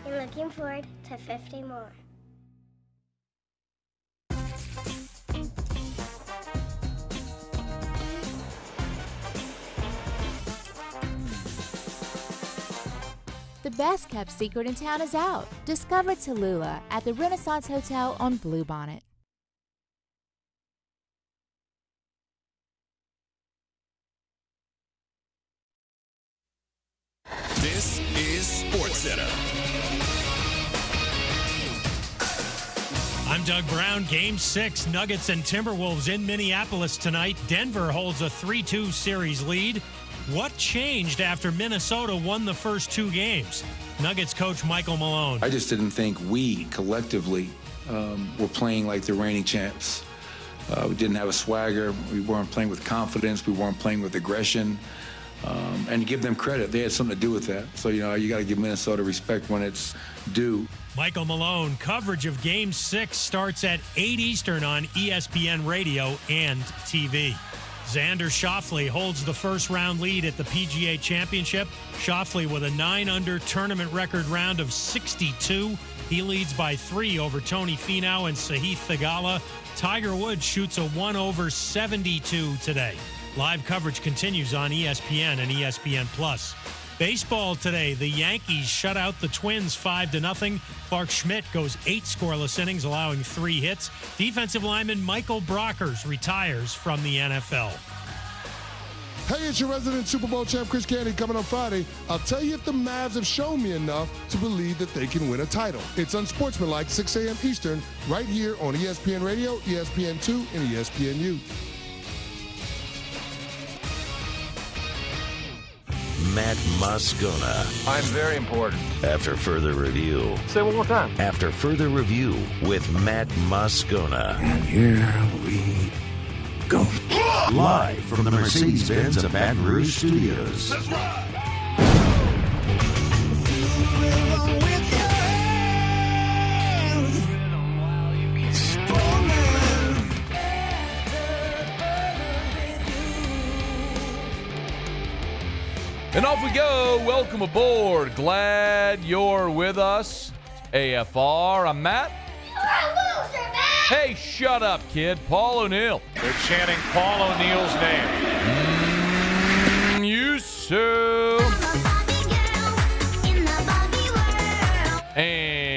and looking forward to 50 more. The best kept secret in town is out. Discover Tallulah at the Renaissance Hotel on Bluebonnet. This is SportsCenter. I'm Doug Brown. Game 6, Nuggets and Timberwolves in Minneapolis tonight. Denver holds a 3-2 series lead. What changed after Minnesota won the first 2 games? Nuggets coach Michael Malone. I just didn't think we collectively were playing like the reigning champs. We didn't have a swagger. We weren't playing with confidence. We weren't playing with aggression. And to give them credit, they had something to do with that. So, you got to give Minnesota respect when it's due. Michael Malone, coverage of Game 6 starts at 8 Eastern on ESPN Radio and TV. Xander Schauffele holds the first-round lead at the PGA Championship. Schauffele with a 9-under tournament record round of 62. He leads by 3 over Tony Finau and Sahith Theegala. Tiger Woods shoots a 1 over 72 today. Live coverage continues on ESPN and ESPN+. Baseball today, the Yankees shut out the Twins 5-0. Clark Schmidt goes 8 scoreless innings, allowing 3 hits. Defensive lineman Michael Brockers retires from the NFL. Hey, it's your resident Super Bowl champ, Chris Candy, coming on Friday. I'll tell you if the Mavs have shown me enough to believe that they can win a title. It's unsportsmanlike, 6 a.m. Eastern, right here on ESPN Radio, ESPN2, and ESPNU. Matt Moscona. I'm very important. After further review. Say it one more time. After further review with Matt Moscona. And here we go. Live from the Mercedes-Benz of Baton Rouge Studios. Let's ride. And off we go. Welcome aboard. Glad you're with us. AFR. I'm Matt. You're a loser, man! Hey, shut up, kid. Paul O'Neill. They're chanting Paul O'Neill's name. You so. And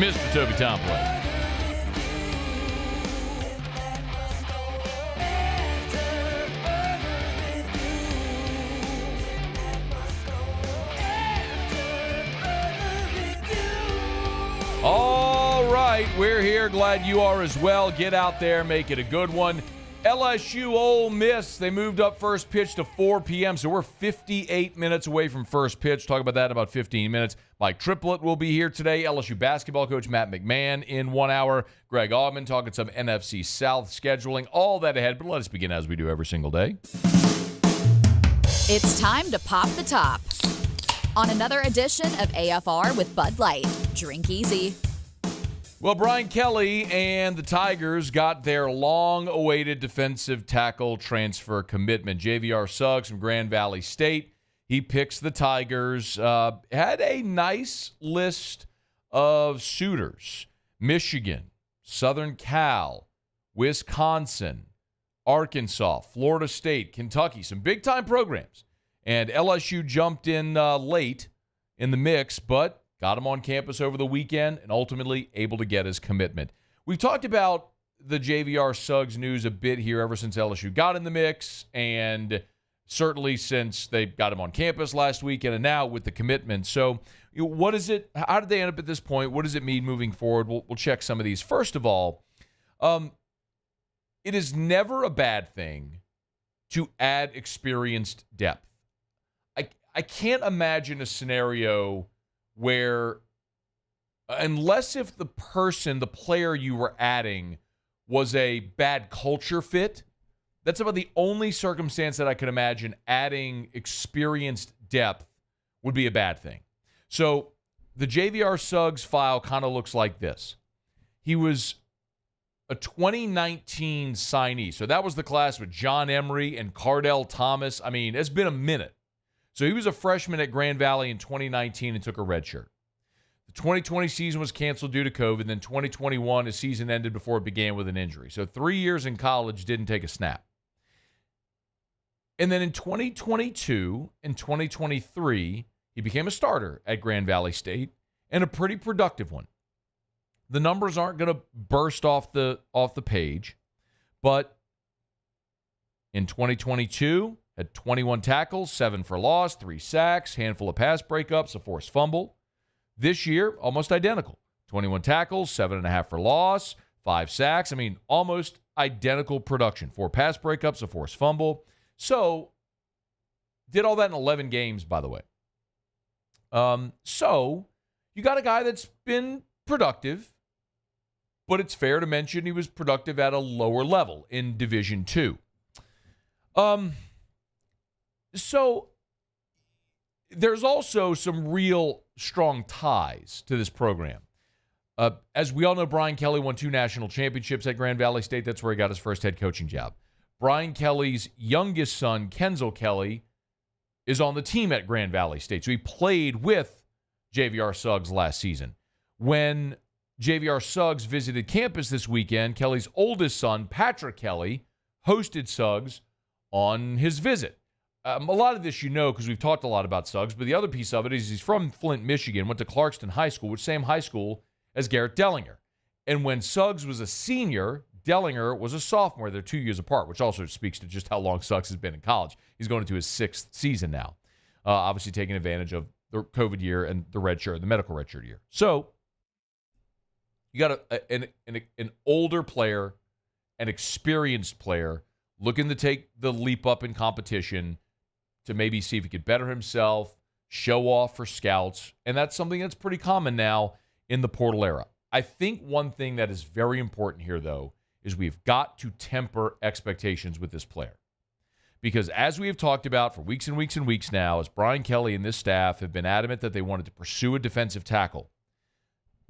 Mr. Toby Tomplin. All right, we're here. Glad you are as well. Get out there, make it a good one. LSU-Ole Miss, they moved up first pitch to 4 p.m., so we're 58 minutes away from first pitch. Talk about that in about 15 minutes. Mike Triplett will be here today. LSU basketball coach Matt McMahon in 1 hour. Greg Auman talking some NFC South scheduling. All that ahead, but let us begin as we do every single day. It's time to pop the top on another edition of AFR with Bud Light. Drink easy. Well, Brian Kelly and the Tigers got their long-awaited defensive tackle transfer commitment. JVR Suggs from Grand Valley State. He picks the Tigers. Had a nice list of suitors. Michigan, Southern Cal, Wisconsin, Arkansas, Florida State, Kentucky. Some big-time programs. And LSU jumped in late in the mix, but got him on campus over the weekend and ultimately able to get his commitment. We've talked about the JVR Suggs news a bit here ever since LSU got in the mix, and certainly since they got him on campus last weekend and now with the commitment. So what is it? How did they end up at this point? What does it mean moving forward? We'll check some of these. First of all, it is never a bad thing to add experienced depth. I can't imagine a scenario where, unless if the player you were adding was a bad culture fit, that's about the only circumstance that I could imagine adding experienced depth would be a bad thing. So the JVR Suggs file kind of looks like this. He was a 2019 signee. So that was the class with John Emery and Cardell Thomas. I mean, it's been a minute. So he was a freshman at Grand Valley in 2019 and took a red shirt. The 2020 season was canceled due to COVID. Then 2021, his season ended before it began with an injury. So 3 years in college, didn't take a snap. And then in 2022 and 2023, he became a starter at Grand Valley State, and a pretty productive one. The numbers aren't going to burst off the page, but in 2022, had 21 tackles, 7 for loss, 3 sacks, handful of pass breakups, a forced fumble. This year, almost identical. 21 tackles, 7.5 for loss, 5 sacks. I mean, almost identical production. 4 pass breakups, a forced fumble. So, did all that in 11 games, by the way. So, you got a guy that's been productive, but it's fair to mention he was productive at a lower level in Division II. So, there's also some real strong ties to this program. As we all know, Brian Kelly won 2 national championships at Grand Valley State. That's where he got his first head coaching job. Brian Kelly's youngest son, Kenzel Kelly, is on the team at Grand Valley State. So he played with JVR Suggs last season. When JVR Suggs visited campus this weekend, Kelly's oldest son, Patrick Kelly, hosted Suggs on his visit. A lot of this you know because we've talked a lot about Suggs, but the other piece of it is he's from Flint, Michigan, went to Clarkston High School, which same high school as Garrett Dellinger. And when Suggs was a senior, Dellinger was a sophomore. They're 2 years apart, which also speaks to just how long Suggs has been in college. He's going into his 6th season now, obviously taking advantage of the COVID year and the medical redshirt year. So you got an older player, an experienced player, looking to take the leap up in competition to maybe see if he could better himself, show off for scouts, and that's something that's pretty common now in the portal era. I think one thing that is very important here, though, is we've got to temper expectations with this player. Because as we have talked about for weeks and weeks and weeks now, as Brian Kelly and this staff have been adamant that they wanted to pursue a defensive tackle,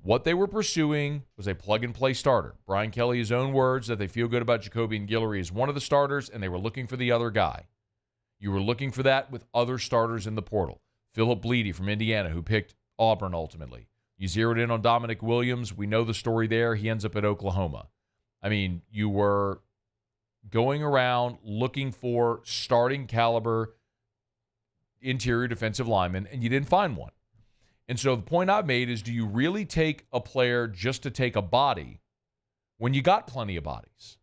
what they were pursuing was a plug-and-play starter. Brian Kelly, his own words, that they feel good about Jacoby and Guillory as one of the starters, and they were looking for the other guy. You were looking for that with other starters in the portal. Philip Bleedy from Indiana, who picked Auburn ultimately. You zeroed in on Dominic Williams. We know the story there. He ends up at Oklahoma. I mean, you were going around looking for starting caliber interior defensive linemen, and you didn't find one. And so the point I've made is, do you really take a player just to take a body when you got plenty of bodies?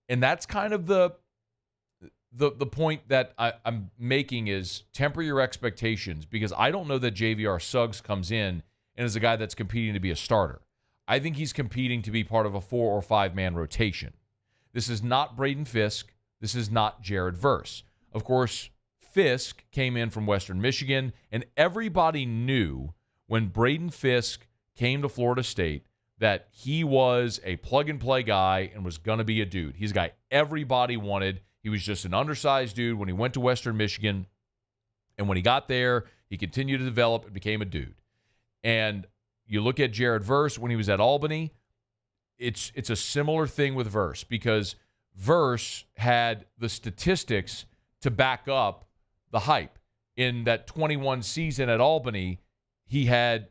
And that's kind of the point that I'm making is temper your expectations, because I don't know that JVR Suggs comes in and is a guy that's competing to be a starter. I think he's competing to be part of a 4 or 5 man rotation. This is not Braden Fisk. This is not Jared Verse. Of course, Fisk came in from Western Michigan, and everybody knew when Braden Fisk came to Florida State that he was a plug-and-play guy and was going to be a dude. He's a guy everybody wanted. He was just an undersized dude when he went to Western Michigan, and when he got there, he continued to develop and became a dude. And you look at Jared Verse when he was at Albany, it's a similar thing with Verse, because Verse had the statistics to back up the hype. In that 21 season at Albany, he had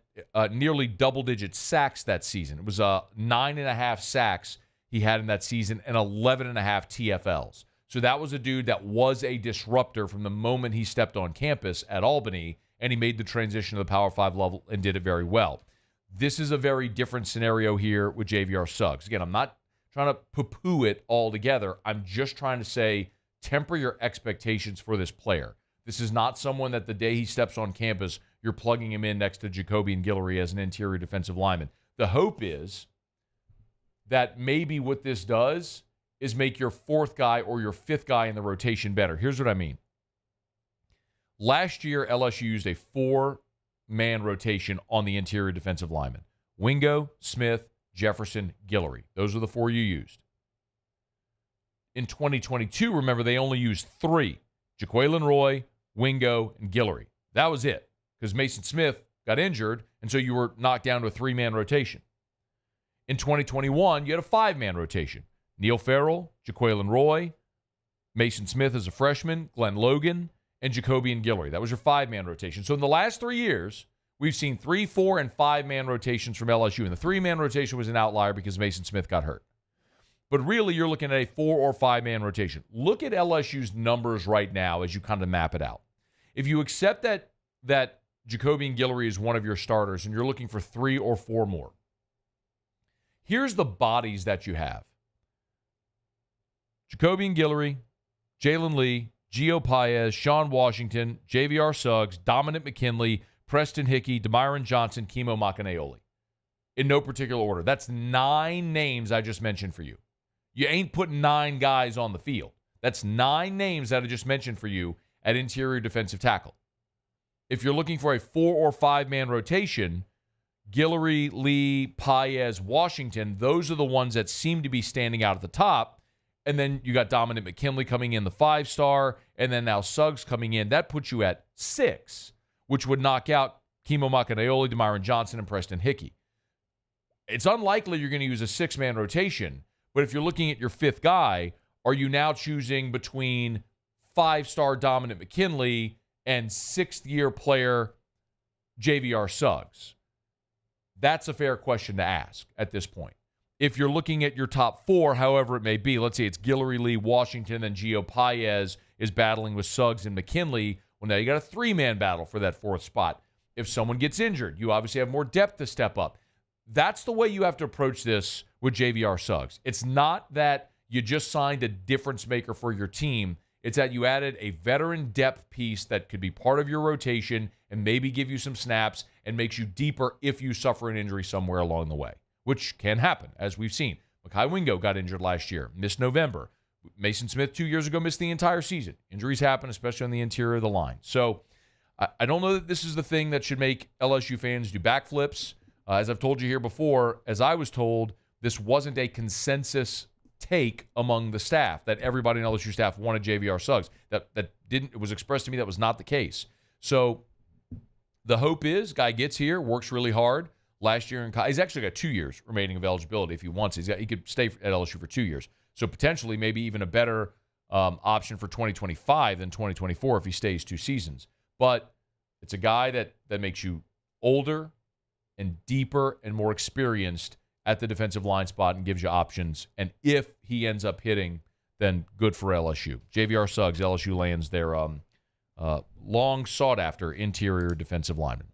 nearly double-digit sacks that season. It was 9.5 sacks he had in that season and 11.5 TFLs. So that was a dude that was a disruptor from the moment he stepped on campus at Albany, and he made the transition to the Power 5 level and did it very well. This is a very different scenario here with JVR Suggs. Again, I'm not trying to poo-poo it altogether. I'm just trying to say temper your expectations for this player. This is not someone that the day he steps on campus, you're plugging him in next to Jacoby and Guillory as an interior defensive lineman. The hope is that maybe what this does is make your 4th guy or your 5th guy in the rotation better. Here's what I mean. Last year, LSU used a 4-man rotation on the interior defensive lineman. Wingo, Smith, Jefferson, Guillory. Those are the 4 you used. In 2022, remember, they only used 3. Jaquelin Roy, Wingo, and Guillory. That was it, because Mason Smith got injured, and so you were knocked down to a 3-man rotation. In 2021, you had a 5-man rotation. Neil Farrell, Jaquelin Roy, Mason Smith as a freshman, Glenn Logan, and Jacoby and Guillory. That was your 5-man rotation. So in the last 3 years, we've seen 3, 4, and 5-man rotations from LSU. And the 3-man rotation was an outlier because Mason Smith got hurt. But really, you're looking at a 4 or 5-man rotation. Look at LSU's numbers right now as you kind of map it out. If you accept that Jacoby and Guillory is one of your starters and you're looking for 3 or 4 more, here's the bodies that you have. Jacoby and Guillory, Jalen Lee, Gio Paez, Sean Washington, JVR Suggs, Dominic McKinley, Preston Hickey, Demiron Johnson, Kimo Makanayoli. In no particular order. That's 9 names I just mentioned for you. You ain't putting 9 guys on the field. That's 9 names that I just mentioned for you at interior defensive tackle. If you're looking for a 4 or 5-man rotation, Guillory, Lee, Paez, Washington, those are the ones that seem to be standing out at the top. And then you got Dominic McKinley coming in, the 5-star, and then now Suggs coming in. That puts you at 6, which would knock out Kimo Makanayoli, Demiron Johnson, and Preston Hickey. It's unlikely you're going to use a 6-man rotation, but if you're looking at your 5th guy, are you now choosing between 5-star Dominic McKinley and 6th-year player JVR Suggs? That's a fair question to ask at this point. If you're looking at your top 4, however it may be, let's say it's Guillory, Lee, Washington, and Gio Paez is battling with Suggs and McKinley. Well, now you got a 3-man battle for that 4th spot. If someone gets injured, you obviously have more depth to step up. That's the way you have to approach this with JVR Suggs. It's not that you just signed a difference maker for your team. It's that you added a veteran depth piece that could be part of your rotation and maybe give you some snaps and makes you deeper if you suffer an injury somewhere along the way, which can happen, as we've seen. Mekhi Wingo got injured last year, missed November. Mason Smith 2 years ago missed the entire season. Injuries happen, especially on the interior of the line. So I don't know that this is the thing that should make LSU fans do backflips. As I've told you here before, as I was told, this wasn't a consensus take among the staff that everybody in LSU staff wanted JVR Suggs. It was expressed to me that was not the case. So the hope is guy gets here, works really hard. Last year he's actually got 2 years remaining of eligibility if he wants. He could stay at LSU for 2 years. So potentially maybe even a better option for 2025 than 2024 if he stays 2 seasons. But it's a guy that makes you older and deeper and more experienced at the defensive line spot and gives you options. And if he ends up hitting, then good for LSU. JVR Suggs, LSU lands their long sought-after interior defensive lineman.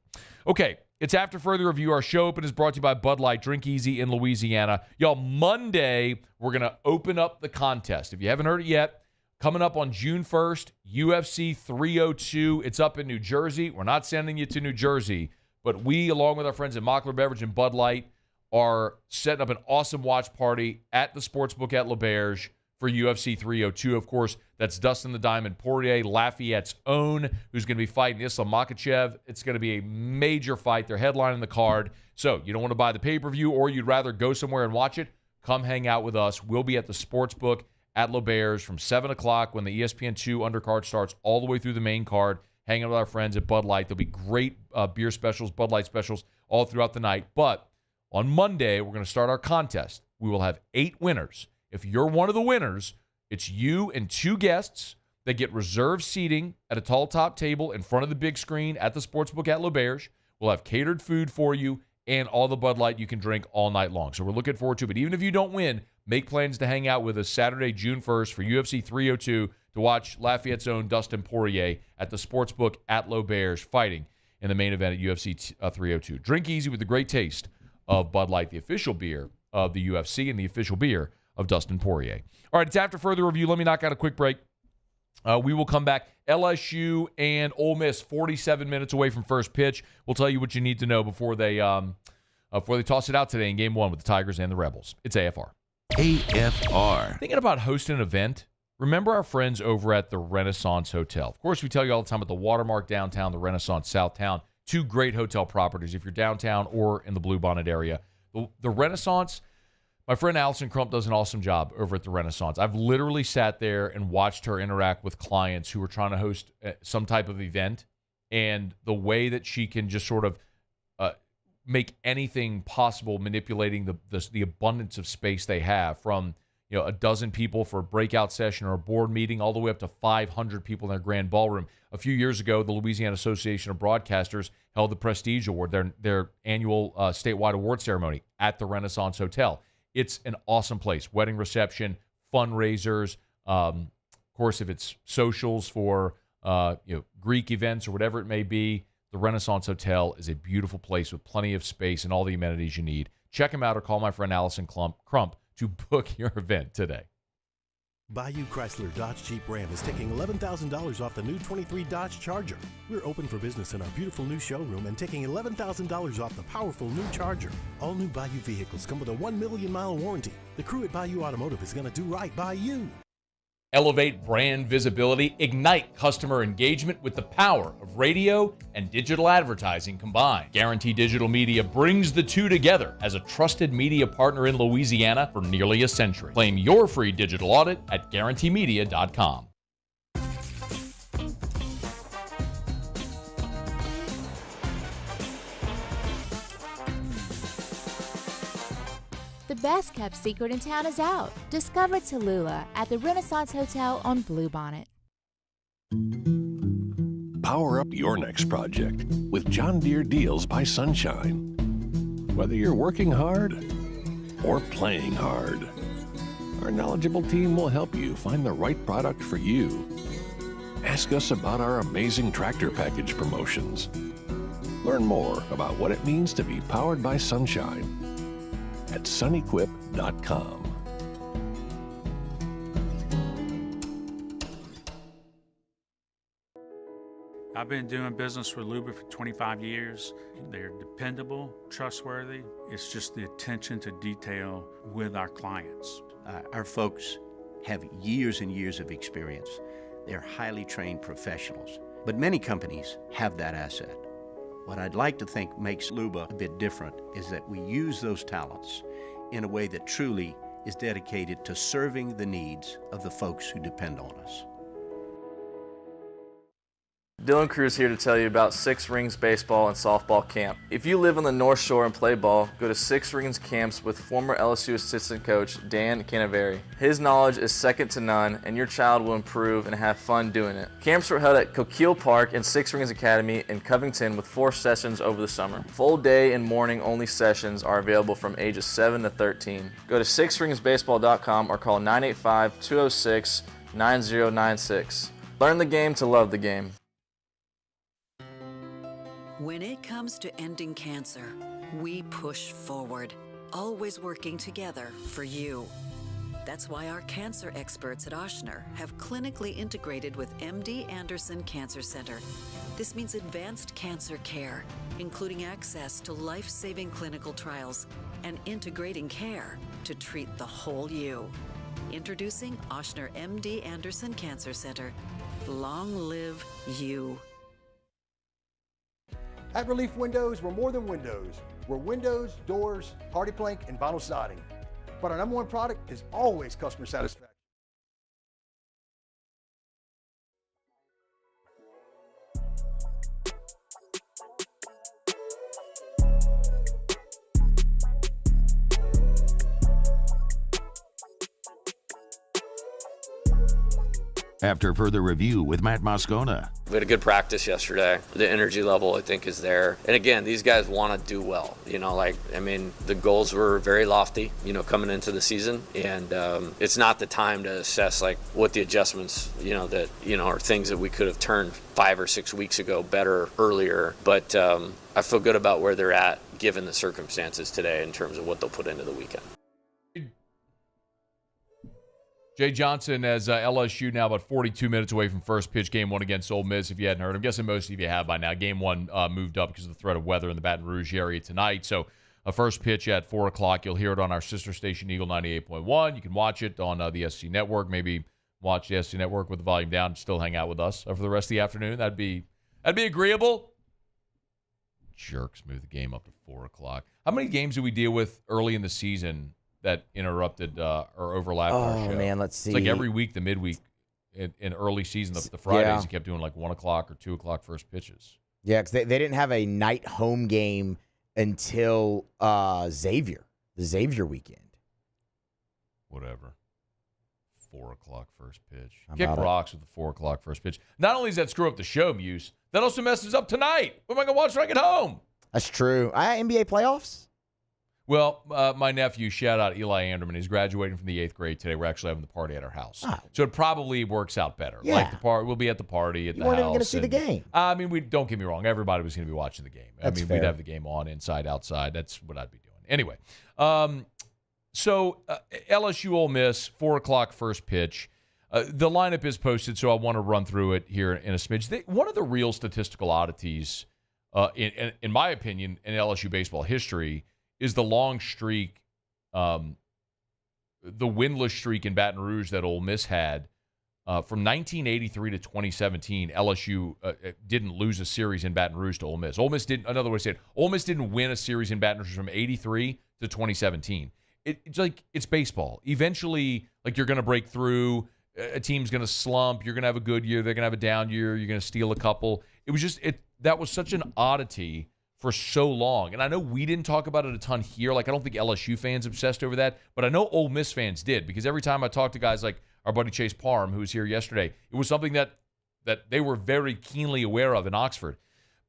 Okay, it's After Further Review. Our show open is brought to you by Bud Light. Drink easy in Louisiana. Y'all, Monday, we're going to open up the contest. If you haven't heard it yet, coming up on June 1st, UFC 302. It's up in New Jersey. We're not sending you to New Jersey, but we, along with our friends at Mockler Beverage and Bud Light, are setting up an awesome watch party at the Sportsbook at L'Auberge for UFC 302. Of course, that's Dustin the Diamond Poirier, Lafayette's own, who's going to be fighting Islam Makhachev. It's going to be a major fight. They're headlining the card. So you don't want to buy the pay-per-view or you'd rather go somewhere and watch it, come hang out with us. We'll be at the Sportsbook at L'Auberge from 7 o'clock when the ESPN2 undercard starts all the way through the main card, hanging out with our friends at Bud Light. There'll be great beer specials, Bud Light specials all throughout the night. But on Monday, we're going to start our contest. We will have 8 winners. If you're one of the winners, it's you and 2 guests that get reserved seating at a tall top table in front of the big screen at the Sportsbook at L'Auberge. We'll have catered food for you and all the Bud Light you can drink all night long. So we're looking forward to it. But even if you don't win, make plans to hang out with us Saturday, June 1st for UFC 302 to watch Lafayette's own Dustin Poirier at the Sportsbook at L'Auberge fighting in the main event at UFC 302. Drink easy with the great taste of Bud Light, the official beer of the UFC and the official beer of Dustin Poirier. All right, it's After Further Review. Let me knock out a quick break. We will come back. LSU and Ole Miss, 47 minutes away from first pitch. We'll tell you what you need to know before they toss it out today in Game 1 with the Tigers and the Rebels. It's AFR. AFR. Thinking about hosting an event? Remember our friends over at the Renaissance Hotel. Of course, we tell you all the time about the Watermark downtown, the Renaissance Southtown. 2 great hotel properties if you're downtown or in the Bluebonnet area. The Renaissance, my friend Allison Crump does an awesome job over at the Renaissance. I've literally sat there and watched her interact with clients who are trying to host some type of event, and the way that she can just sort of make anything possible, manipulating the abundance of space they have, from a dozen people for a breakout session or a board meeting, all the way up to 500 people in their grand ballroom. A few years ago, the Louisiana Association of Broadcasters held the Prestige Award, their annual statewide award ceremony at the Renaissance Hotel. It's an awesome place. Wedding reception, fundraisers, of course, if it's socials for Greek events or whatever it may be, the Renaissance Hotel is a beautiful place with plenty of space and all the amenities you need. Check them out or call my friend Allison Crump to book your event today. Bayou Chrysler Dodge Jeep Ram is taking $11,000 off the new 23 Dodge Charger. We're open for business in our beautiful new showroom and taking $11,000 off the powerful new Charger. All new Bayou vehicles come with a 1 million mile warranty. The crew at Bayou Automotive is going to do right by you. Elevate brand visibility, ignite customer engagement with the power of radio and digital advertising combined. Guarantee Digital Media brings the two together as a trusted media partner in Louisiana for nearly a century. Claim your free digital audit at guaranteemedia.com. The best kept secret in town is out. Discover Tallulah at the Renaissance Hotel on Bluebonnet. Power up your next project with John Deere Deals by Sunshine. Whether you're working hard or playing hard, our knowledgeable team will help you find the right product for you. Ask us about our amazing tractor package promotions. Learn more about what it means to be powered by Sunshine at sunequip.com. I've been doing business with Luba for 25 years. They're dependable, trustworthy. It's just the attention to detail with our clients. Our folks have years and years of experience. They're highly trained professionals, but many companies have that asset. What I'd like to think makes Luba a bit different is that we use those talents in a way that truly is dedicated to serving the needs of the folks who depend on us. Dylan Cruz here to tell you about Six Rings Baseball and Softball Camp. If you live on the North Shore and play ball, go to Six Rings Camps with former LSU assistant coach Dan Canaveri. His knowledge is second to none, and your child will improve and have fun doing it. Camps were held at Coquille Park and Six Rings Academy in Covington with 4 sessions over the summer. Full day and morning only sessions are available from ages 7 to 13. Go to sixringsbaseball.com or call 985-206-9096. Learn the game to love the game. When it comes to ending cancer, we push forward, always working together for you. That's why our cancer experts at Ochsner have clinically integrated with MD Anderson Cancer Center. This means advanced cancer care, including access to life-saving clinical trials and integrating care to treat the whole you. Introducing Ochsner MD Anderson Cancer Center. Long live you. At Relief Windows, we're more than windows. We're windows, doors, hardy plank, and vinyl siding. But our number one product is always customer satisfaction. After further review with Matt Moscona. We had a good practice yesterday. The energy level, I think, is there. And again, these guys want to do well. The goals were very lofty, coming into the season. And it's not the time to assess, what the adjustments, are things that we could have turned 5 or 6 weeks ago better earlier. But I feel good about where they're at, given the circumstances today, in terms of what they'll put into the weekend. Jay Johnson as LSU now about 42 minutes away from first pitch, game 1 against Ole Miss. If you hadn't heard, I'm guessing most of you have by now. Game 1 moved up because of the threat of weather in the Baton Rouge area tonight. So a first pitch at 4 o'clock. You'll hear it on our sister station, Eagle 98.1. You can watch it on the SC Network. Maybe watch the SC Network with the volume down and still hang out with us for the rest of the afternoon. That'd be agreeable. Jerks move the game up to 4 o'clock. How many games do we deal with early in the season that interrupted or overlapped our show? Oh, man, let's see. It's like every week, the midweek in early season, the Fridays, you kept doing 1 o'clock or 2 o'clock first pitches. Yeah, because they didn't have a night home game until the Xavier weekend. Whatever. 4 o'clock first pitch. How Kick about it? rocks with the 4 o'clock first pitch. Not only does that screw up the show, Muse, that also messes up tonight. What am I going to watch when I get home? That's true. NBA playoffs? Well, my nephew, shout out Eli Anderman, he's graduating from the 8th grade today. We're actually having the party at our house. Oh. So it probably works out better. Yeah. Like we'll be at the party at the You house. weren't even going to see the game. I mean, don't get me wrong. Everybody was going to be watching the game. That's we'd fair. have the game on, inside, outside. That's what I'd be doing. Anyway, so LSU-Ole Miss, 4 o'clock first pitch. The lineup is posted, so I want to run through it here in a smidge. One of the real statistical oddities, in my opinion, in LSU baseball history is the long streak, the winless streak in Baton Rouge that Ole Miss had. From 1983 to 2017, LSU didn't lose a series in Baton Rouge to Ole Miss. Ole Miss didn't, another way to say it, Ole Miss didn't win a series in Baton Rouge from 83 to 2017. It's like, it's baseball. Eventually, like, you're going to break through. A team's going to slump. You're going to have a good year. They're going to have a down year. You're going to steal a couple. It was just, that was such an oddity for so long. And I know we didn't talk about it a ton here. Like, I don't think LSU fans obsessed over that, but I know Ole Miss fans did, because every time I talk to guys like our buddy Chase Parham, who was here yesterday, it was something that they were very keenly aware of in Oxford.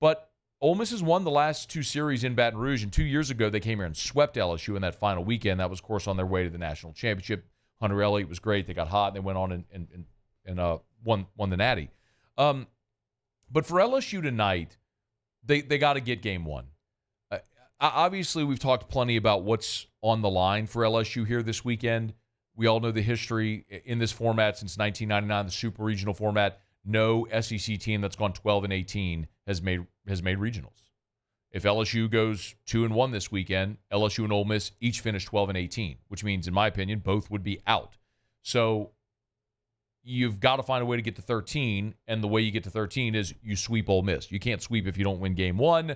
But Ole Miss has won the last 2 series in Baton Rouge, and 2 years ago they came here and swept LSU in that final weekend. That was, of course, on their way to the national championship. Hunter Elliott was great. They got hot, and they went on and won the Natty. But for LSU tonight, they got to get game 1. Obviously, we've talked plenty about what's on the line for LSU here this weekend. We all know the history in this format since 1999, the super regional format. No SEC team that's gone 12-18 has made regionals. If LSU goes 2-1 this weekend, LSU and Ole Miss each finish 12-18, which means, in my opinion, both would be out. So you've got to find a way to get to 13, and the way you get to 13 is you sweep Ole Miss. You can't sweep if you don't win game 1.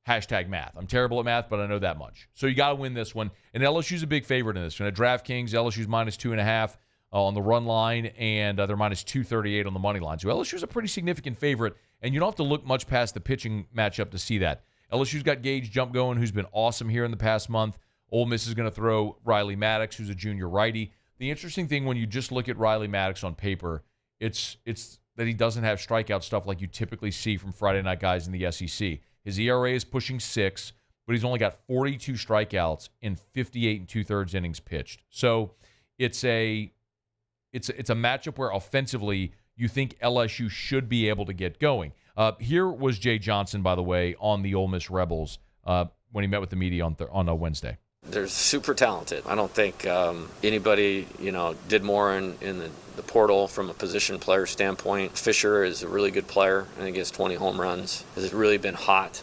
#math. I'm terrible at math, but I know that much. So you got to win this one. And LSU's a big favorite in this one. At DraftKings, LSU's -2.5 on the run line, and they're -238 on the money line. So LSU's a pretty significant favorite, and you don't have to look much past the pitching matchup to see that. LSU's got Gage Jump going, who's been awesome here in the past month. Ole Miss is going to throw Riley Maddox, who's a junior righty. The interesting thing when you just look at Riley Maddox on paper, it's that he doesn't have strikeout stuff like you typically see from Friday night guys in the SEC. His ERA is pushing 6, but he's only got 42 strikeouts in 58 2/3 innings pitched. So it's a matchup where offensively you think LSU should be able to get going. Here was Jay Johnson, by the way, on the Ole Miss Rebels when he met with the media on a Wednesday. They're super talented. I don't think anybody, did more in the portal from a position player standpoint. Fisher is a really good player. I think he has 20 home runs. Has really been hot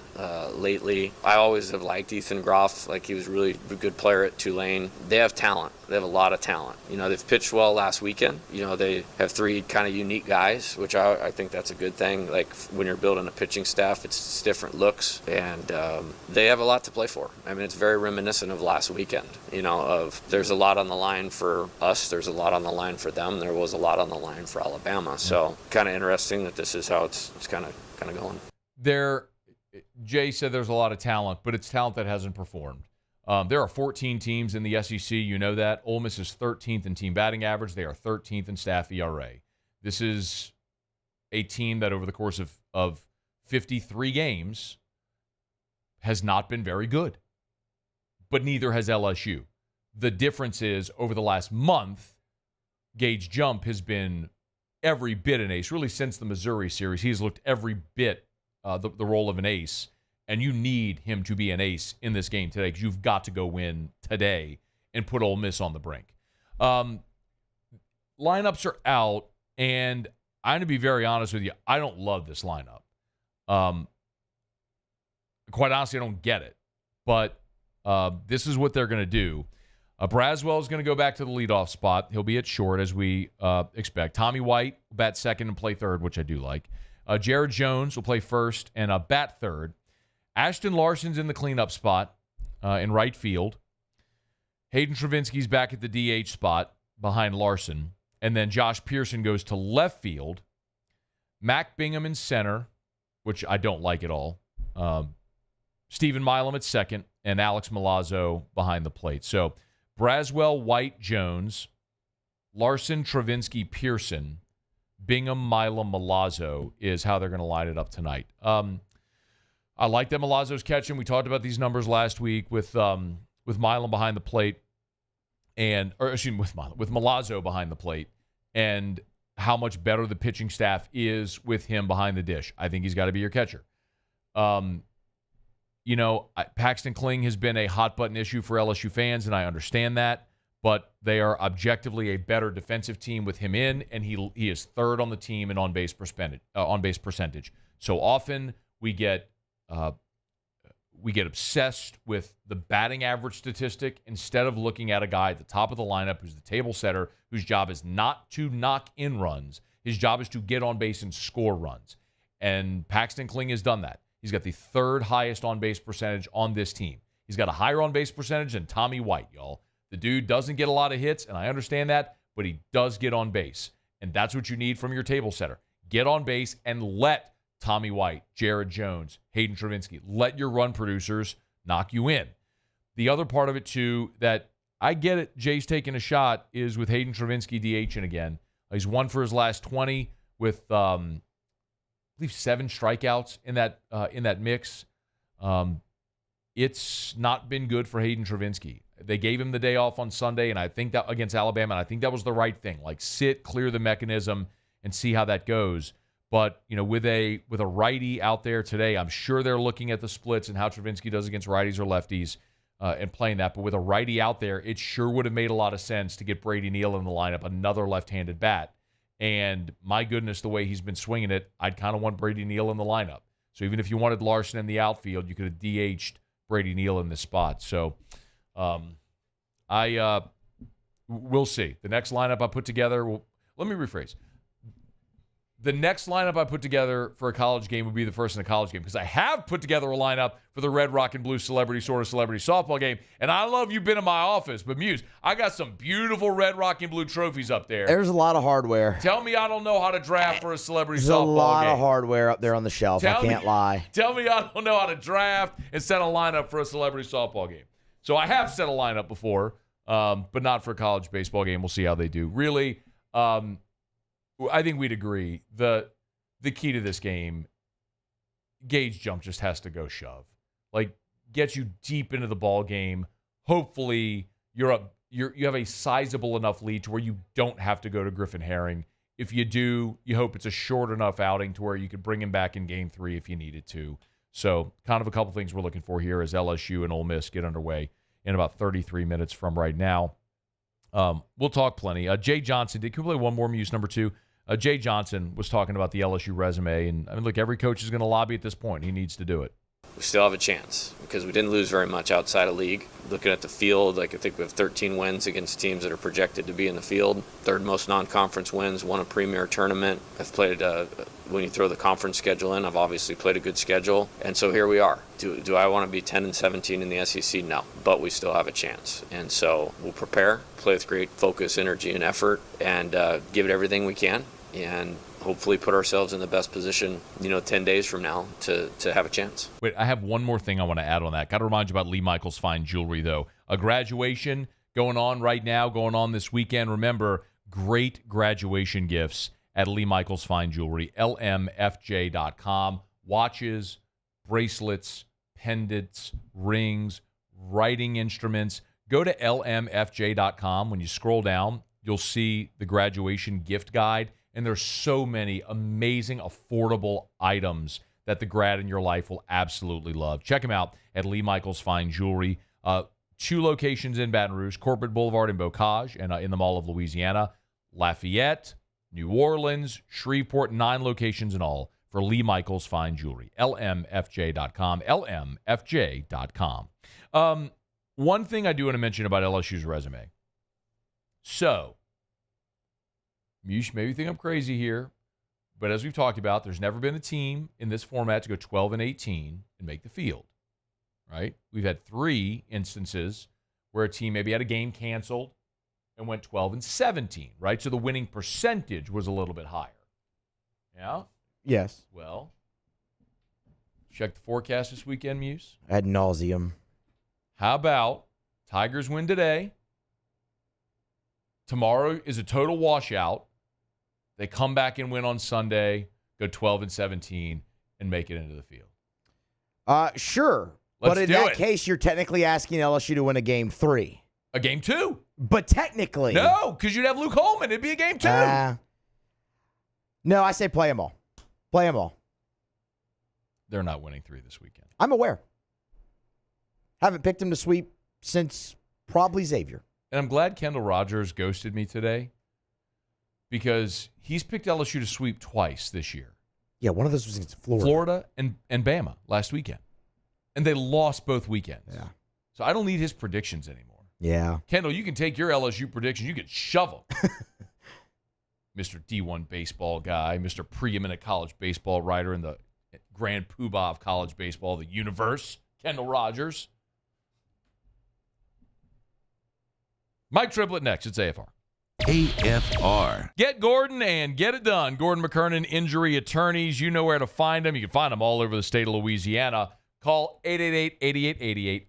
lately. I always have liked Ethan Groff. Like, he was really a good player at Tulane. They have talent. They have a lot of talent. They've pitched well last weekend. They have 3 kind of unique guys, which I think that's a good thing. Like, when you're building a pitching staff, it's different looks, and they have a lot to play for. I mean, it's very reminiscent of last weekend, of there's a lot on the line for us, there's a lot on the line for them, there was a lot on the line for Alabama. So kind of interesting that this is how it's kind of going. Jay said there's a lot of talent, but it's talent that hasn't performed. There are 14 teams in the SEC, you know that. Ole Miss is 13th in team batting average. They are 13th in staff ERA. This is a team that over the course of 53 games has not been very good. But neither has LSU. The difference is, over the last month, Gage Jump has been every bit an ace. Really, since the Missouri series, he's looked every bit the role of an ace. And you need him to be an ace in this game today, because you've got to go win today and put Ole Miss on the brink. Lineups are out, and I'm going to be very honest with you. I don't love this lineup. Quite honestly, I don't get it. But this is what they're going to do. Braswell is going to go back to the leadoff spot. He'll be at short, as we expect. Tommy White will bat second and play third, which I do like. Jared Jones will play first and bat third. Ashton Larson's in the cleanup spot in right field. Hayden Travinski's back at the DH spot behind Larson. And then Josh Pearson goes to left field. Mac Bingham in center, which I don't like at all. Stephen Milam at second, and Alex Milazzo behind the plate. So Braswell, White, Jones Larson, Travinsky, Pearson, Bingham, Milam, Milazzo is how they're going to line it up tonight. I like that Milazzo's catching. We talked about these numbers last week with Milam behind the plate, with Milazzo behind the plate, and how much better the pitching staff is with him behind the dish. I think he's got to be your catcher. Paxton Kling has been a hot button issue for LSU fans, and I understand that. But they are objectively a better defensive team with him in, and he is third on the team in on-base percentage. So often we get obsessed with the batting average statistic instead of looking at a guy at the top of the lineup who's the table setter, whose job is not to knock in runs. His job is to get on base and score runs. And Paxton Kling has done that. He's got the third highest on-base percentage on this team. He's got a higher on-base percentage than Tommy White, y'all. The dude doesn't get a lot of hits, and I understand that, but he does get on base. And that's what you need from your table setter. Get on base and let Tommy White, Jared Jones, Hayden Travinsky, let your run producers knock you in. The other part of it, too, that I get it, Jay's taking a shot, is with Hayden Travinsky DHing again. He's 1 for his last 20 with, I believe, 7 strikeouts in that mix. It's not been good for Hayden Travinsky. They gave him the day off on Sunday, and I think that against Alabama, and I think that was the right thing. Like, sit, clear the mechanism, and see how that goes. But, with a righty out there today, I'm sure they're looking at the splits and how Travinsky does against righties or lefties and playing that. But with a righty out there, it sure would have made a lot of sense to get Brady Neal in the lineup, another left-handed bat. And my goodness, the way he's been swinging it, I'd kind of want Brady Neal in the lineup. So even if you wanted Larson in the outfield, you could have DH'd Brady Neal in this spot. So we'll see. The next lineup I put together, let me rephrase. The next lineup I put together for a college game would be the first in a college game, because I have put together a lineup for the Red, Rock, and Blue Celebrity Softball game. And I love you've been in my office, but Muse, I got some beautiful Red, Rock, and Blue trophies up there. There's a lot of hardware. Tell me I don't know how to draft for a celebrity There's softball game. There's a lot of hardware up there on the shelf. I can't lie. Tell me I don't know how to draft and set a lineup for a celebrity softball game. So I have set a lineup before, but not for a college baseball game. We'll see how they do. Really, I think we'd agree. The key to this game, gauge jump just has to go shove. Like, get you deep into the ball game. Hopefully, you have a sizable enough lead to where you don't have to go to Griffin Herring. If you do, you hope it's a short enough outing to where you could bring him back in Game 3 if you needed to. So, kind of a couple things we're looking for here as LSU and Ole Miss get underway in about 33 minutes from right now. We'll talk plenty. Jay Johnson, can we play one more Muse number 2? Jay Johnson was talking about the LSU resume, and look, every coach is going to lobby at this point. He needs to do it. We still have a chance because we didn't lose very much outside of league. Looking at the field, I think we have 13 wins against teams that are projected to be in the field. Third most non-conference wins, won a premier tournament. I've played, when you throw the conference schedule in, I've obviously played a good schedule. And so here we are. Do I want to be 10-17 in the SEC? No, but we still have a chance. And so we'll prepare, play with great focus, energy, and effort, and give it everything we can. And hopefully put ourselves in the best position, 10 days from now to have a chance. Wait, I have one more thing I want to add on that. Got to remind you about Lee Michaels Fine Jewelry, though. A graduation going on right now, going on this weekend. Remember, great graduation gifts at Lee Michaels Fine Jewelry, lmfj.com. Watches, bracelets, pendants, rings, writing instruments. Go to lmfj.com. When you scroll down, you'll see the graduation gift guide. And there's so many amazing, affordable items that the grad in your life will absolutely love. Check them out at Lee Michaels Fine Jewelry. 2 locations in Baton Rouge, Corporate Boulevard in Bocage, and in the Mall of Louisiana, Lafayette, New Orleans, Shreveport, 9 locations in all for Lee Michaels Fine Jewelry. LMFJ.com, LMFJ.com. One thing I do want to mention about LSU's resume. So, you maybe think I'm crazy here, but as we've talked about, there's never been a team in this format to go 12-18 and make the field, right? We've had 3 instances where a team maybe had a game canceled and went 12-17, right? So the winning percentage was a little bit higher. Yeah? Yes. Well, check the forecast this weekend, Muse. Ad nauseum. How about Tigers win today? tomorrow is a total washout. They come back and win on Sunday, go 12-17, and make it into the field. Sure. Let's but in do that it. case, you're technically asking LSU to win a game 3. A game 2. But technically. No, because you'd have Luke Holman. It'd be a game 2. No, I say play them all. Play them all. They're not winning 3 this weekend. I'm aware. Haven't picked him to sweep since probably Xavier. And I'm glad Kendall Rogers ghosted me today because he's picked LSU to sweep twice this year. Yeah, one of those was against Florida. Florida and Bama last weekend. And they lost both weekends. Yeah. So I don't need his predictions anymore. Yeah. Kendall, you can take your LSU predictions. You can shove them. Mr. D1 baseball guy, Mr. preeminent college baseball writer in the grand poobah of college baseball, the universe, Kendall Rogers. Mike Triplett next. It's AFR. AFR. Get Gordon and get it done. Gordon McKernan Injury Attorneys. You know where to find them. You can find them all over the state of Louisiana. Call 888-8888,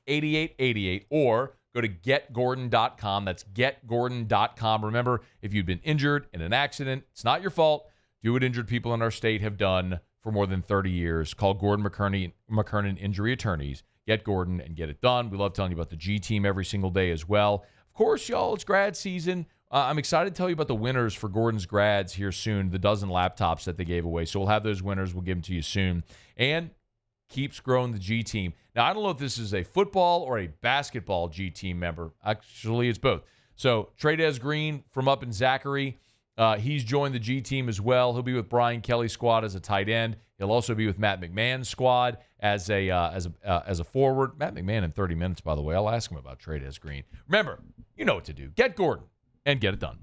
888-8888, or go to getgordon.com. That's getgordon.com. Remember, if you've been injured in an accident, it's not your fault. Do what injured people in our state have done for more than 30 years. Call Gordon McKernan Injury Attorneys. Get Gordon and get it done. We love telling you about the G team every single day as well. Of course, y'all, it's grad season. I'm excited to tell you about the winners for Gordon's grads here soon, the dozen laptops that they gave away. So we'll have those winners. We'll give them to you soon. And keeps growing the G team. Now, I don't know if this is a football or a basketball G team member. Actually, it's both. So Trades Green from up in Zachary, he's joined the G team as well. He'll be with Brian Kelly's squad as a tight end. He'll also be with Matt McMahon's squad as a forward. Matt McMahon in 30 minutes, by the way. I'll ask him about Trades Green. Remember, you know what to do. Get Gordon and get it done.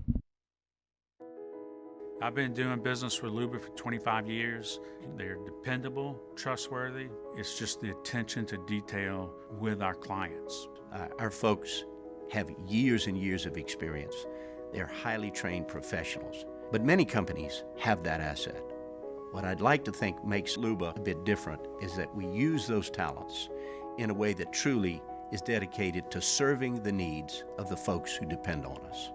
I've been doing business with Luba for 25 years. They're dependable, trustworthy. It's just the attention to detail with our clients. Our folks have years and years of experience. They're highly trained professionals. But many companies have that asset. What I'd like to think makes Luba a bit different is that we use those talents in a way that truly is dedicated to serving the needs of the folks who depend on us.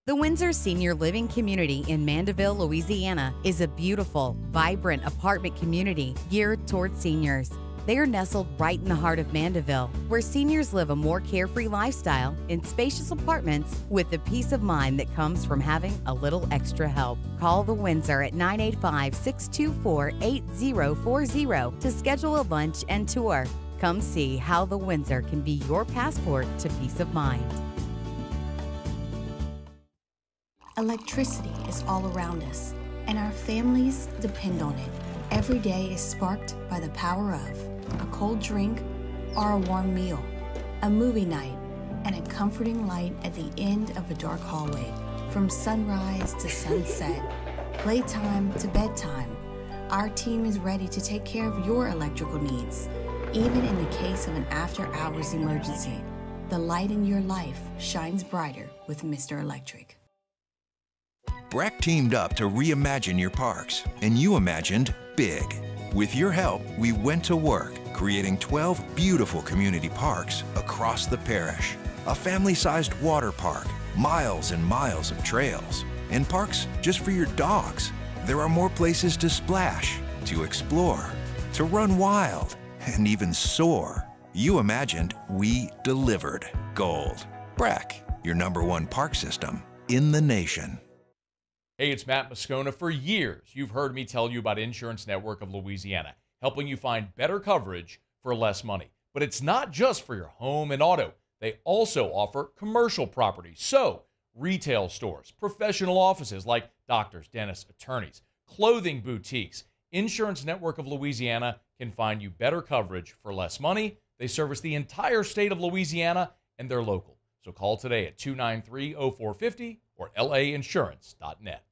The Windsor Senior Living Community in Mandeville, Louisiana is a beautiful, vibrant apartment community geared towards seniors. They are nestled right in the heart of Mandeville, where seniors live a more carefree lifestyle in spacious apartments with the peace of mind that comes from having a little extra help. Call the Windsor at 985-624-8040 to schedule a lunch and tour. Come see how the Windsor can be your passport to peace of mind. Electricity is all around us, and our families depend on it. Every day is sparked by the power of a cold drink or a warm meal, a movie night, and a comforting light at the end of a dark hallway. From sunrise to sunset, playtime to bedtime, our team is ready to take care of your electrical needs. Even in the case of an after-hours emergency, the light in your life shines brighter with Mr. Electric. Breck teamed up to reimagine your parks, and you imagined big. With your help, we went to work, creating 12 beautiful community parks across the parish. A family-sized water park, miles and miles of trails, and parks just for your dogs. There are more places to splash, to explore, to run wild, and even soar. You imagined, we delivered. Gold. Breck, your #1 park system in the nation. Hey, it's Matt Moscona. For years, you've heard me tell you about Insurance Network of Louisiana, helping you find better coverage for less money. But it's not just for your home and auto. They also offer commercial property. So, retail stores, professional offices like doctors, dentists, attorneys, clothing boutiques. Insurance Network of Louisiana can find you better coverage for less money. They service the entire state of Louisiana, and they're local. So call today at 293-0450 or lainsurance.net.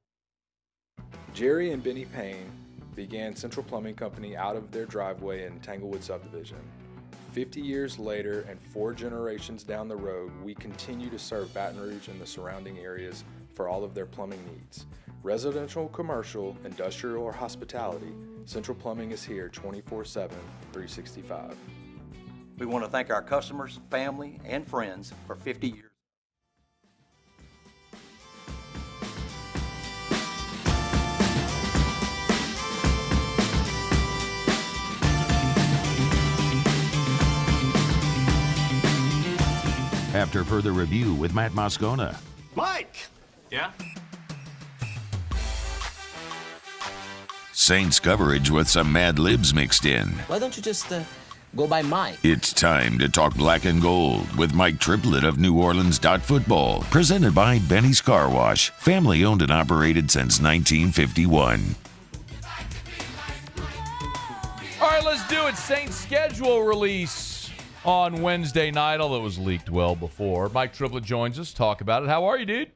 Jerry and Benny Payne began Central Plumbing Company out of their driveway in Tanglewood Subdivision. 50 years later and 4 generations down the road, we continue to serve Baton Rouge and the surrounding areas for all of their plumbing needs. Residential, commercial, industrial, or hospitality, Central Plumbing is here 24/7, 365. We want to thank our customers, family, and friends for 50 years. After further review with Matt Moscona. Mike! Yeah? Saints coverage with some Mad Libs mixed in. Why don't you just go by Mike? It's time to talk black and gold with Mike Triplett of New Orleans Football. Presented by Benny's Car Wash. Family owned and operated since 1951. All right, let's do it. Saints schedule release on Wednesday night, although it was leaked well before. Mike Triplett joins us. Talk about it. How are you, dude?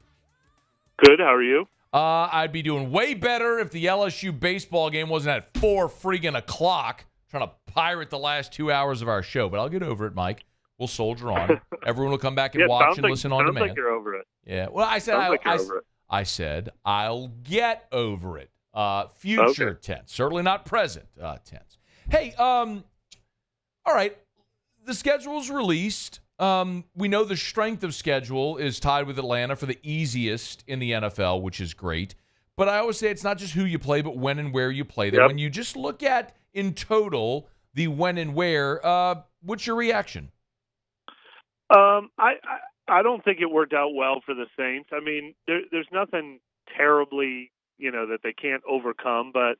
Good. How are you? I'd be doing way better if the LSU baseball game wasn't at 4 freaking o'clock, trying to pirate the last 2 hours of our show. But I'll get over it, Mike. We'll soldier on. Everyone will come back and watch and listen on demand. Sounds like you're over it. Yeah. Well, I said I said I'll get over it. Future tense, certainly not present tense. Hey, all right. The schedule's released. We know the strength of schedule is tied with Atlanta for the easiest in the NFL, which is great. But I always say it's not just who you play, but when and where you play them. Yep. When you just look at, in total, the when and where, what's your reaction? I don't think it worked out well for the Saints. I mean, there's nothing terribly, that they can't overcome, but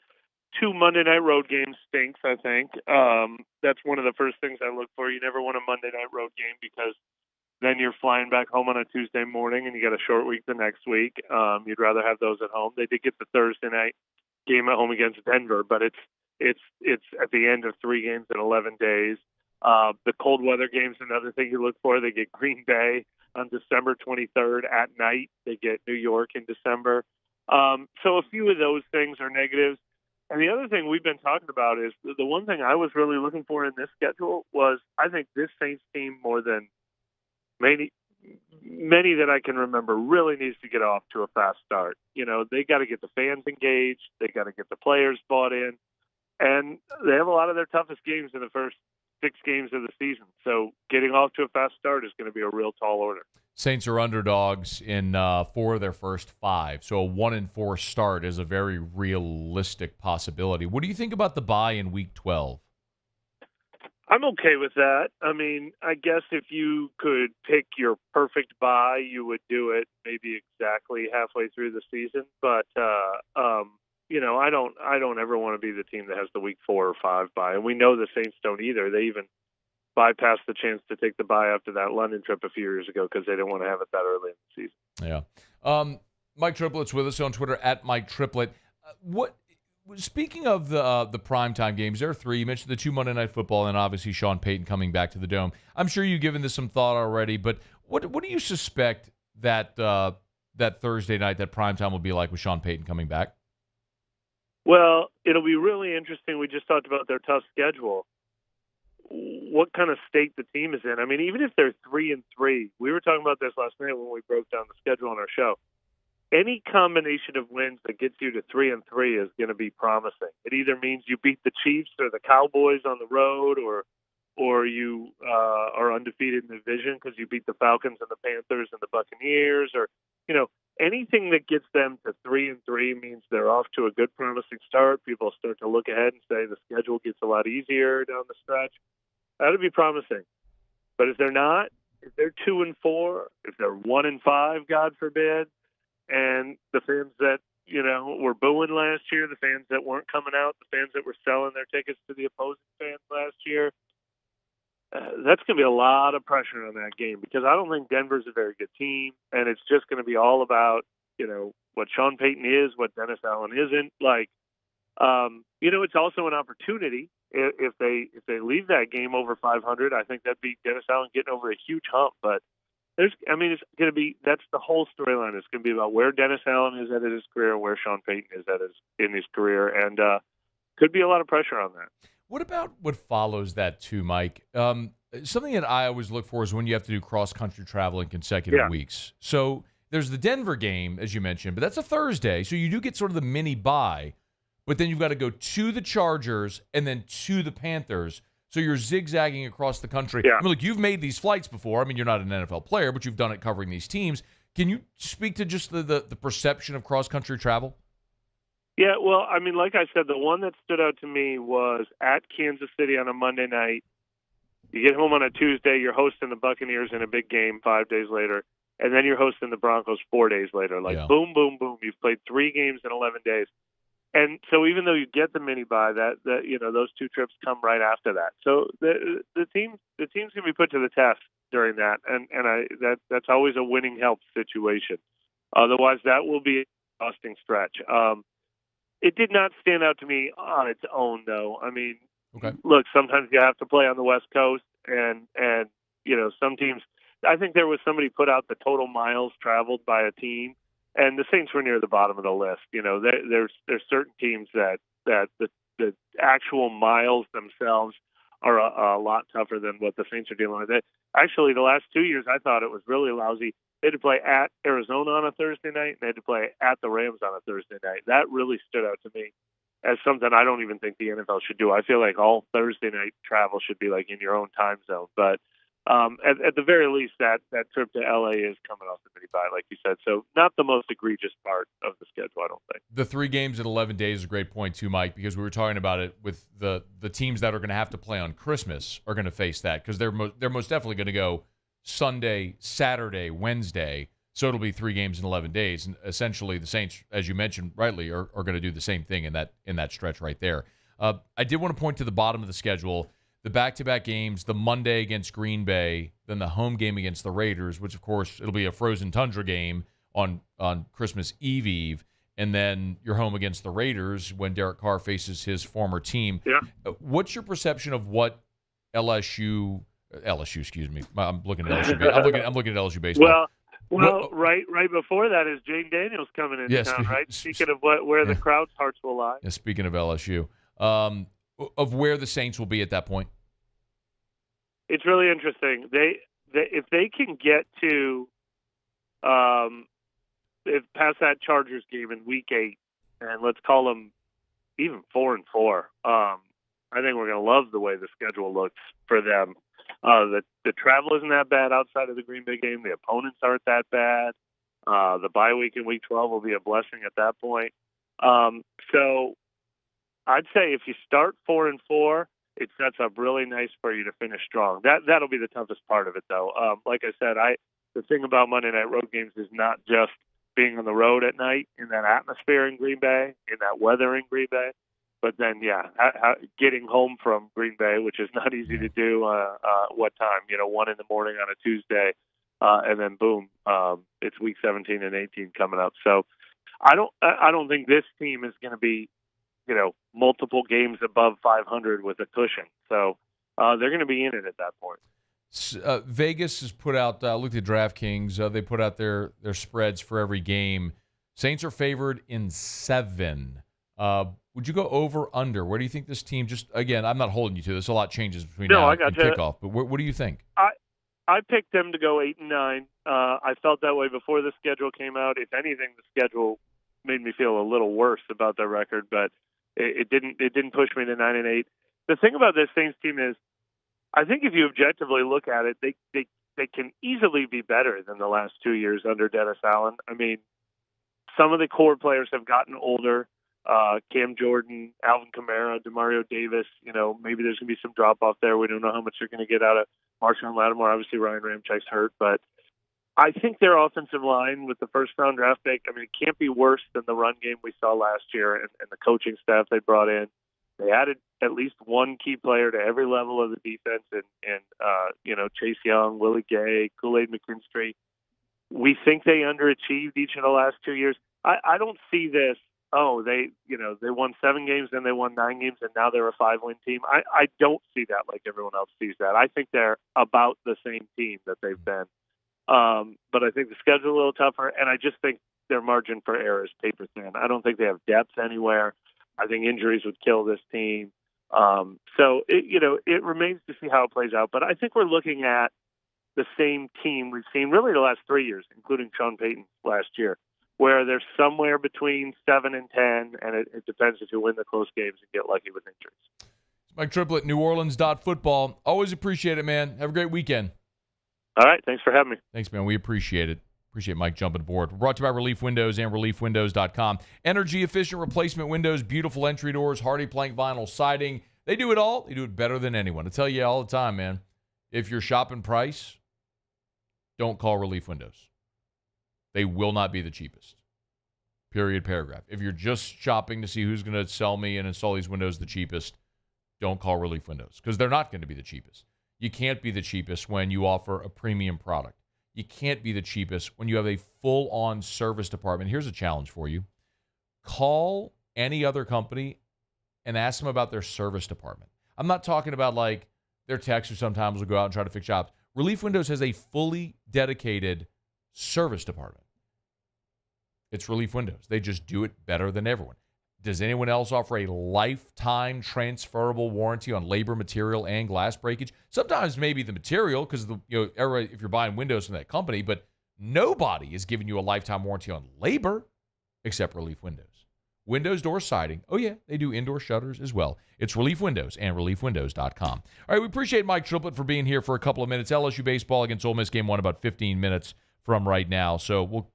2 Monday night road games stinks, I think. That's one of the first things I look for. You never want a Monday night road game because then you're flying back home on a Tuesday morning and you got a short week the next week. You'd rather have those at home. They did get the Thursday night game at home against Denver, but it's at the end of 3 games in 11 days. The cold weather game's another thing you look for. They get Green Bay on December 23rd at night. They get New York in December. So a few of those things are negatives. And the other thing we've been talking about is the one thing I was really looking for in this schedule was I think this Saints team, more than many that I can remember, really needs to get off to a fast start. They got to get the fans engaged. They got to get the players bought in. And they have a lot of their toughest games in the first 6 games of the season. So getting off to a fast start is going to be a real tall order. Saints are underdogs in 4 of their first 5. So a 1-4 start is a very realistic possibility. What do you think about the bye in Week 12? I'm okay with that. I mean, I guess if you could pick your perfect bye, you would do it maybe exactly halfway through the season. But, I don't ever want to be the team that has the Week 4 or 5 bye. And we know the Saints don't either. They even bypassed the chance to take the bye after that London trip a few years ago because they didn't want to have it that early in the season. Yeah. Mike Triplett's with us on Twitter at Mike Triplett. Speaking of the primetime games, there are 3. You mentioned the 2 Monday Night Football and obviously Sean Payton coming back to the Dome. I'm sure you've given this some thought already, but what do you suspect that Thursday night, that primetime will be like with Sean Payton coming back? Well, it'll be really interesting. We just talked about their tough schedule. What kind of state the team is in. I mean, even if they're 3-3, we were talking about this last night when we broke down the schedule on our show. Any combination of wins that gets you to 3-3 is going to be promising. It either means you beat the Chiefs or the Cowboys on the road, or you are undefeated in the division because you beat the Falcons and the Panthers and the Buccaneers, or anything that gets them to 3-3 means they're off to a good, promising start. People start to look ahead and say the schedule gets a lot easier down the stretch. That would be promising. But if they're not, if they're 2-4, if they're 1-5, God forbid, and the fans that were booing last year, the fans that weren't coming out, the fans that were selling their tickets to the opposing fans last year, that's going to be a lot of pressure on that game because I don't think Denver's a very good team, and it's just going to be all about what Sean Payton is, what Dennis Allen isn't. It's also an opportunity if they leave that game over 500. I think that'd be Dennis Allen getting over a huge hump. But it's going to be, that's the whole storyline. It's going to be about where Dennis Allen is at in his career, where Sean Payton is at in his career, and could be a lot of pressure on that. What about what follows that too, Mike? Something that I always look for is when you have to do cross-country travel in consecutive weeks. So there's the Denver game, as you mentioned, but that's a Thursday, so you do get sort of the mini bye, but then you've got to go to the Chargers and then to the Panthers. So you're zigzagging across the country. Yeah. I mean, look, you've made these flights before. I mean, you're not an NFL player, but you've done it covering these teams. Can you speak to just the perception of cross-country travel? Yeah, well, I mean, like I said, the one that stood out to me was at Kansas City on a Monday night. You get home on a Tuesday, you're hosting the Buccaneers in a big game 5 days later, and then you're hosting the Broncos 4 days later. Boom, boom, boom. You've played 3 games in 11 days. And so even though you get the mini bye, that those 2 trips come right after that. So the team's gonna be put to the test during that, and that's always a winning help situation. Otherwise, that will be an exhausting stretch. It did not stand out to me on its own, though. I mean, look, sometimes you have to play on the West Coast, and some teams. I think there was somebody put out the total miles traveled by a team. And the Saints were near the bottom of the list. There's certain teams that the actual miles themselves are a lot tougher than what the Saints are dealing with. Actually, the last 2 years, I thought it was really lousy. They had to play at Arizona on a Thursday night, and they had to play at the Rams on a Thursday night. That really stood out to me as something I don't even think the NFL should do. I feel like all Thursday night travel should be like in your own time zone. But at the very least, that trip to LA is coming off the mini bye, like you said. So not the most egregious part of the schedule, I don't think. The 3 games in 11 days is a great point too, Mike, because we were talking about it with the teams that are going to have to play on Christmas are going to face that because they're most definitely going to go Sunday, Saturday, Wednesday. So it'll be 3 games in 11 days, and essentially the Saints, as you mentioned rightly, are going to do the same thing in that stretch right there. I did want to point to the bottom of the schedule. The back-to-back games, the Monday against Green Bay, then the home game against the Raiders, which, of course, it'll be a frozen tundra game on Christmas Eve, and then you're home against the Raiders when Derek Carr faces his former team. Yeah. What's your perception of what LSU, excuse me. I'm looking at LSU. I'm looking at LSU baseball. Well, right before that is Jane Daniels coming into town, right? Speaking of where the crowd's hearts will lie. Yeah, speaking of LSU. Of where the Saints will be at that point? It's really interesting. They if they can get to past that Chargers game in Week 8, and let's call them even 4-4. I think we're going to love the way the schedule looks for them. The travel isn't that bad outside of the Green Bay game. The opponents aren't that bad. The bye week in Week 12 will be a blessing at that point. So I'd say if you start 4-4, it sets up really nice for you to finish strong. That'll be the toughest part of it, though. Like I said, the thing about Monday night road games is not just being on the road at night in that atmosphere in Green Bay, in that weather in Green Bay, but then getting home from Green Bay, which is not easy to do. What time? 1 a.m. on a Tuesday, and then boom, it's week 17 and 18 coming up. So I don't think this team is going to be multiple games above 500 with a cushion. So they're going to be in it at that point. Vegas has put out, look at DraftKings, they put out their spreads for every game. Saints are favored in 7. Would you go over, under? Where do you think this team, just, again, I'm not holding you to this. A lot changes between now and kickoff, but what do you think? I picked them to go 8-9. I felt that way before the schedule came out. If anything, the schedule made me feel a little worse about their record, but it didn't push me to 9-8. The thing about this Saints team is, I think if you objectively look at it, they can easily be better than the last 2 years under Dennis Allen. I mean, some of the core players have gotten older. Cam Jordan, Alvin Kamara, DeMario Davis. Maybe there's going to be some drop off there. We don't know how much they're going to get out of Marshawn Lattimore. Obviously, Ryan Ramchek's hurt, but I think their offensive line with the first-round draft pick, I mean, it can't be worse than the run game we saw last year and the coaching staff they brought in. They added at least one key player to every level of the defense, and Chase Young, Willie Gay, Kool-Aid McKinstry. We think they underachieved each of the last 2 years. I don't see this. They won 7 games, then they won 9 games, and now they're a 5-win team. I don't see that like everyone else sees that. I think they're about the same team that they've been. But I think the schedule's a little tougher, and I just think their margin for error is paper thin. I don't think they have depth anywhere. I think injuries would kill this team. So it remains to see how it plays out. But I think we're looking at the same team we've seen really the last 3 years, including Sean Payton last year, where they're somewhere between 7 and 10, and it depends if you win the close games and get lucky with injuries. Mike Triplett, NewOrleans.football. Always appreciate it, man. Have a great weekend. All right. Thanks for having me. Thanks, man. We appreciate it. Appreciate Mike jumping aboard. We're brought to you by Relief Windows and ReliefWindows.com. Energy-efficient replacement windows, beautiful entry doors, hardy plank vinyl siding. They do it all. They do it better than anyone. I tell you all the time, man, if you're shopping price, don't call Relief Windows. They will not be the cheapest. Period, paragraph. If you're just shopping to see who's going to sell me and install these windows the cheapest, don't call Relief Windows because they're not going to be the cheapest. You can't be the cheapest when you offer a premium product. You can't be the cheapest when you have a full-on service department. Here's a challenge for you. Call any other company and ask them about their service department. I'm not talking about like their techs who sometimes will go out and try to fix jobs. Relief Windows has a fully dedicated service department. It's Relief Windows. They just do it better than everyone. Does anyone else offer a lifetime transferable warranty on labor, material, and glass breakage? Sometimes maybe the material, because if you're buying windows from that company, but nobody is giving you a lifetime warranty on labor except Relief Windows. Windows, door, siding. Oh, yeah, they do indoor shutters as well. It's Relief Windows and ReliefWindows.com. All right, we appreciate Mike Triplett for being here for a couple of minutes. LSU baseball against Ole Miss, game one, about 15 minutes from right now. So we'll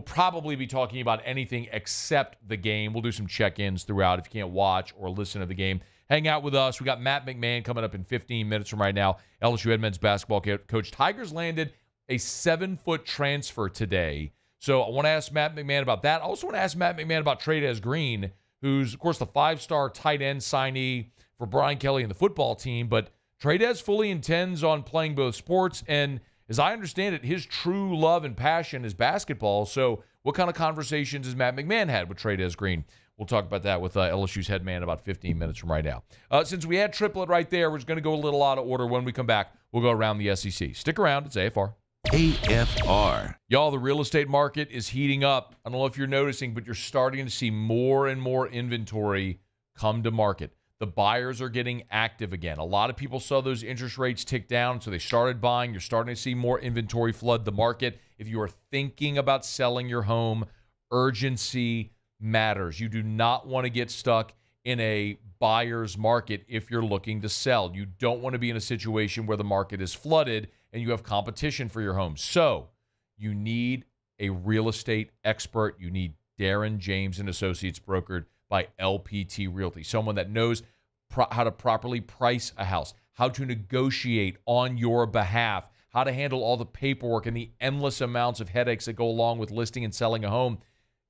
probably be talking about anything except the game. We'll do some check-ins throughout if you can't watch or listen to the game. Hang out with us. We got Matt McMahon coming up in 15 minutes from right now. LSU head men's basketball coach. Tigers landed a 7-foot transfer today. So I want to ask Matt McMahon about that. I also want to ask Matt McMahon about Trey'Dez Green, who's, of course, the 5-star tight end signee for Brian Kelly and the football team. But Trey'Dez fully intends on playing both sports, and as I understand it, his true love and passion is basketball. So what kind of conversations has Matt McMahon had with Trey'Dez Green? We'll talk about that with LSU's head man about 15 minutes from right now. Since we had Triplett right there, we're just going to go a little out of order. When we come back, we'll go around the SEC. Stick around. It's AFR. AFR. Y'all, the real estate market is heating up. I don't know if you're noticing, but you're starting to see more and more inventory come to market. The buyers are getting active again. A lot of people saw those interest rates tick down, so they started buying. You're starting to see more inventory flood the market. If you are thinking about selling your home, urgency matters. You do not want to get stuck in a buyer's market if you're looking to sell. You don't want to be in a situation where the market is flooded and you have competition for your home. So you need a real estate expert. You need Darren James and Associates, brokered by LPT Realty, someone that knows how to properly price a house, how to negotiate on your behalf, how to handle all the paperwork and the endless amounts of headaches that go along with listing and selling a home.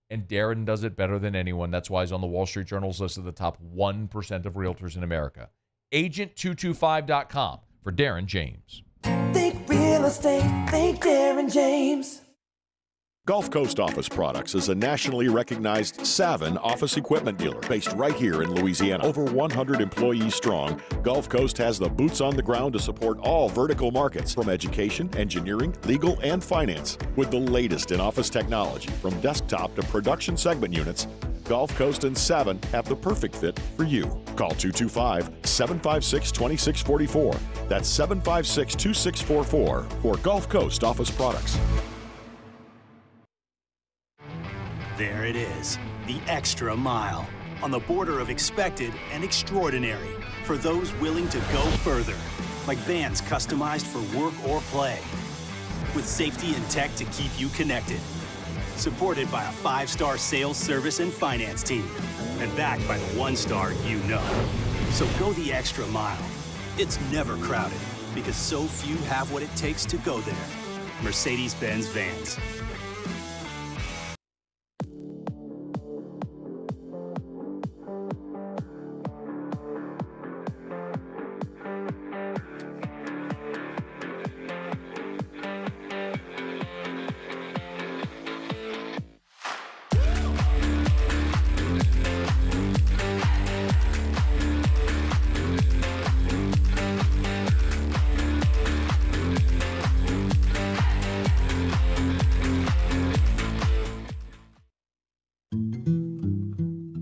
And Darren does it better than anyone. That's why he's on the Wall Street Journal's list of the top 1% of realtors in America. Agent225.com for Darren James. Think real estate, think Darren James. Gulf Coast Office Products is a nationally recognized Savin office equipment dealer based right here in Louisiana. Over 100 employees strong, Gulf Coast has the boots on the ground to support all vertical markets, from education, engineering, legal, and finance. With the latest in office technology, from desktop to production segment units, Gulf Coast and Savin have the perfect fit for you. Call 225-756-2644. That's 756-2644 for Gulf Coast Office Products. There it is, the extra mile, on the border of expected and extraordinary, for those willing to go further, like vans customized for work or play, with safety and tech to keep you connected, supported by a 5-star sales, service, and finance team, and backed by the 1-star you know. So go the extra mile. It's never crowded, because so few have what it takes to go there. Mercedes-Benz Vans.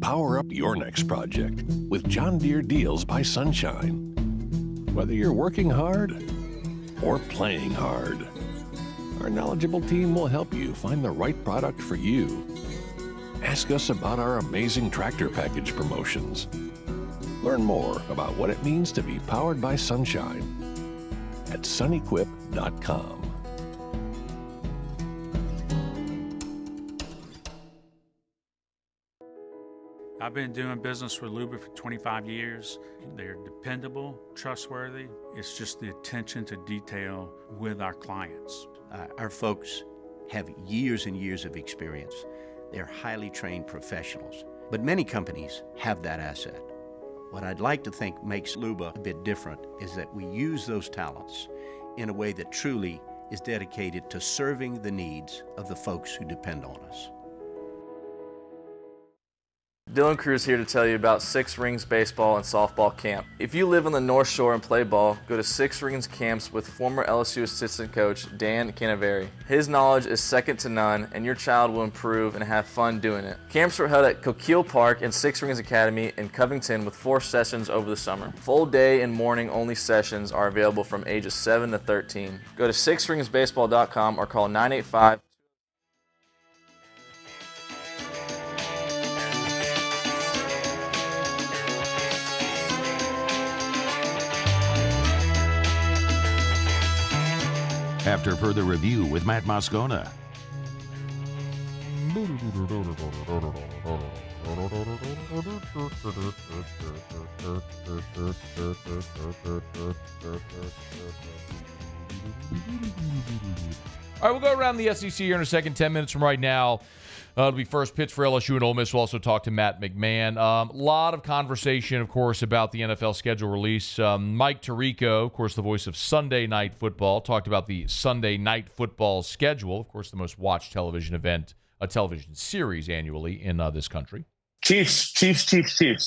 Power up your next project with John Deere Deals by Sunshine. Whether you're working hard or playing hard, our knowledgeable team will help you find the right product for you. Ask us about our amazing tractor package promotions. Learn more about what it means to be powered by sunshine at sunequip.com. I've been doing business with Luba for 25 years. They're dependable, trustworthy. It's just the attention to detail with our clients. Our folks have years and years of experience. They're highly trained professionals. But many companies have that asset. What I'd like to think makes Luba a bit different is that we use those talents in a way that truly is dedicated to serving the needs of the folks who depend on us. Dylan Cruz here to tell you about Six Rings Baseball and Softball Camp. If you live on the North Shore and play ball, go to Six Rings Camps with former LSU assistant coach Dan Canaveri. His knowledge is second to none, and your child will improve and have fun doing it. Camps were held at Coquille Park and Six Rings Academy in Covington with 4 sessions over the summer. Full day and morning only sessions are available from ages 7 to 13. Go to sixringsbaseball.com or call 985. After further review with Matt Moscona. All right, we'll go around the SEC here in a second, 10 minutes from right now. It'll be first pitch for LSU and Ole Miss. We'll also talk to Matt McMahon. A lot of conversation, of course, about the NFL schedule release. Mike Tirico, of course, the voice of Sunday Night Football, talked about the Sunday Night Football schedule. Of course, the most watched television event, a television series annually in this country. Chiefs,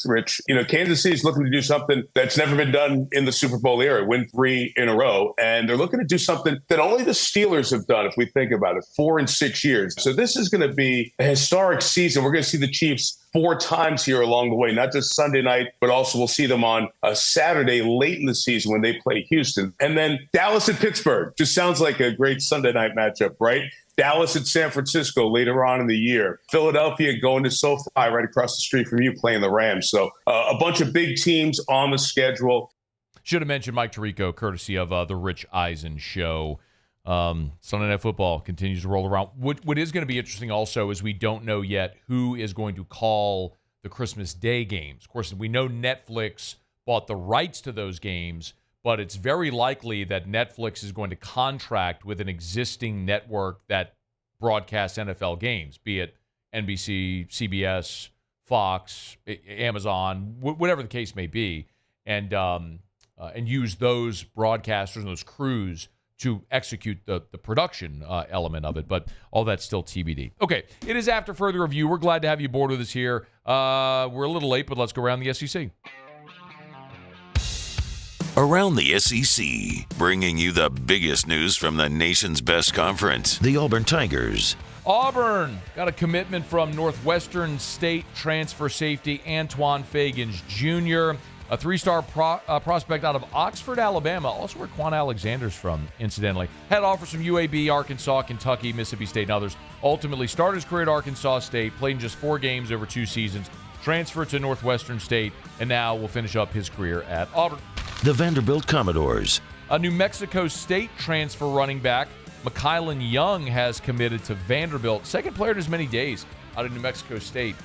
Rich. You know, Kansas City's looking to do something that's never been done in the Super Bowl era, win 3 in a row. And they're looking to do something that only the Steelers have done, if we think about it, 4 in 6 years. So this is going to be a historic season. We're going to see the Chiefs 4 times here along the way, not just Sunday night, but also we'll see them on a Saturday late in the season when they play Houston. And then Dallas and Pittsburgh just sounds like a great Sunday night matchup, right? Dallas at San Francisco later on in the year. Philadelphia going to SoFi right across the street from you playing the Rams. So a bunch of big teams on the schedule. Should have mentioned Mike Tirico, courtesy of the Rich Eisen Show. Sunday Night Football continues to roll around. What is going to be interesting also is we don't know yet who is going to call the Christmas Day games. Of course, we know Netflix bought the rights to those games, but it's very likely that Netflix is going to contract with an existing network that broadcasts NFL games, be it NBC, CBS, Fox, Amazon, whatever the case may be, and use those broadcasters and those crews to execute the production element of it. But all that's still TBD. Okay, it is after further review. We're glad to have you aboard with us here. We're a little late, but let's go around the SEC. Around the SEC, bringing you the biggest news from the nation's best conference, the Auburn Tigers. Auburn got a commitment from Northwestern State transfer safety Antoine Fagans Jr., a 3-star prospect out of Oxford, Alabama, also where Quan Alexander's from, incidentally. Had offers from UAB, Arkansas, Kentucky, Mississippi State, and others. Ultimately started his career at Arkansas State, played in just 4 games over 2 seasons, transferred to Northwestern State, and now will finish up his career at Auburn. The Vanderbilt Commodores. A New Mexico State transfer running back, McKylan Young, has committed to Vanderbilt. Second player in as many days out of New Mexico State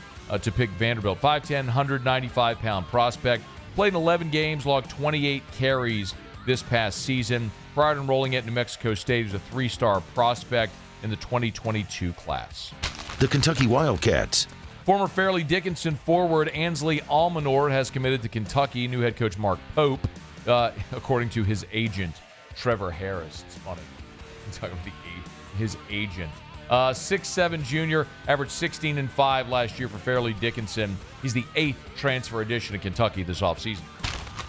to pick Vanderbilt. 5'10", 195-pound prospect. Played in 11 games, logged 28 carries this past season. Prior to enrolling at New Mexico State, he was a 3-star prospect in the 2022 class. The Kentucky Wildcats. Former Fairleigh Dickinson forward Ansley Almanor has committed to Kentucky. New head coach Mark Pope, according to his agent, Trevor Harris. It's funny. I'm talking about his agent. 6'7" junior, averaged 16 and 5 last year for Fairleigh Dickinson. He's the 8th transfer addition to Kentucky this offseason.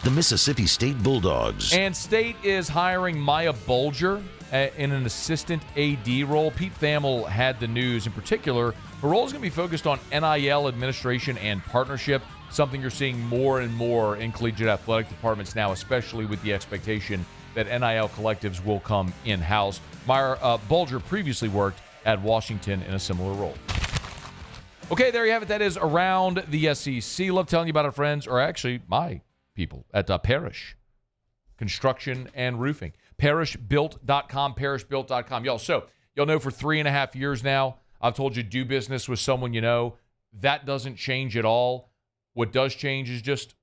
The Mississippi State Bulldogs. And State is hiring Maya Bolger in an assistant AD role. Pete Thamel had the news. In particular, her role is going to be focused on NIL administration and partnership, something you're seeing more and more in collegiate athletic departments now, especially with the expectation that NIL collectives will come in-house. Bolger previously worked at Washington in a similar role. Okay, there you have it. That is Around the SEC. Love telling you about our friends, or actually my people at Parrish Construction and Roofing. ParrishBuilt.com, ParrishBuilt.com. Y'all know for 3.5 years now, I've told you do business with someone you know. That doesn't change at all. What does change is just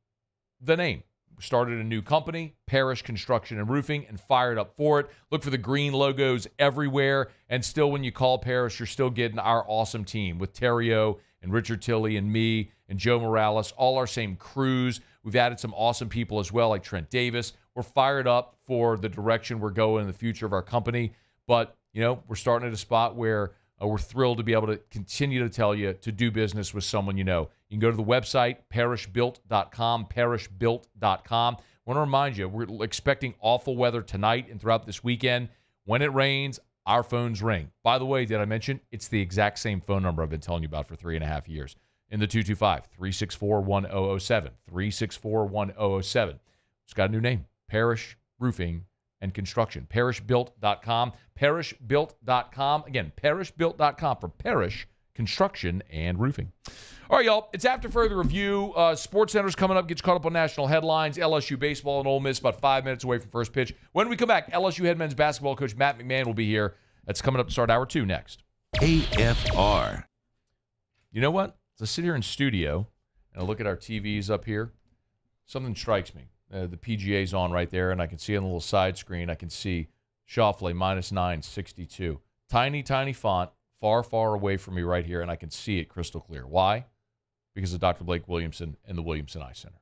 the name. We started a new company, Parrish Construction and Roofing, and fired up for it. Look for the green logos everywhere. And still, when you call Parrish, you're still getting our awesome team with Terrio and Richard Tilley and me and Joe Morales, all our same crews. We've added some awesome people as well, like Trent Davis. We're fired up for the direction we're going in the future of our company. But, we're starting at a spot where we're thrilled to be able to continue to tell you to do business with someone you know. You can go to the website, ParrishBuilt.com, ParrishBuilt.com. I want to remind you, we're expecting awful weather tonight and throughout this weekend. When it rains, our phones ring. By the way, did I mention it's the exact same phone number I've been telling you about for 3.5 years? In the 225-364-1007, 364-1007. It's got a new name, Parrish Roofing and Construction. ParrishBuilt.com, ParrishBuilt.com. Again, ParrishBuilt.com for Parrish Construction and Roofing. All right, y'all, it's after further review. SportsCenter's coming up, get you caught up on national headlines. LSU baseball and Ole Miss about 5 minutes away from first pitch. When we come back, LSU head men's basketball coach Matt McMahon will be here. That's coming up to start hour 2 next. AFR. You know what? As I sit here in studio and I look at our TVs up here, something strikes me. The PGA's on right there, and I can see on the little side screen, I can see Schauffele -962. Tiny, tiny font, far, far away from me right here, and I can see it crystal clear. Why? Because of Dr. Blake Williamson and the Williamson Eye Center.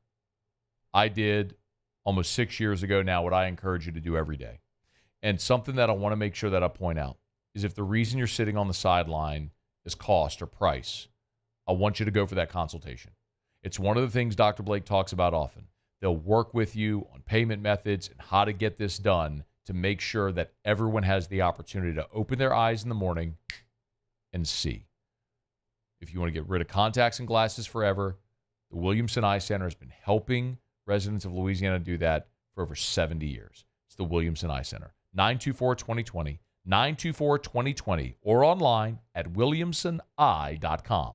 I did almost 6 years ago now what I encourage you to do every day. And something that I want to make sure that I point out is if the reason you're sitting on the sideline is cost or price, I want you to go for that consultation. It's one of the things Dr. Blake talks about often. They'll work with you on payment methods and how to get this done to make sure that everyone has the opportunity to open their eyes in the morning and see. If you want to get rid of contacts and glasses forever, the Williamson Eye Center has been helping residents of Louisiana do that for over 70 years. It's the Williamson Eye Center. 924-2020, 924-2020, or online at williamsoneye.com.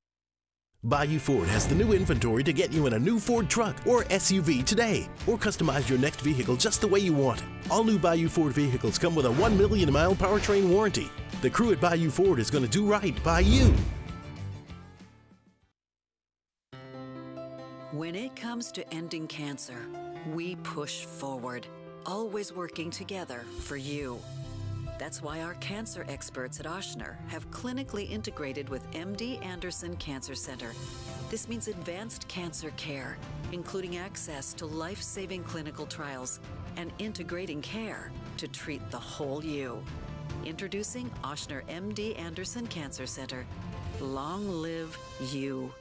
Bayou Ford has the new inventory to get you in a new Ford truck or SUV today, or customize your next vehicle just the way you want it. All new Bayou Ford vehicles come with a 1 million mile powertrain warranty. The crew at Bayou Ford is going to do right by you. When it comes to ending cancer, we push forward, always working together for you. That's why our cancer experts at Ochsner have clinically integrated with MD Anderson Cancer Center. This means advanced cancer care, including access to life-saving clinical trials and integrating care to treat the whole you. Introducing Ochsner MD Anderson Cancer Center. Long live you.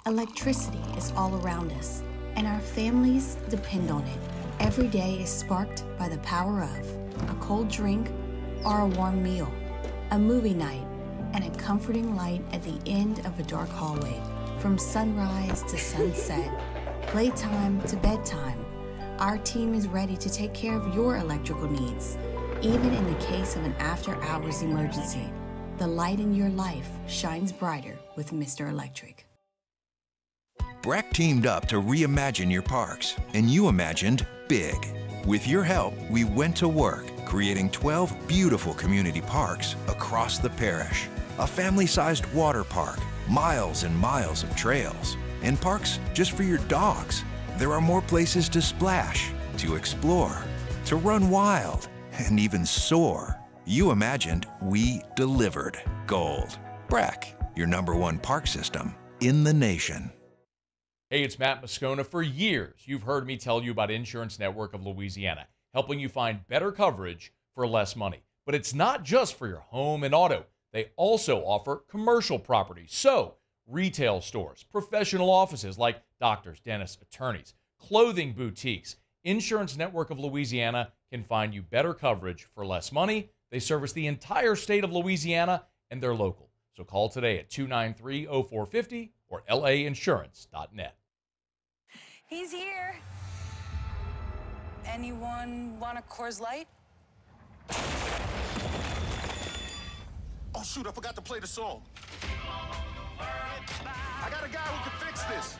Electricity is all around us, and our families depend on it. Every day is sparked by the power of a cold drink or a warm meal, a movie night, and a comforting light at the end of a dark hallway. From sunrise to sunset, playtime to bedtime, our team is ready to take care of your electrical needs. Even in the case of an after-hours emergency, the light in your life shines brighter with Mr. Electric. Breck teamed up to reimagine your parks, and you imagined big. With your help, we went to work, creating 12 beautiful community parks across the parish. A family-sized water park, miles and miles of trails, and parks just for your dogs. There are more places to splash, to explore, to run wild, and even soar. You imagined, we delivered. Gold. Breck, your #1 park system in the nation. Hey, it's Matt Moscona. For years, you've heard me tell you about Insurance Network of Louisiana, helping you find better coverage for less money. But it's not just for your home and auto. They They also offer commercial properties, so retail stores, professional offices like doctors, dentists, attorneys, clothing boutiques. Insurance Network of Louisiana can find you better coverage for less money. They service the entire state of Louisiana, and they're local. So call today at 293-0450 or lainsurance.net. He's here. Anyone want a Coors Light? Oh, shoot, I forgot to play the song. I got a guy who can fix this.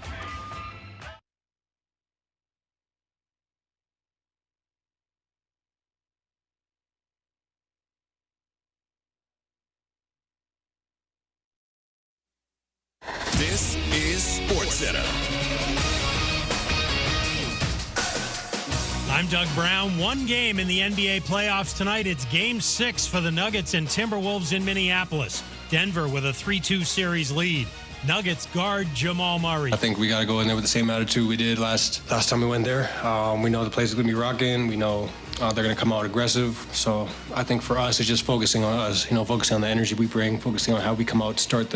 This is SportsCenter. I'm Doug Brown. One game in the NBA playoffs tonight. It's Game 6 for the Nuggets and Timberwolves in Minneapolis. Denver with a 3-2 series lead. Nuggets guard Jamal Murray. I think we got to go in there with the same attitude we did last time we went there. We know the place is going to be rocking. We know they're going to come out aggressive. So I think for us, it's just focusing on us, focusing on the energy we bring, focusing on how we come out to start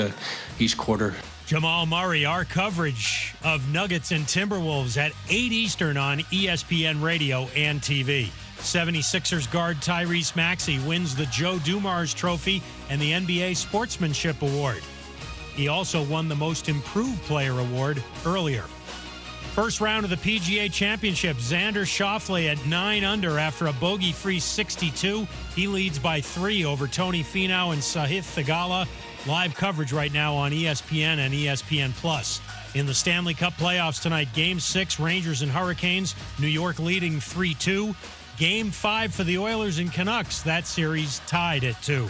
each quarter. Jamal Murray, our coverage of Nuggets and Timberwolves at 8 Eastern on ESPN Radio and TV. 76ers guard Tyrese Maxey wins the Joe Dumars Trophy and the NBA Sportsmanship Award. He also won the Most Improved Player Award earlier. First round of the PGA Championship, Xander Schauffele at 9 under after a bogey-free 62. He leads by 3 over Tony Finau and Sahith Theegala. Live coverage right now on ESPN and ESPN+. In the Stanley Cup playoffs tonight, Game 6, Rangers and Hurricanes. New York leading 3-2. Game 5 for the Oilers and Canucks. That series tied at 2.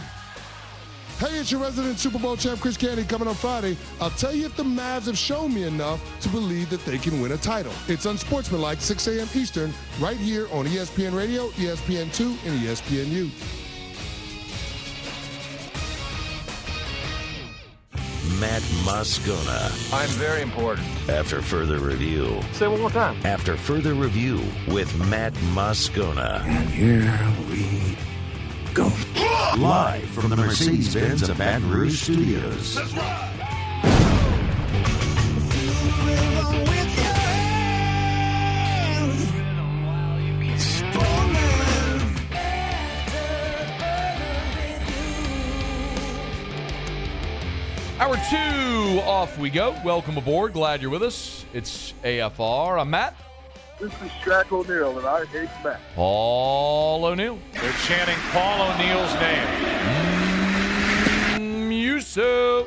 Hey, it's your resident Super Bowl champ, Chris Candy, coming on Friday. I'll tell you if the Mavs have shown me enough to believe that they can win a title. It's unsportsmanlike, 6 a.m. Eastern, right here on ESPN Radio, ESPN2, and ESPNU. Matt Moscona. I'm very important. After further review. Say it one more time. After further review with Matt Moscona. And here we go. Live from the Mercedes-Benz of Baton Rouge Studios. Let's ride. Hour 2, off we go. Welcome aboard. Glad you're with us. It's AFR. I'm Matt. This is Shaq O'Neal, and I hate Matt. Paul O'Neal. They're chanting Paul O'Neal's name. Yusuf.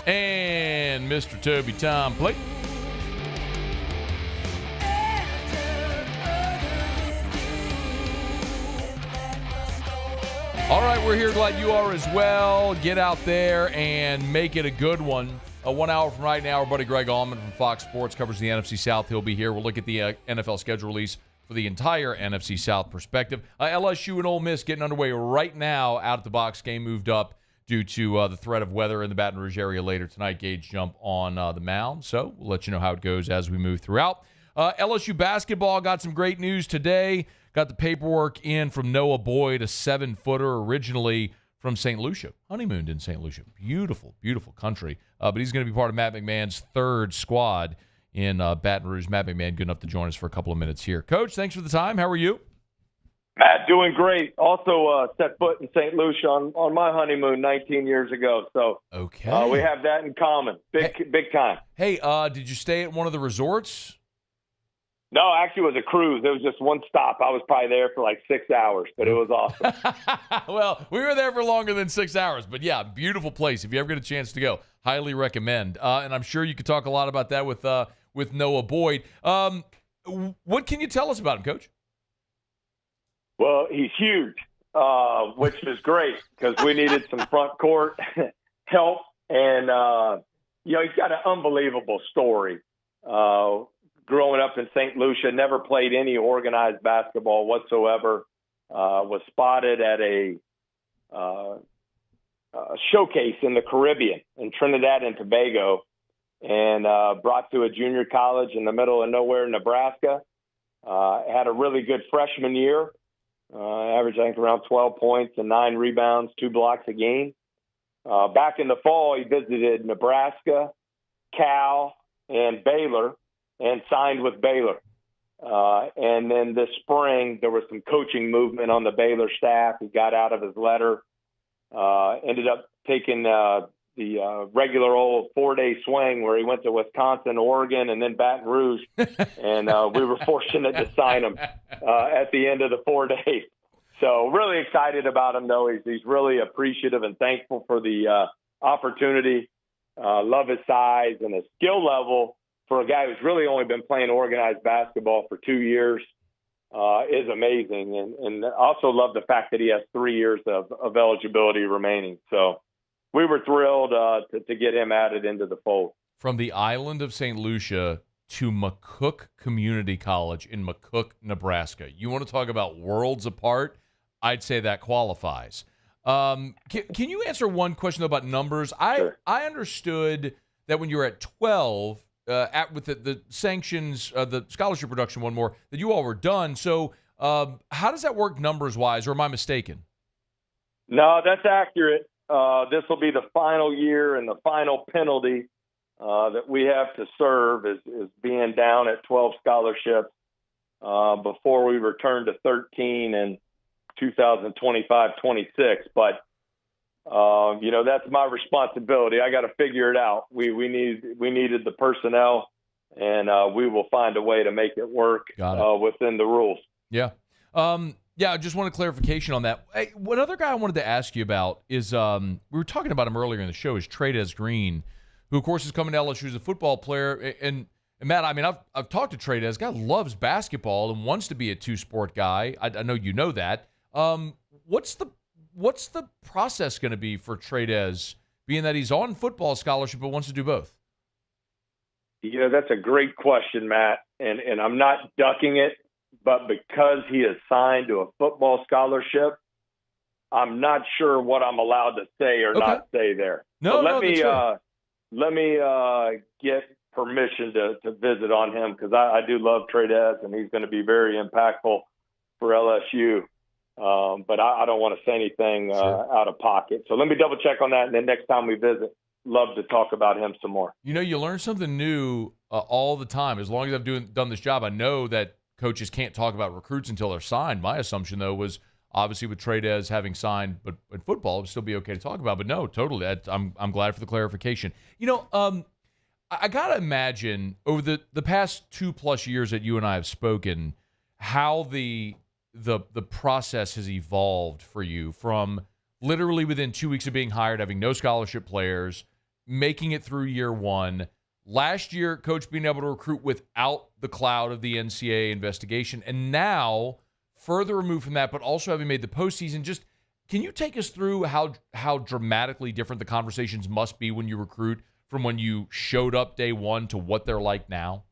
And Mr. Toby Tom Plate. All right, we're here. Glad you are as well. Get out there and make it a good one. 1 hour from right now, our buddy Greg Auman from Fox Sports covers the NFC South. He'll be here. We'll look at the NFL schedule release for the entire NFC South perspective. LSU and Ole Miss getting underway right now. Out at the box game moved up due to the threat of weather in the Baton Rouge area later tonight. Gage jump on the mound. So we'll let you know how it goes as we move throughout. LSU basketball got some great news today. Got the paperwork in from Noah Boyd, a 7-footer originally from St. Lucia. Honeymooned in St. Lucia. Beautiful, beautiful country. But he's going to be part of Matt McMahon's third squad in Baton Rouge. Matt McMahon, good enough to join us for a couple of minutes here. Coach, thanks for the time. How are you? Matt, doing great. Also set foot in St. Lucia on my honeymoon 19 years ago. So okay, we have that in common. Big time. Hey, did you stay at one of the resorts? No, actually it was a cruise. It was just one stop. I was probably there for like 6 hours, but it was awesome. Well, we were there for longer than 6 hours, but yeah, beautiful place. If you ever get a chance to go, highly recommend. And I'm sure you could talk a lot about that with Noah Boyd. What can you tell us about him, Coach? Well, he's huge, which is great because we needed some front court help. And, he's got an unbelievable story. Growing up in St. Lucia, never played any organized basketball whatsoever, was spotted at a showcase in the Caribbean, in Trinidad and Tobago, and brought to a junior college in the middle of nowhere, Nebraska. Had a really good freshman year, Averaged, I think, around 12 points and 9 rebounds, 2 blocks a game. Back in the fall, he visited Nebraska, Cal, and Baylor, and signed with Baylor. And then this spring, there was some coaching movement on the Baylor staff. He got out of his letter, ended up taking the regular old 4-day swing where he went to Wisconsin, Oregon, and then Baton Rouge. And we were fortunate to sign him at the end of the 4 days. So really excited about him, though. He's really appreciative and thankful for the opportunity. Love his size and his skill level for a guy who's really only been playing organized basketball for 2 years is amazing. And also love the fact that he has 3 years of eligibility remaining. So we were thrilled to get him added into the fold. From the island of St. Lucia to McCook Community College in McCook, Nebraska. You want to talk about worlds apart? I'd say that qualifies. Can you answer one question, though, about numbers? Sure. I understood that when you were at 12, with the sanctions, the scholarship production, one more, that you all were done. So how does that work numbers-wise, or am I mistaken? No, that's accurate. This will be the final year, and the final penalty that we have to serve is being down at 12 scholarships before we return to 13 in 2025-26. But that's my responsibility. I got to figure it out. We needed the personnel, and we will find a way to make it work within the rules. Yeah. Yeah, I just want a clarification on that. Hey, one other guy I wanted to ask you about is we were talking about him earlier in the show, is Trades Green, who, of course, is coming to LSU as a football player. And Matt, I mean, I've talked to Trades. Guy loves basketball and wants to be a two-sport guy. I know you know that. What's the process going to be for Trades, being that he's on football scholarship but wants to do both? That's a great question, Matt, and I'm not ducking it, but because he is signed to a football scholarship, I'm not sure what I'm allowed to say or not say there. No, so let me get permission to visit on him, because I do love Trades, and he's going to be very impactful for LSU. But I don't want to say anything out of pocket. So let me double check on that, and then next time we visit, love to talk about him some more. You learn something new all the time. As long as I've done this job, I know that coaches can't talk about recruits until they're signed. My assumption, though, was obviously with Trades having signed, but in football, it would still be okay to talk about. But no, totally. I'm glad for the clarification. I got to imagine over the past 2+ years that you and I have spoken, how the process has evolved for you from literally within 2 weeks of being hired, having no scholarship players, making it through year one. Last year, coach being able to recruit without the cloud of the NCAA investigation. And now, further removed from that, but also having made the postseason, just can you take us through how dramatically different the conversations must be when you recruit from when you showed up day one to what they're like now?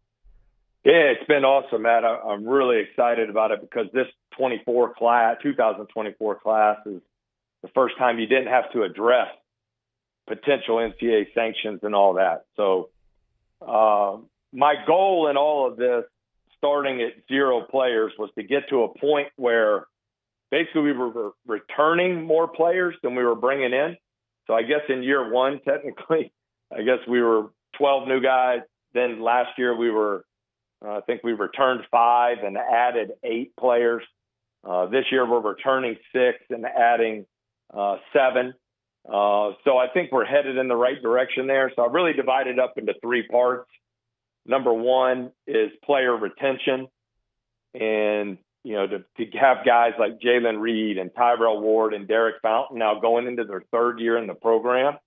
Yeah, it's been awesome, Matt. I'm really excited about it because this 2024 class is the first time you didn't have to address potential NCAA sanctions and all that. So my goal in all of this, starting at 0 players, was to get to a point where basically we were returning more players than we were bringing in. So I guess in year one, technically, I guess we were 12 new guys. Then last year I think we returned 5 and added 8 players. This year we're returning 6 and adding 7. So I think we're headed in the right direction there. So I really divided up into 3 parts. Number 1 is player retention. And, to have guys like Jalen Reed and Tyrell Ward and Derek Fountain now going into their 3rd year in the program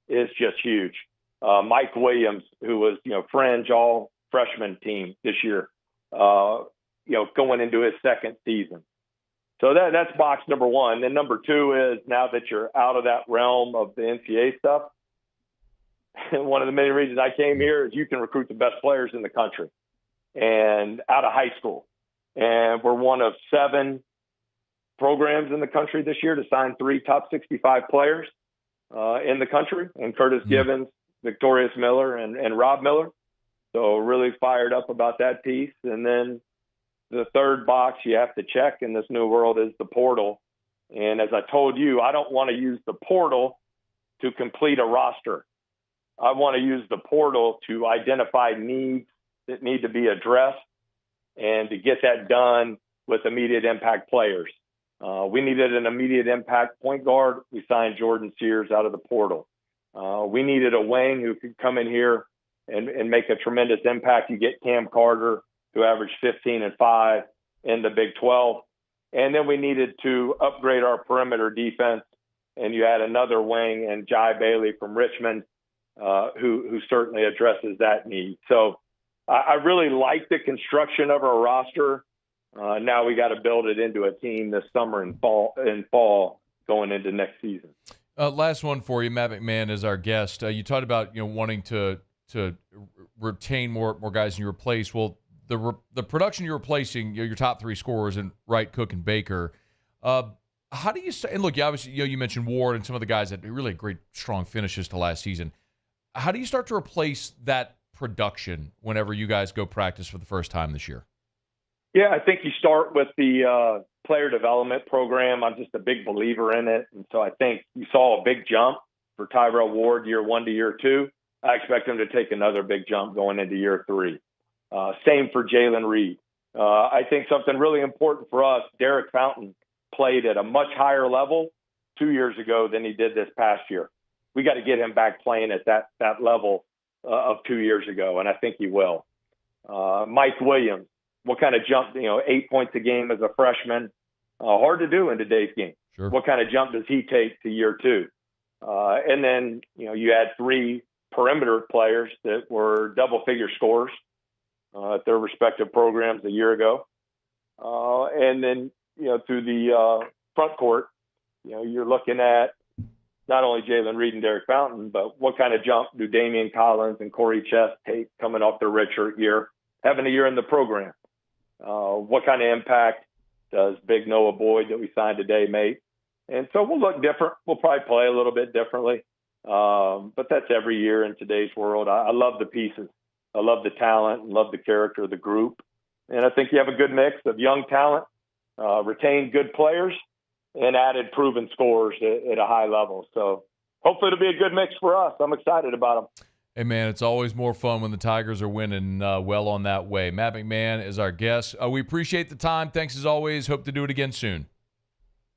is just huge. Mike Williams, who was, fringe all freshman team this year, going into his 2nd season. So that's box number 1. Then number 2 is, now that you're out of that realm of the NCAA stuff, one of the many reasons I came here is you can recruit the best players in the country and out of high school. And we're one of 7 programs in the country this year to sign 3 top 65 players in the country, and Curtis Givens, Victorious Miller, and Rob Miller. So really fired up about that piece. And then the third box you have to check in this new world is the portal. And as I told you, I don't want to use the portal to complete a roster. I want to use the portal to identify needs that need to be addressed and to get that done with immediate impact players. We needed an immediate impact point guard. We signed Jordan Sears out of the portal. We needed a wing who could come in here and make a tremendous impact. You get Cam Carter, who averaged 15 and 5 in the Big 12. And then we needed to upgrade our perimeter defense. And you had another wing and Jai Bailey from Richmond, who certainly addresses that need. So I really like the construction of our roster. Now we got to build it into a team this summer and fall going into next season. Last one for you. Matt McMahon is our guest. You talked about wanting to retain more guys in your place. Well, the production you're replacing, your top three scorers in Wright, Cook, and Baker. How do you say? And look, obviously, you mentioned Ward and some of the guys that really great, strong finishes to last season. How do you start to replace that production whenever you guys go practice for the first time this year? Yeah, I think you start with the player development program. I'm just a big believer in it. And so I think you saw a big jump for Tyrell Ward year 1 to year 2. I expect him to take another big jump going into year 3. Same for Jalen Reed. I think something really important for us, Derek Fountain played at a much higher level 2 years ago than he did this past year. We got to get him back playing at that level of 2 years ago, and I think he will. Mike Williams, what kind of jump, 8 points a game as a freshman, hard to do in today's game. Sure. What kind of jump does he take to year 2? And then, you had 3 perimeter players that were double-figure scorers at their respective programs a year ago. And then, through the front court, you're looking at not only Jalen Reed and Derek Fountain, but what kind of jump do Damian Collins and Corey Chest take coming off their redshirt year, having a year in the program? What kind of impact does big Noah Boyd that we signed today make? And so we'll look different. We'll probably play a little bit differently. But that's every year in today's world. I love the pieces. I love the talent and love the character of the group. And I think you have a good mix of young talent, retained good players, and added proven scorers at a high level. So hopefully it'll be a good mix for us. I'm excited about them. Hey, man, it's always more fun when the Tigers are winning well on that way. Matt McMahon is our guest. We appreciate the time. Thanks as always. Hope to do it again soon.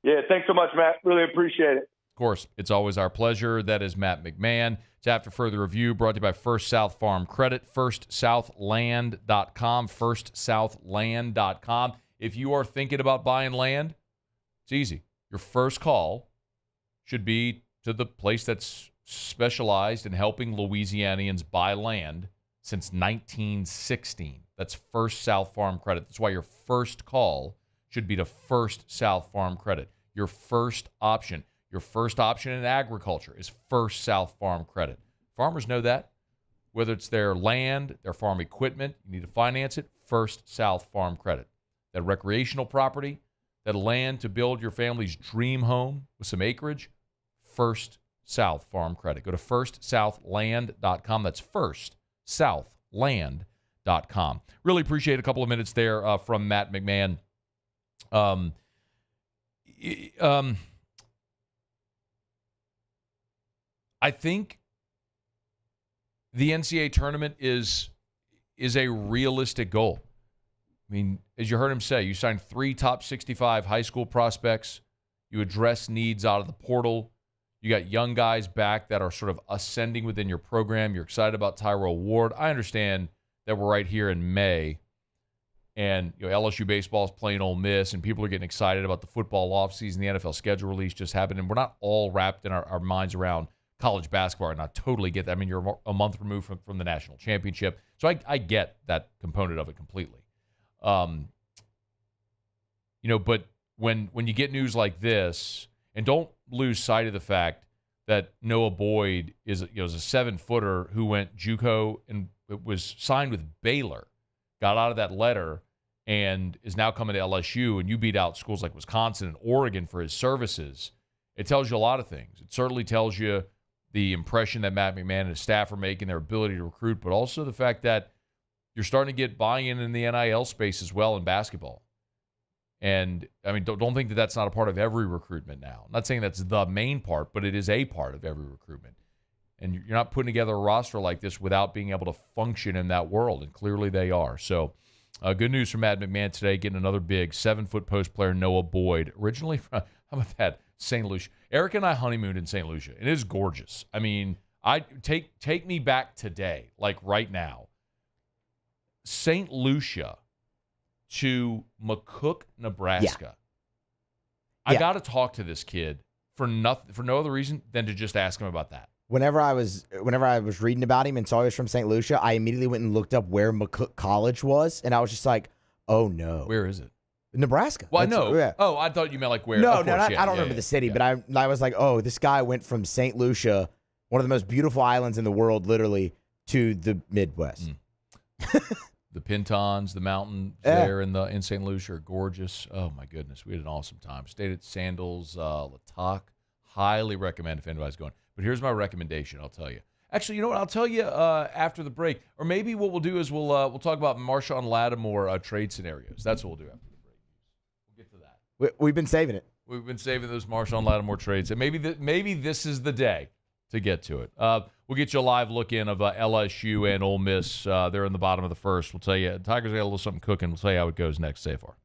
Yeah, thanks so much, Matt. Really appreciate it. Of course, it's always our pleasure. That is Matt McMahon. It's After Further Review, brought to you by First South Farm Credit, firstsouthland.com, firstsouthland.com. If you are thinking about buying land, it's easy. Your first call should be to the place that's specialized in helping Louisianians buy land since 1916. That's First South Farm Credit. That's why your first call should be to First South Farm Credit. Your first option in agriculture is First South Farm Credit. Farmers know that. Whether it's their land, their farm equipment, you need to finance it, First South Farm Credit. That recreational property, that land to build your family's dream home with some acreage, First South Farm Credit. Go to firstsouthland.com. That's firstsouthland.com. Really appreciate a couple of minutes there from Matt McMahon. I think the NCAA tournament is a realistic goal. I mean, as you heard him say, you signed 3 top 65 high school prospects. You address needs out of the portal. You got young guys back that are sort of ascending within your program. You're excited about Tyrell Ward. I understand that we're right here in May, and LSU baseball is playing Ole Miss, and people are getting excited about the football offseason. The NFL schedule release just happened, and we're not all wrapped in our minds around college basketball, and I totally get that. I mean, you're a month removed from the national championship, so I get that component of it completely. But when you get news like this, and don't lose sight of the fact that Noah Boyd is a 7-footer who went JUCO and was signed with Baylor, got out of that letter, and is now coming to LSU, and you beat out schools like Wisconsin and Oregon for his services. It tells you a lot of things. It certainly tells you the impression that Matt McMahon and his staff are making, their ability to recruit, but also the fact that You're starting to get buy-in in the NIL space as well in basketball. And, I mean, don't think that that's not a part of every recruitment now. I'm not saying that's the main part, but it is a part of every recruitment. And you're not putting together a roster like this without being able to function in that world, and clearly they are. So, good news from Matt McMahon today, getting another big 7-foot post player, Noah Boyd. Originally from, how about that, St. Lucia. Eric and I honeymooned in St. Lucia. It is gorgeous. I mean, take me back today, like right now. St. Lucia to McCook, Nebraska. Yeah. I got to talk to this kid for no other reason than to just ask him about that. Whenever I was reading about him and saw he was from St. Lucia, I immediately went and looked up where McCook College was, and I was just like, "Oh no, where is it?" Nebraska. Well, I know. Yeah. Oh, I thought you meant like where. No, I don't remember the city, but I was like, "Oh, this guy went from St. Lucia, one of the most beautiful islands in the world, literally, to the Midwest." The Pintons, the mountains there in St. Lucia are gorgeous. Oh my goodness, we had an awesome time. Stayed at Sandals, Latak. Highly recommend if anybody's going. But here's my recommendation. I'll tell you. Actually, you know what? I'll tell you after the break, or maybe what we'll do is we'll talk about Marshawn Lattimore trade scenarios. That's what we'll do after the break. We'll get to that. We've been saving it. We've been saving those Marshawn Lattimore trades, and maybe this is the day to get to it. We'll get you a live look in of LSU and Ole Miss. They're in the bottom of the first. We'll tell you. Tigers got a little something cooking. We'll tell you how it goes next. AFR.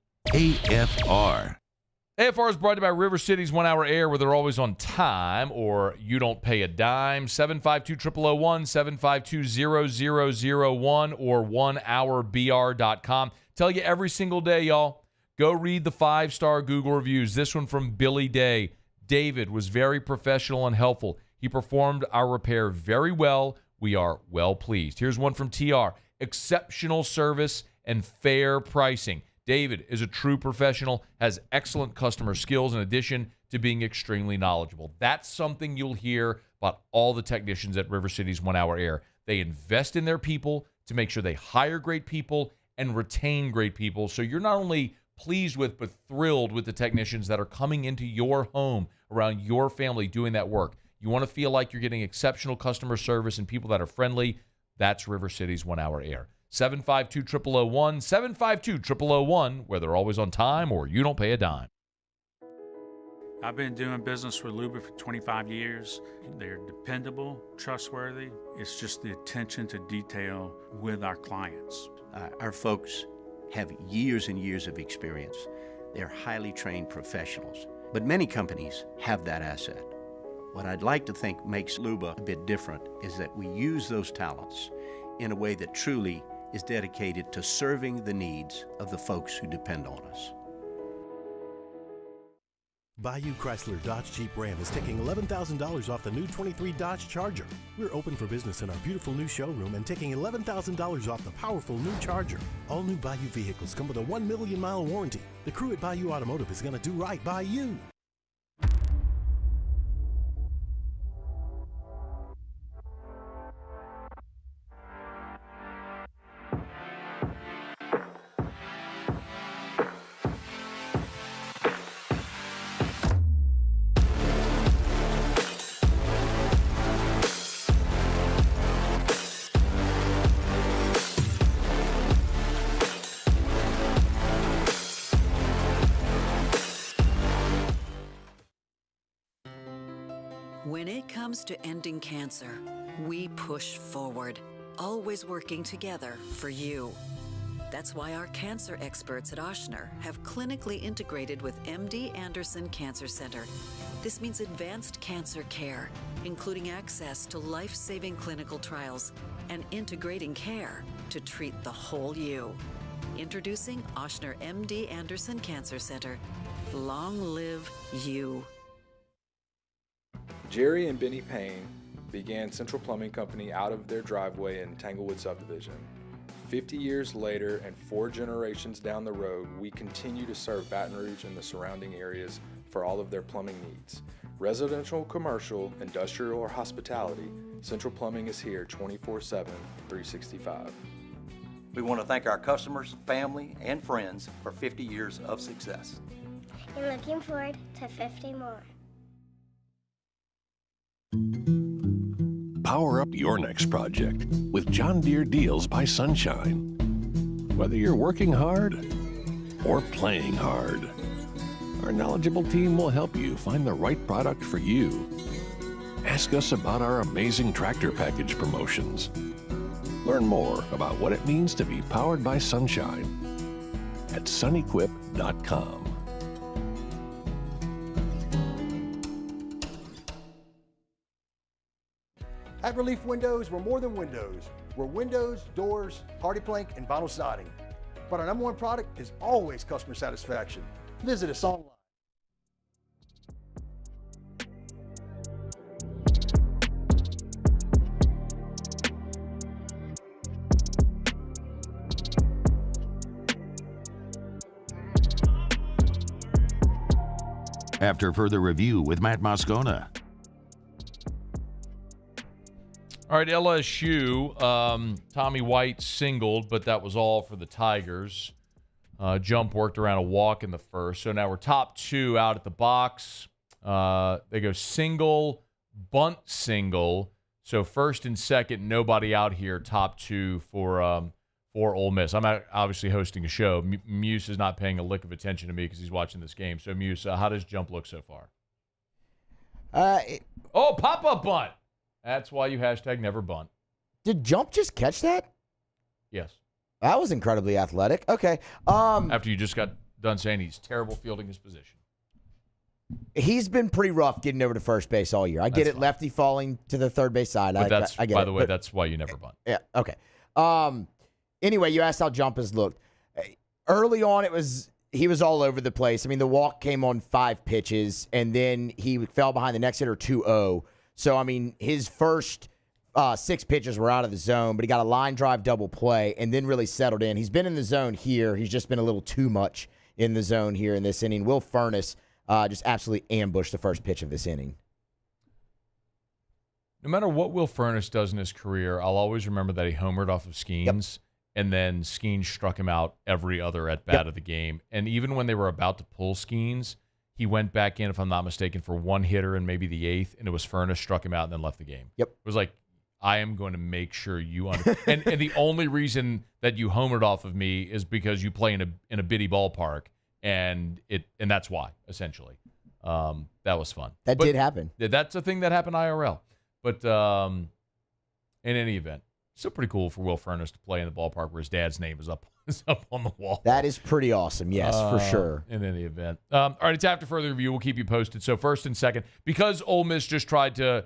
AFR is brought to you by River City's 1 Hour Air, where they're always on time, or you don't pay a dime. 752-0001, 752-0001, or 1hourbr.com. Tell you every single day, y'all. Go read the 5-star Google reviews. This one from Billy Day. David was very professional and helpful. He performed our repair very well. We are well pleased. Here's one from TR. Exceptional service and fair pricing. David is a true professional, has excellent customer skills in addition to being extremely knowledgeable. That's something you'll hear about all the technicians at River City's 1 Hour Air. They invest in their people to make sure they hire great people and retain great people. So you're not only pleased with, but thrilled with the technicians that are coming into your home around your family doing that work. You want to feel like you're getting exceptional customer service and people that are friendly. That's River City's 1 Hour Air. 752-0001, 752-0001, where they're always on time or you don't pay a dime. I've been doing business with Luba for 25 years. They're dependable, trustworthy. It's just the attention to detail with our clients. Our folks have years and years of experience. They're highly trained professionals, but many companies have that asset. What I'd like to think makes Luba a bit different is that we use those talents in a way that truly is dedicated to serving the needs of the folks who depend on us. Bayou Chrysler Dodge Jeep Ram is taking $11,000 off the new 23 Dodge Charger. We're open for business in our beautiful new showroom and taking $11,000 off the powerful new Charger. All new Bayou vehicles come with a 1 million mile warranty. The crew at Bayou Automotive is going to do right by you. When it comes to ending cancer, we push forward, always working together for you. That's why our cancer experts at Ochsner have clinically integrated with MD Anderson Cancer Center. This means advanced cancer care, including access to life-saving clinical trials and integrating care to treat the whole you. Introducing Ochsner MD Anderson Cancer Center. Long live you. Jerry and Benny Payne began Central Plumbing Company out of their driveway in Tanglewood Subdivision. 50 years later and 4 generations down the road, we continue to serve Baton Rouge and the surrounding areas for all of their plumbing needs. Residential, commercial, industrial, or hospitality, Central Plumbing is here 24/7, 365. We want to thank our customers, family, and friends for 50 years of success. And looking forward to 50 more. Power up your next project with John Deere Deals by Sunshine. whether you're working hard or playing hard. Our knowledgeable team will help you find the right product for you. Ask us about our amazing tractor package promotions. Learn more about what it means to be powered by sunshine at sunequip.com. At Relief Windows, we're more than windows. We're windows, doors, hardy plank, and vinyl siding. But our number one product is always customer satisfaction. Visit us online. After further review with Matt Moscona. All right, LSU, Tommy White singled, but that was all for the Tigers. Jump worked around a walk in the first. So now we're top two out at the box. They go single, bunt single. So first and second, nobody out here. Top two for Ole Miss. I'm obviously hosting a show. Muse is not paying a lick of attention to me because he's watching this game. So Muse, how does Jump look so far? Pop-up bunt. That's why you hashtag never bunt. Did Jump just catch that? Yes. That was incredibly athletic. Okay. After you just got done saying he's terrible fielding his position. He's been pretty rough getting over to first base all year. I get it, fine. Lefty falling to the third base side. But that's, I get by it. the way, that's why you never bunt. Yeah, okay. Anyway, you asked how Jump has looked. Early on, he was all over the place. I mean, the walk came on 5 pitches, and then he fell behind the next hitter 2-0. So, I mean, his first 6 pitches were out of the zone, but he got a line drive double play and then really settled in. He's been in the zone here. He's just been a little too much in the zone here in this inning. Will Furness just absolutely ambushed the first pitch of this inning. No matter what Will Furness does in his career, I'll always remember that he homered off of Skeens, and then Skeens struck him out every other at-bat of the game. And even when they were about to pull Skeens, he went back in, if I'm not mistaken, for one hitter and maybe the 8th, and it was Furness, struck him out, and then left the game. Yep. It was like, I am going to make sure you and the only reason that you homered off of me is because you play in a bitty ballpark, and that's why, essentially. That was fun. That did happen. That's a thing that happened IRL. But in any event, still pretty cool for Will Furness to play in the ballpark where his dad's name is up on the wall. That is pretty awesome, yes, for sure. In any event. All right, it's after further review. We'll keep you posted. So first and second, because Ole Miss just tried to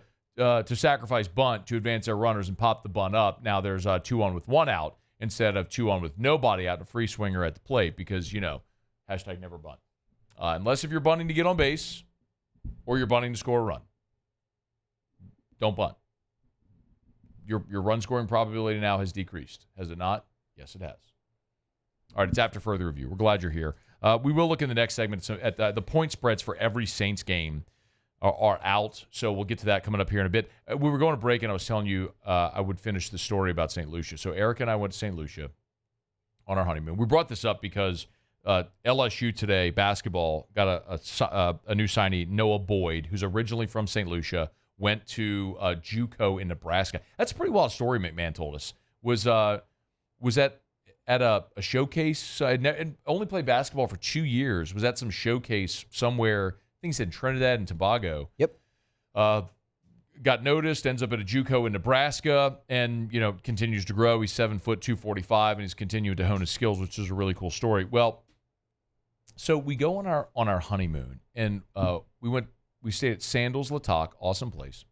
sacrifice bunt to advance their runners and pop the bunt up, now there's 2-on with 1 out instead of 2-on with nobody out and a free swinger at the plate because, hashtag never bunt. Unless if you're bunting to get on base or you're bunting to score a run. Don't bunt. Your run scoring probability now has decreased. Has it not? Yes, it has. All right, it's after further review. We're glad you're here. We will look in the next segment at the point spreads for every Saints game are out, so we'll get to that coming up here in a bit. We were going to break, and I was telling you I would finish the story about St. Lucia. So Eric and I went to St. Lucia on our honeymoon. We brought this up because LSU today, basketball, got a new signee, Noah Boyd, who's originally from St. Lucia, went to JUCO in Nebraska. That's a pretty wild story, McMahon told us. Was at a showcase. And only played basketball for 2 years. Was at some showcase somewhere, I think he said Trinidad and Tobago. Yep. Got noticed, ends up at a JUCO in Nebraska, and continues to grow. He's 7 foot 245, and he's continuing to hone his skills, which is a really cool story. Well, so we go on our honeymoon, and we stayed at Sandals La Toc, awesome place.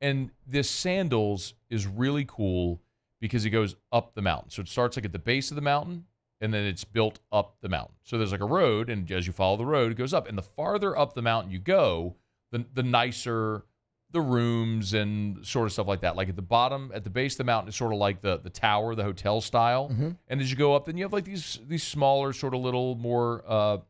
And this Sandals is really cool because it goes up the mountain. So it starts like at the base of the mountain, and then it's built up the mountain. So there's like a road, and as you follow the road, it goes up. And the farther up the mountain you go, the nicer the rooms and sort of stuff like that. Like at the bottom, at the base of the mountain, is sort of like the tower, the hotel style. Mm-hmm. And as you go up, then you have like these smaller, sort of little more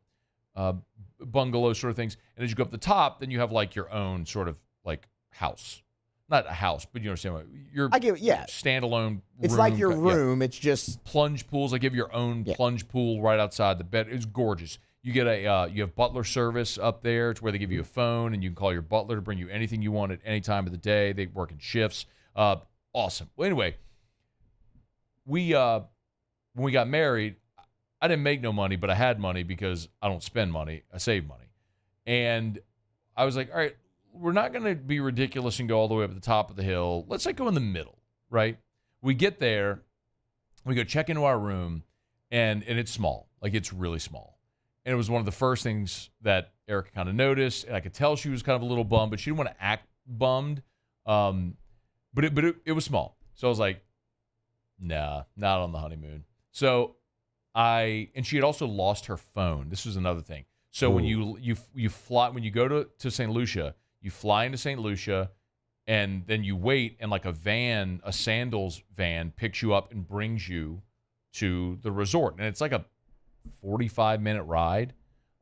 bungalow sort of things. And as you go up the top, then you have like your own sort of like house. Not a house, but you understand what I get it, yeah. Standalone. It's like your room. Yeah. It's just plunge pools. Like you have your own plunge pool right outside the bed. It's gorgeous. You get you have butler service up there. It's where they give you a phone and you can call your butler to bring you anything you want at any time of the day. They work in shifts. Awesome. Well, anyway, we're when we got married, I didn't make no money, but I had money because I don't spend money. I save money. And I was like, all right, we're not going to be ridiculous and go all the way up at the top of the hill. Let's like go in the middle, right? We get there, we go check into our room, and it's small. Like, it's really small. And it was one of the first things that Erica kind of noticed, and I could tell she was kind of a little bummed, but she didn't want to act bummed. But it was small. So I was like, nah, not on the honeymoon. So and she had also lost her phone. This was another thing. So when you fly, when you go to St. Lucia, you fly into St. Lucia, and then you wait, and like a Sandals van picks you up and brings you to the resort. And it's like a 45-minute ride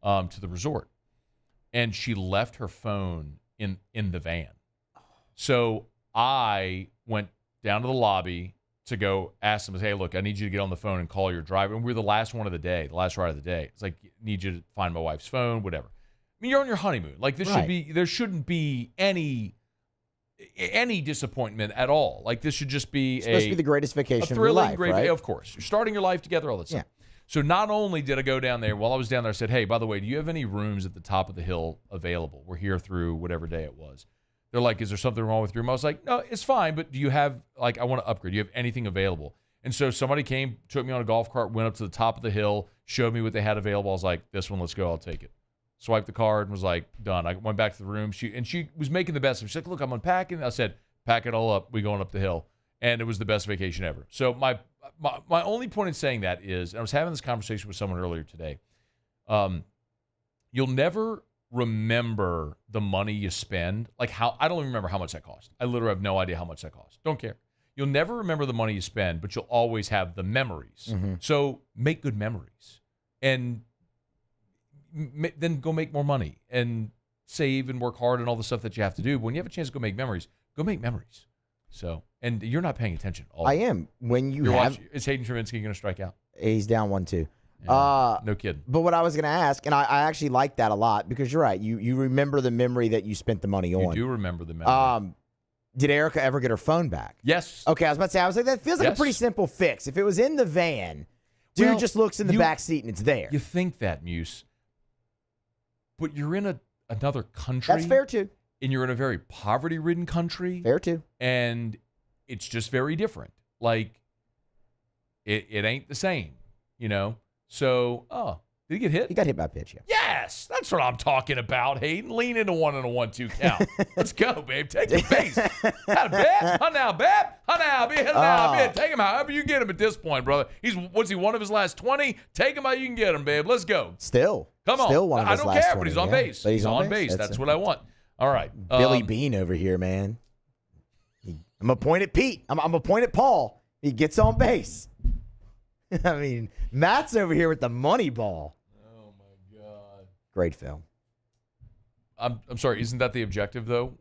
to the resort. And she left her phone in the van. So I went down to the lobby to go ask them, hey, look, I need you to get on the phone and call your driver. And we're the last one of the day, the last ride of the day. It's like, need you to find my wife's phone, whatever. I mean, you're on your honeymoon. Like, there shouldn't be any disappointment at all. Like, this should just be supposed to be the greatest vacation of your life, great right? day. Of course. You're starting your life together, all that stuff. Yeah. So not only did I go down there, while I was down there, I said, hey, by the way, do you have any rooms at the top of the hill available? We're here through whatever day it was. They're like, is there something wrong with your room? I was like, no, it's fine, but do you have, like, I want to upgrade. Do you have anything available? And so somebody came, took me on a golf cart, went up to the top of the hill, showed me what they had available. I was like, this one, let's go, I'll take it. Swiped the card and was like, done. I went back to the room. She was making the best of it. She's like, look, I'm unpacking. I said, pack it all up. We going up the hill. And it was the best vacation ever. So my only point in saying that is, and I was having this conversation with someone earlier today, you'll never remember the money you spend. Like, I don't even remember how much that cost. I literally have no idea how much that cost. Don't care. You'll never remember the money you spend, but you'll always have the memories. Mm-hmm. So make good memories. And then go make more money and save and work hard and all the stuff that you have to do. When you have a chance to go make memories, go make memories. So, and you're not paying attention. I am. When is Hayden Travinski going to strike out? He's down 1-2. Yeah, no kidding. But what I was going to ask, and I actually like that a lot, because you're right. You remember the memory that you spent the money on. You do remember the memory. Did Erica ever get her phone back? Yes. Okay, I was about to say, I was like, that feels like a pretty simple fix. If it was in the van, dude just looks in the back seat and it's there. You think that, Muse. But you're in another country. That's fair, too. And you're in a very poverty-ridden country. Fair, too. And it's just very different. Like, it ain't the same, you know? So, did he get hit? He got hit by a pitch, yeah. Yes, that's what I'm talking about, Hayden. Lean into one and a 1-2 count. Let's go, babe. Take the base. Had a bet. Huh now, bet. Huh now, bet. Bet. Take him however you get him at this point, brother. What's he, one of his last 20? Take him how you can get him, babe. Let's go. Still. Come on. Still one of his last 20. I don't care, but he's on base. But he's on base. That's what I want. All right. Billy Bean over here, man. I'm going to point at Pete. I'm going to point at Paul. He gets on base. I mean, Matt's over here with the money ball. Oh, my God. Great film. I'm sorry. Isn't that the objective, though?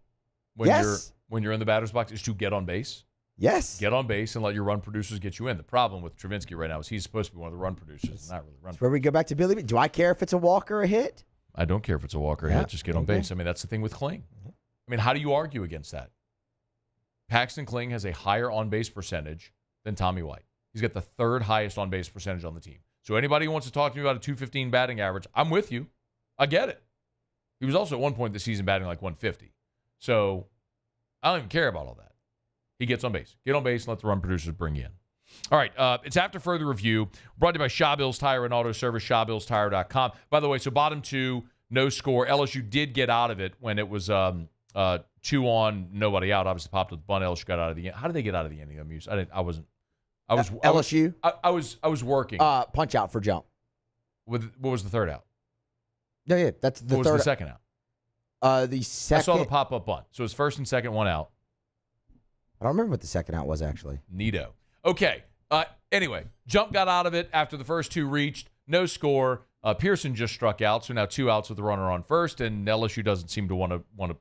When you're in the batter's box, is to get on base? Yes. Get on base and let your run producers get you in. The problem with Travinski right now is he's supposed to be one of the run producers. Not really run producers. Where we go back to Billy Bean. Do I care if it's a walk or a hit? I don't care if it's a walk or a hit. Just get on base. I mean, that's the thing with Kling. I mean, how do you argue against that? Paxton Kling has a higher on-base percentage than Tommy White. He's got the third highest on-base percentage on the team. So anybody who wants to talk to me about a 215 batting average, I'm with you. I get it. He was also at one point this season batting like 150. So I don't even care about all that. He gets on base. Get on base and let the run producers bring you in. All right, it's After Further Review, brought to you by Shaw Bills Tire and Auto Service, ShawBillsTire.com. By the way, so bottom two, no score. LSU did get out of it when it was 2 on, nobody out. Obviously popped with the bunt. LSU got out of the end. How did they get out of the inning? LSU? I was working. Punch out for jump. What was the third out? Yeah, that's the third. What was the second out? The second. I saw the pop-up bunt. So it was first and second, one out. I don't remember what the second out was, actually. Neato. Okay. Anyway, Jump got out of it after the first two reached. No score. Pearson just struck out, so now 2 outs with the runner on first, and LSU doesn't seem to want to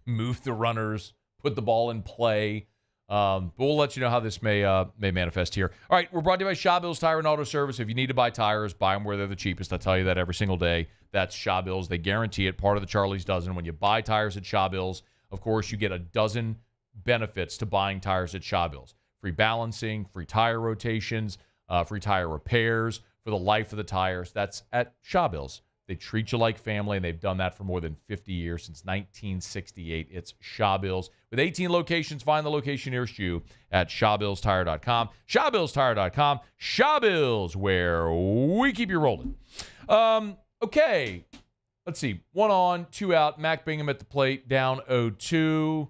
move the runners, put the ball in play. But we'll let you know how this may manifest here. All right, we're brought to you by Shaw Bills Tire and Auto Service. If you need to buy tires, buy them where they're the cheapest. I tell you that every single day. That's Shaw Bills. They guarantee it. Part of the Charlie's Dozen. When you buy tires at Shaw Bills, of course, you get a dozen benefits to buying tires at Shaw Bills. Free balancing, free tire rotations, free tire repairs for the life of the tires. That's at Shawbills. They treat you like family, and they've done that for more than 50 years, since 1968. It's Shawbills. With 18 locations, find the location nearest you at ShawBillsTire.com. ShawBillsTire.com. Shawbills, where we keep you rolling. Okay. Let's see. 1 on, 2 out. Mac Bingham at the plate, down 0-2.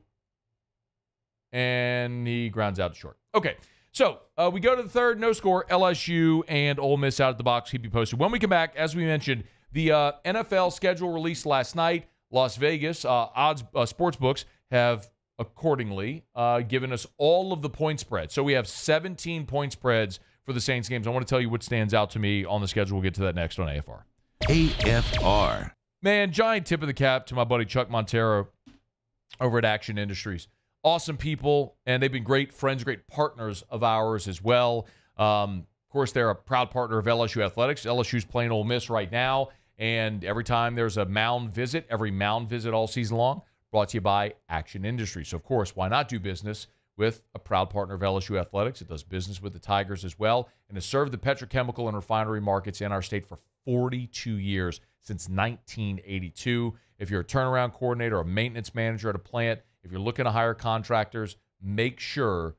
And he grounds out to short. Okay. So we go to the third, no score. LSU and Ole Miss out of the box. Keep you posted. When we come back, as we mentioned, the NFL schedule released last night. Las Vegas odds sports books have accordingly given us all of the point spreads. So we have 17 point spreads for the Saints games. I want to tell you what stands out to me on the schedule. We'll get to that next on AFR. AFR. Man, giant tip of the cap to my buddy Chuck Montero over at Action Industries. Awesome people, and they've been great friends, great partners of ours as well. Of course, they're a proud partner of LSU Athletics. LSU's playing Ole Miss right now, and every time there's a mound visit, every mound visit all season long, brought to you by Action Industries. So, of course, why not do business with a proud partner of LSU Athletics? It does business with the Tigers as well, and has served the petrochemical and refinery markets in our state for 42 years, since 1982. If you're a turnaround coordinator or a maintenance manager at a plant, if you're looking to hire contractors, make sure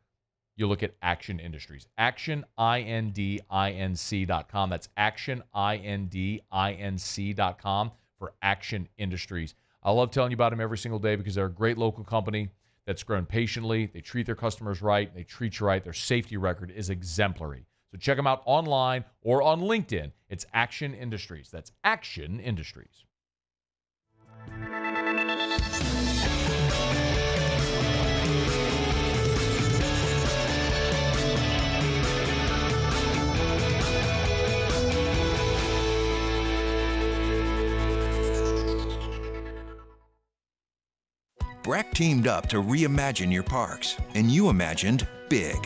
you look at Action Industries. ActionIndinc.com. That's ActionIndinc.com for Action Industries. I love telling you about them every single day because they're a great local company that's grown patiently. They treat their customers right. They treat you right. Their safety record is exemplary. So check them out online or on LinkedIn. It's Action Industries. That's Action Industries. Breck teamed up to reimagine your parks, and you imagined big.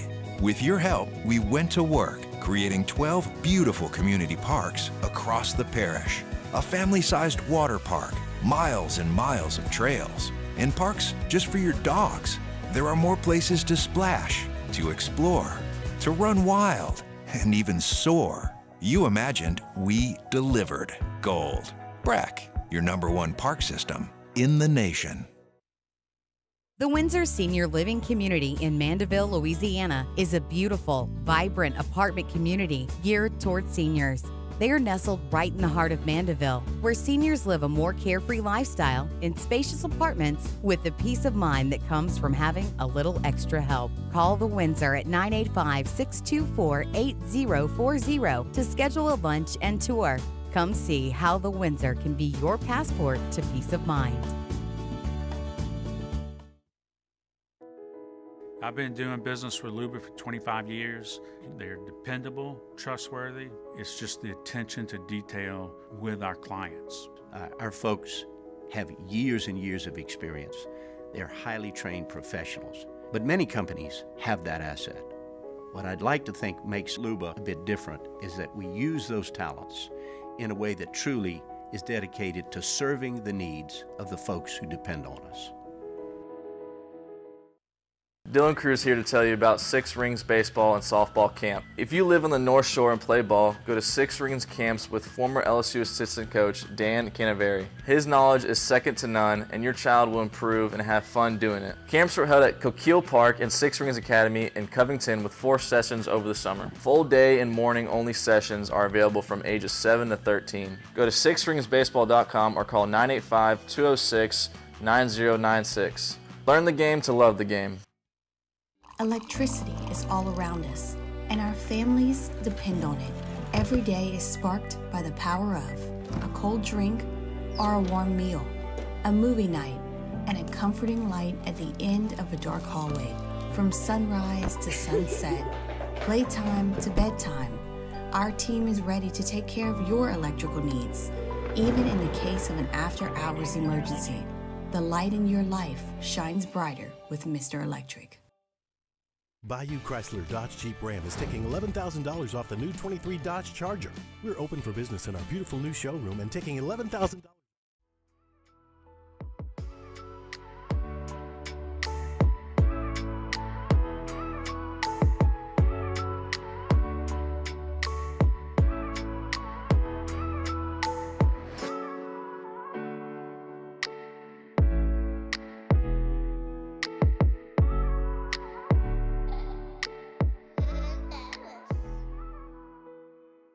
With your help, we went to work, creating 12 beautiful community parks across the parish. A family-sized water park, miles and miles of trails, and parks just for your dogs. There are more places to splash, to explore, to run wild, and even soar. You imagined, we delivered. Gold. Breck, your #1 park system in the nation. The Windsor Senior Living Community in Mandeville, Louisiana is a beautiful, vibrant apartment community geared towards seniors. They are nestled right in the heart of Mandeville, where seniors live a more carefree lifestyle in spacious apartments with the peace of mind that comes from having a little extra help. Call the Windsor at 985-624-8040 to schedule a lunch and tour. Come see how the Windsor can be your passport to peace of mind. I've been doing business with Luba for 25 years. They're dependable, trustworthy. It's just the attention to detail with our clients. Our folks have years and years of experience. They're highly trained professionals, but many companies have that asset. What I'd like to think makes Luba a bit different is that we use those talents in a way that truly is dedicated to serving the needs of the folks who depend on us. Dylan Cruz here to tell you about Six Rings Baseball and Softball Camp. If you live on the North Shore and play ball, go to Six Rings Camps with former LSU assistant coach Dan Canaveri. His knowledge is second to none, and your child will improve and have fun doing it. Camps were held at Coquille Park and Six Rings Academy in Covington with 4 sessions over the summer. Full day and morning only sessions are available from ages 7 to 13. Go to sixringsbaseball.com or call 985-206-9096. Learn the game to love the game. Electricity is all around us, and our families depend on it. Every day is sparked by the power of a cold drink or a warm meal, a movie night, and a comforting light at the end of a dark hallway. From sunrise to sunset, playtime to bedtime, our team is ready to take care of your electrical needs. Even in the case of an after-hours emergency, the light in your life shines brighter with Mr. Electric. Bayou Chrysler Dodge Jeep Ram is taking $11,000 off the new 23 Dodge Charger. We're open for business in our beautiful new showroom and taking $11,000.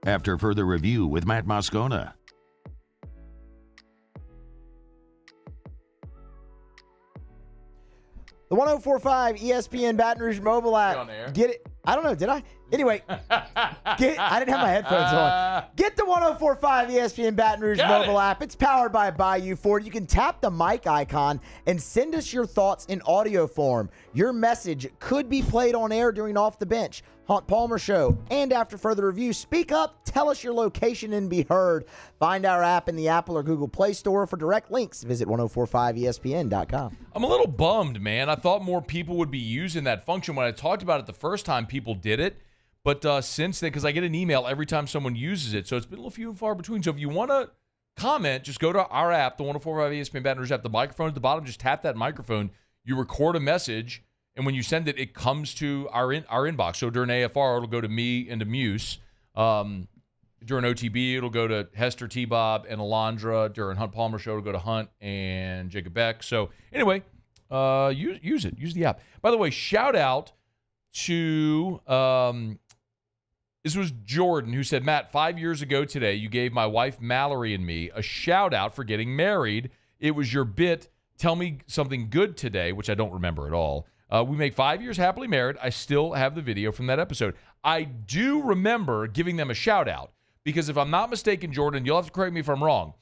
After further review with Matt Moscona. The 104.5 ESPN Baton Rouge mobile app. On air? Get it? I don't know. Did I? Anyway, I didn't have my headphones on. Get the 104.5 ESPN Baton Rouge mobile app. It's powered by Bayou Ford. You can tap the mic icon and send us your thoughts in audio form. Your message could be played on air during Off the Bench, Hunt Palmer Show, and after further review. Speak up, tell us your location, and be heard. Find our app in the Apple or Google Play Store. For direct links, visit 1045ESPN.com. I'm a little bummed, man. I thought more people would be using that function. When I talked about it the first time, people did it. But since then, because I get an email every time someone uses it, so it's been a little few and far between. So if you want to comment, just go to our app, the 104.5 ESPN Baton Rouge app. The microphone at the bottom, just tap that microphone. You record a message, and when you send it, it comes to our inbox. So during AFR, it'll go to me and to Muse. During OTB, it'll go to Hester, T-Bob, and Alondra. During Hunt Palmer Show, it'll go to Hunt and Jacob Beck. So anyway, use it. Use the app. By the way, shout out to this was Jordan, who said, Matt, 5 years ago today, you gave my wife Mallory and me a shout out for getting married. It was your bit, Tell Me Something Good Today, which I don't remember at all. We make 5 years happily married. I still have the video from that episode. I do remember giving them a shout out because if I'm not mistaken, Jordan, you'll have to correct me if I'm wrong.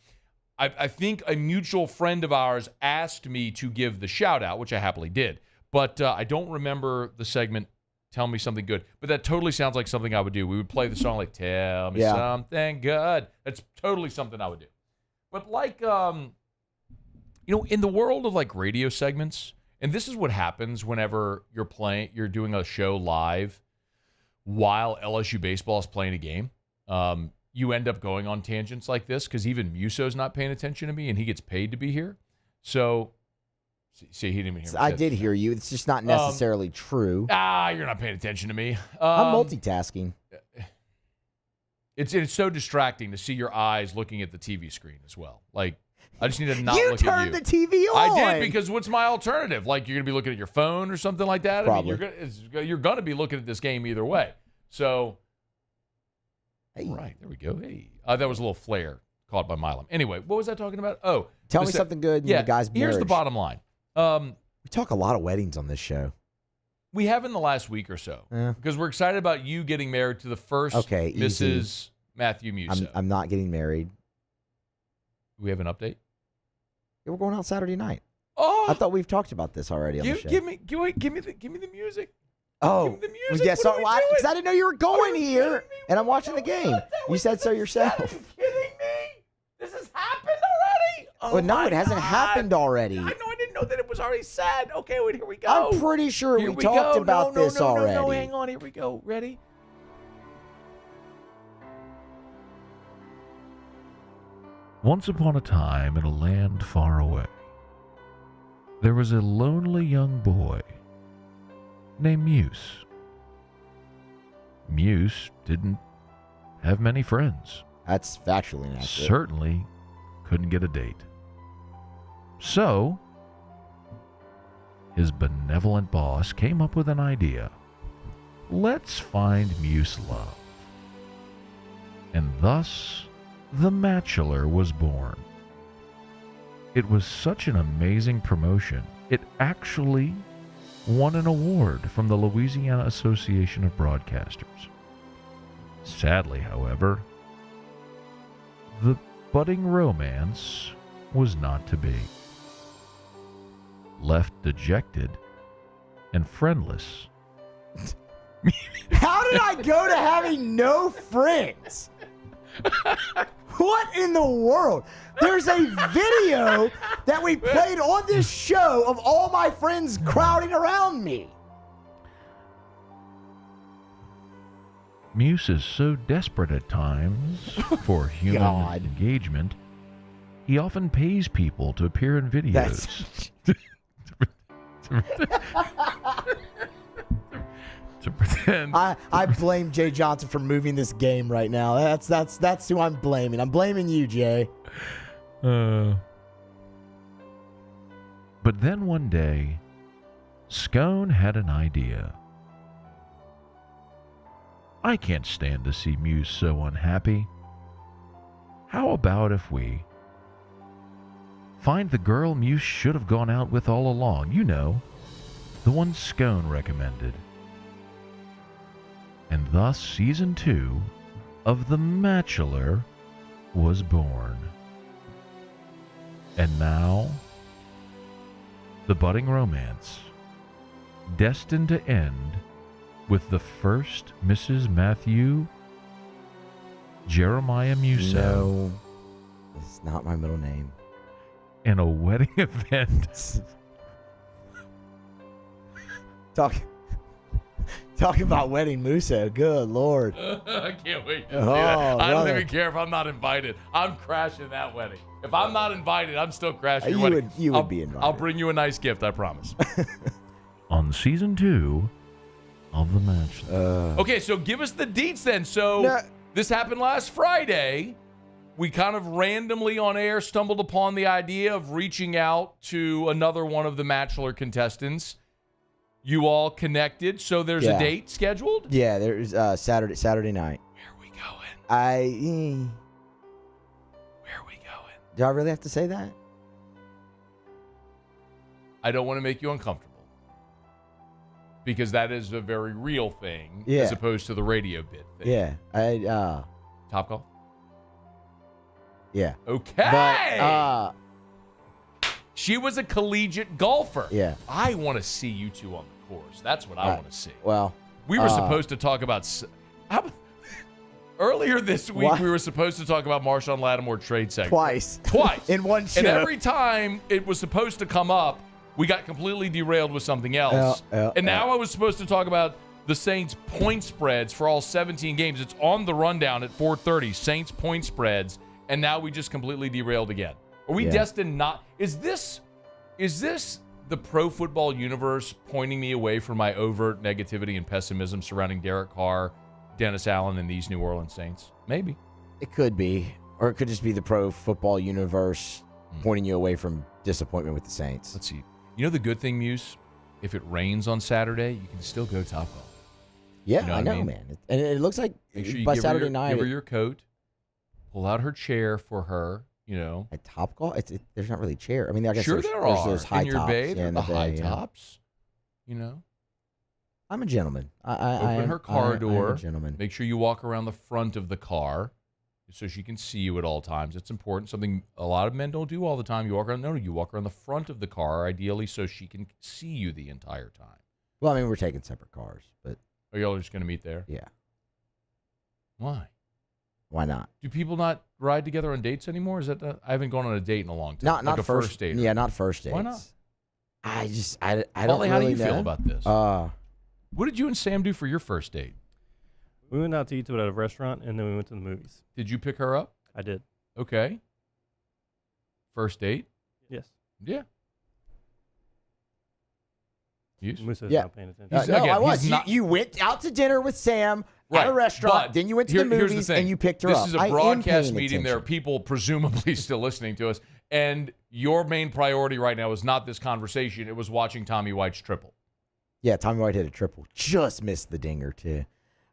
I think a mutual friend of ours asked me to give the shout out, which I happily did. But I don't remember the segment, Tell Me Something Good. But that totally sounds like something I would do. We would play the song like, Tell Me Something Good. That's totally something I would do. But like, in the world of like radio segments, and this is what happens whenever you're doing a show live while LSU baseball is playing a game. You end up going on tangents like this because even Muso's not paying attention to me and he gets paid to be here. So, see, he didn't even hear me. I did hear you. It's just not necessarily true. You're not paying attention to me. I'm multitasking. It's so distracting to see your eyes looking at the TV screen as well. Like, I just need to not look at you. You turned the TV on. I did, because what's my alternative? Like, you're going to be looking at your phone or something like that? Probably. I mean, you're going to be looking at this game either way. So, all right, there we go. Hey, that was a little flare caught by Milam. Anyway, what was I talking about? Oh. Tell me something good in the guy's marriage. Here's the bottom line. We talk a lot of weddings on this show. We have in the last week or so. Because we're excited about you getting married to the first Mrs. Matthew Muso. I'm not getting married. Do we have an update? Yeah, we're going out Saturday night. Oh, I thought we've talked about this already on the show. Give me the music. Oh, give me the music. yeah. So because I didn't know you were going here, and I'm watching the game. You said so yourself. Are you kidding me? This has happened already? Oh, well, no, it hasn't happened already. I didn't know that it was already said. Okay, wait, here we go. I'm pretty sure we talked about this already. No, hang on. Here we go. Ready? Once upon a time in a land far away, there was a lonely young boy named Muse. Muse didn't have many friends. That's factually inaccurate. Certainly couldn't get a date. So, his benevolent boss came up with an idea. Let's find Muse love. And thus, The Matchular was born. It was such an amazing promotion, it actually won an award from the Louisiana Association of Broadcasters. Sadly, however, the budding romance was not to be. Left dejected and friendless. How did I go to having no friends? What in the world? There's a video that we played on this show of all my friends crowding around me. Muse is so desperate at times for human engagement, he often pays people to appear in videos. To pretend. I blame Jay Johnson for moving this game right now. That's who I'm blaming. I'm blaming you, Jay. But then one day, Scone had an idea. I can't stand to see Muse so unhappy. How about if we find the girl Muse should have gone out with all along? You know, the one Scone recommended. And thus season 2 of The Bachelor was born. And now, the budding romance, destined to end with the first Mrs. Matthew Jeremiah Musso. No, it's not my middle name. In a wedding event. Talk about wedding Musso. Good Lord. I can't wait to see that. I don't even care if I'm not invited. I'm crashing that wedding. If I'm not invited, I'm still crashing your wedding. You would be invited. I'll bring you a nice gift, I promise. On season 2 of The Bachelor. Okay, so give us the deets then. So this happened last Friday. We kind of randomly on air stumbled upon the idea of reaching out to another one of the Bachelor contestants. You all connected, so there's a date scheduled? Yeah, there's Saturday night. Where are we going? Where are we going? Do I really have to say that? I don't want to make you uncomfortable. Because that is a very real thing as opposed to the radio bit thing. Yeah. Topgolf? Yeah. Okay. But, she was a collegiate golfer. Yeah. I want to see you two on the course. That's what I want to see. Well, we were supposed to talk about earlier this week. What? We were supposed to talk about Marshawn Lattimore trade segment Twice in one show. And every time it was supposed to come up, we got completely derailed with something else. And now I was supposed to talk about the Saints point spreads for all 17 games. It's on the rundown at 4:30. Saints point spreads, and now we just completely derailed again. Are we destined not? Is this the pro football universe pointing me away from my overt negativity and pessimism surrounding Derek Carr, Dennis Allen, and these New Orleans Saints? Maybe. It could be. Or it could just be the pro football universe pointing you away from disappointment with the Saints. Let's see. You know the good thing, Muse? If it rains on Saturday, you can still go Topgolf. Yeah, You know I what know, I mean? man. And it looks like Make sure you by give Saturday her night. give her your coat, pull out her chair for her, you know. At Topgolf? There's not really chair. I mean, I guess Sure there's there are. those high in your tops. bay, in the bay, high tops, you know. I'm a gentleman. I Open am, her car I door. am a gentleman. Make sure you walk around the front of the car so she can see you at all times. It's important. Something a lot of men don't do all the time. You walk around. No, you walk around the front of the car, ideally, so she can see you the entire time. Well, I mean, we're taking separate cars, but. Are y'all just going to meet there? Yeah. Why? Why not? Do people not ride together on dates anymore? Is that I haven't gone on a date in a long time. Not like a first date. Yeah, not first dates. Why not? I don't Paulie, really how do you know. feel about this? What did you and Sam do for your first date? We went out to eat at a restaurant, and then we went to the movies. Did you pick her up? I did. Okay. First date? Yes. Yeah. Moose's Yeah. not paying attention. No, Again, I was. he's not- You went out to dinner with Sam at a restaurant, but then you went to the here's movies, thing. and you picked her this up. This is I a am broadcast paying meeting. There are attention. people presumably still listening to us, and your main priority right now is not this conversation. It was watching Tommy White's triple. Yeah, Tommy White hit a triple. Just missed the dinger, too.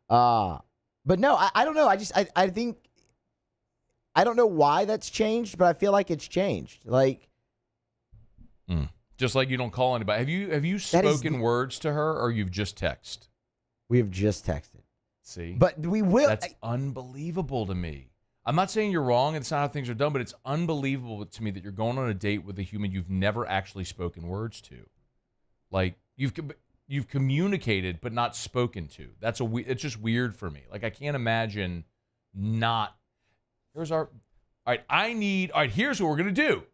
But no, I don't know. I think I don't know why that's changed, but I feel like it's changed. Like, Just like you don't call anybody. Have you spoken words to her, or you've just texted? We have just texted. See, but we will. That's unbelievable to me. I'm not saying you're wrong, and it's not how things are done, but it's unbelievable to me that you're going on a date with a human you've never actually spoken words to. Like you've communicated but not spoken to. It's just weird for me. Like I can't imagine not. Here's our. All right, here's what we're gonna do.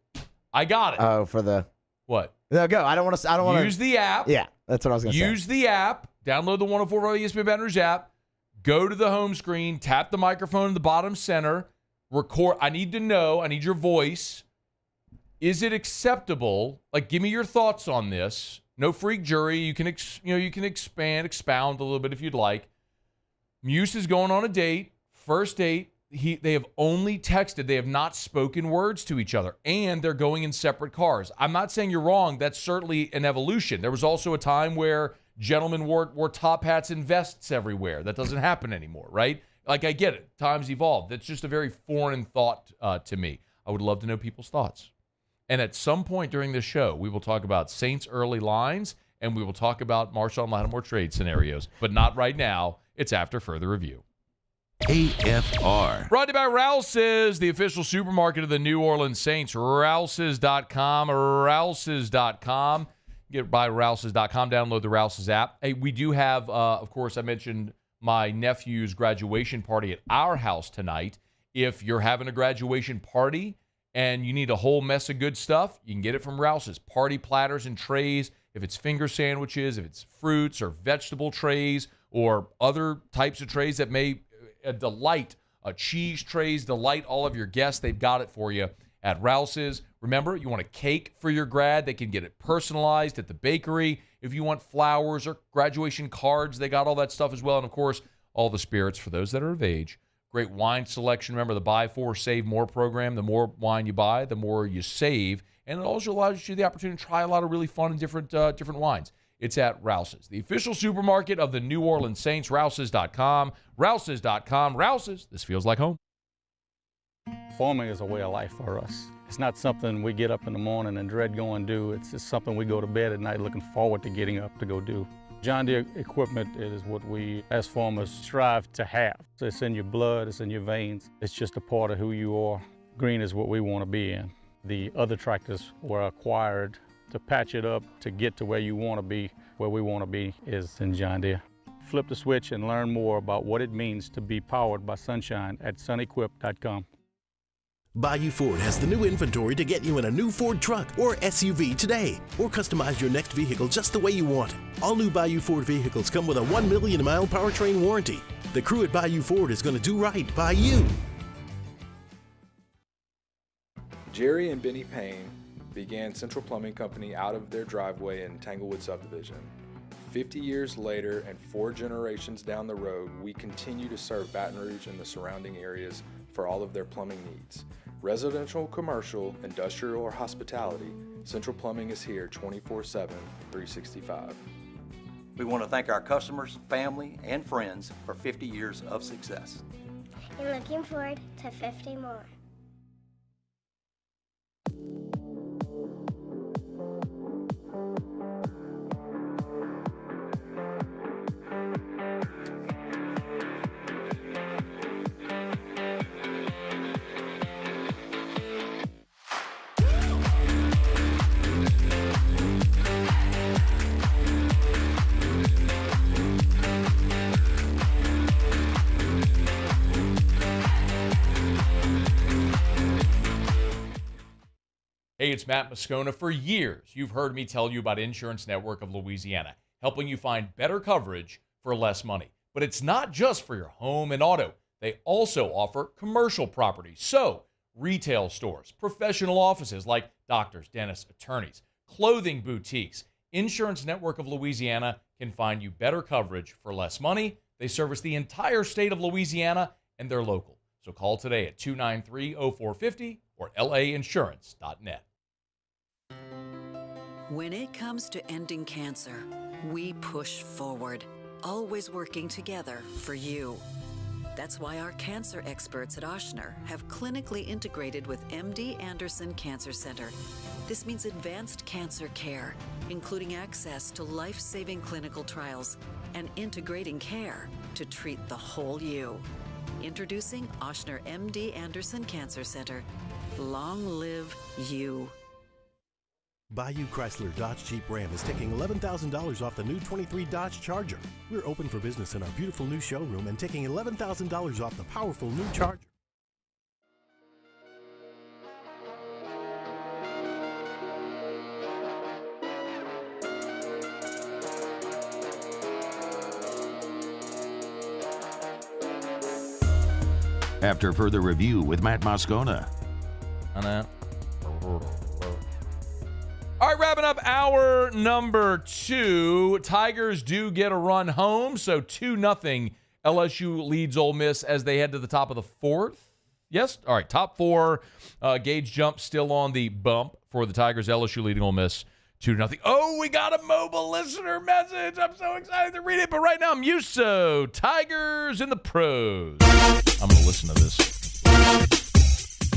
I got it. Oh, for the what? No, go. I don't want to. Use the app. Yeah, that's what I was gonna say. Use the app. Download the 104 ESPN Baton Rouge app. Go to the home screen. Tap the microphone in the bottom center. Record. I need to know. I need your voice. Is it acceptable? Like, give me your thoughts on this. No freak jury. You can expound a little bit if you'd like. Muse is going on a date. First date. They have only texted. They have not spoken words to each other, and they're going in separate cars. I'm not saying you're wrong. That's certainly an evolution. There was also a time where Gentlemen wore top hats and vests everywhere. That doesn't happen anymore, right? Like, I get it. Times evolved. That's just a very foreign thought to me. I would love to know people's thoughts. And at some point during this show, we will talk about Saints early lines, and we will talk about Marshawn Lattimore trade scenarios, but not right now. It's after further review. AFR. Brought to you by Rouse's, the official supermarket of the New Orleans Saints. Rouse's.com. Rouse's.com. Get by Rouse's.com. Download the Rouse's app. Hey, we do have, of course, I mentioned my nephew's graduation party at our house tonight. If you're having a graduation party and you need a whole mess of good stuff, you can get it from Rouse's. Party platters and trays. If it's finger sandwiches, if it's fruits or vegetable trays or other types of trays that may delight, cheese trays, delight all of your guests, they've got it for you at Rouse's. Remember, you want a cake for your grad, they can get it personalized at the bakery. If you want flowers or graduation cards, they got all that stuff as well. And, of course, all the spirits for those that are of age. Great wine selection. Remember the Buy 4, Save More program. The more wine you buy, the more you save. And it also allows you the opportunity to try a lot of really fun and different wines. It's at Rouse's, the official supermarket of the New Orleans Saints. Rouse's.com. Rouse's.com. Rouse's. This feels like home. Farming is a way of life for us. It's not something we get up in the morning and dread going do. It's just something we go to bed at night looking forward to getting up to go do. John Deere equipment is what we as farmers strive to have. It's in your blood, it's in your veins. It's just a part of who you are. Green is what we want to be in. The other tractors were acquired to patch it up to get to where you want to be. Where we want to be is in John Deere. Flip the switch and learn more about what it means to be powered by sunshine at sunequip.com. Bayou Ford has the new inventory to get you in a new Ford truck or SUV today, or customize your next vehicle just the way you want. All new Bayou Ford vehicles come with a 1 million mile powertrain warranty. The crew at Bayou Ford is going to do right by you. Jerry and Benny Payne began Central Plumbing Company out of their driveway in Tanglewood subdivision. 50 years later and 4 generations down the road, we continue to serve Baton Rouge and the surrounding areas for all of their plumbing needs. Residential, commercial, industrial, or hospitality, Central Plumbing is here 24/7, 365. We want to thank our customers, family, and friends for 50 years of success. And looking forward to 50 more. Hey, it's Matt Moscona. For years, you've heard me tell you about Insurance Network of Louisiana, helping you find better coverage for less money. But it's not just for your home and auto. They also offer commercial property. So, retail stores, professional offices like doctors, dentists, attorneys, clothing boutiques. Insurance Network of Louisiana can find you better coverage for less money. They service the entire state of Louisiana, and they're local. So call today at 293-0450 or lainsurance.net. When it comes to ending cancer, we push forward, always working together for you. That's why our cancer experts at Ochsner have clinically integrated with MD Anderson Cancer Center. This means advanced cancer care, including access to life-saving clinical trials and integrating care to treat the whole you. Introducing Ochsner MD Anderson Cancer Center. Long live you. Bayou Chrysler Dodge Jeep Ram is taking $11,000 off the new 23 Dodge Charger. We're open for business in our beautiful new showroom and taking $11,000 off the powerful new Charger. After further review with Matt Moscona. All right, wrapping up hour number 2. Tigers do get a run home, so 2-0 LSU leads Ole Miss as they head to the top of the 4th. Yes? All right, top 4. Gauge jump still on the bump for the Tigers. LSU leading Ole Miss 2-0. Oh, we got a mobile listener message. I'm so excited to read it. But right now, Muso, Tigers in the pros. I'm going to listen to this.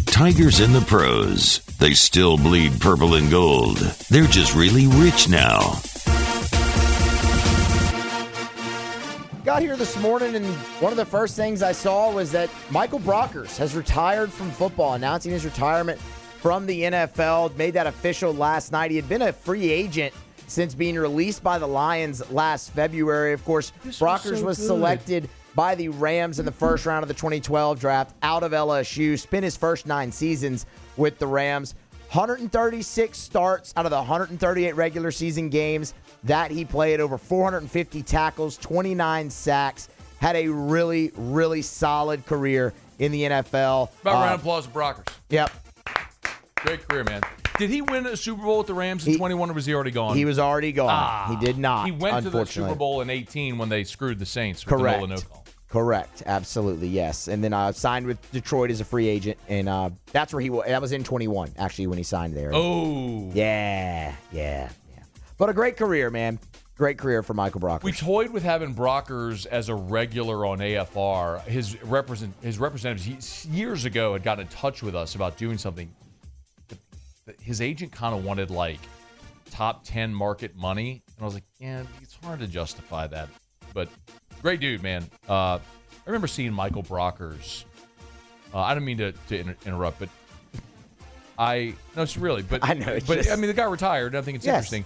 Tigers in the pros. They still bleed purple and gold. They're just really rich now. Got here this morning, and one of the first things I saw was that Michael Brockers has retired from football, announcing his retirement from the NFL. Made that official last night. He had been a free agent since being released by the Lions last February. Of course, Brockers was selected by the Rams in the first round of the 2012 draft out of LSU. Spent his first 9 seasons with the Rams. 136 starts out of the 138 regular season games that he played, over 450 tackles, 29 sacks. Had a really, really solid career in the NFL. About round of applause to Brockers. Yep. Great career, man. Did he win a Super Bowl with the Rams in 21, or was he already gone? He was already gone. He did not, He went to the unfortunately. Super Bowl in 18 when they screwed the Saints with Correct. the Nola no call. Correct. Absolutely, yes. And then signed with Detroit as a free agent, and that's where he was. That was in 21, actually, when he signed there. Oh. Yeah. But a great career, man. Great career for Michael Brockers. We toyed with having Brockers as a regular on AFR. His representatives years ago had gotten in touch with us about doing something. His agent kind of wanted like top 10 market money, and I was like, yeah, it's hard to justify that. But great dude, man. I remember seeing Michael Brockers. I don't mean to interrupt, but no, it's really. But I know. But I mean, the guy retired. And I think it's interesting.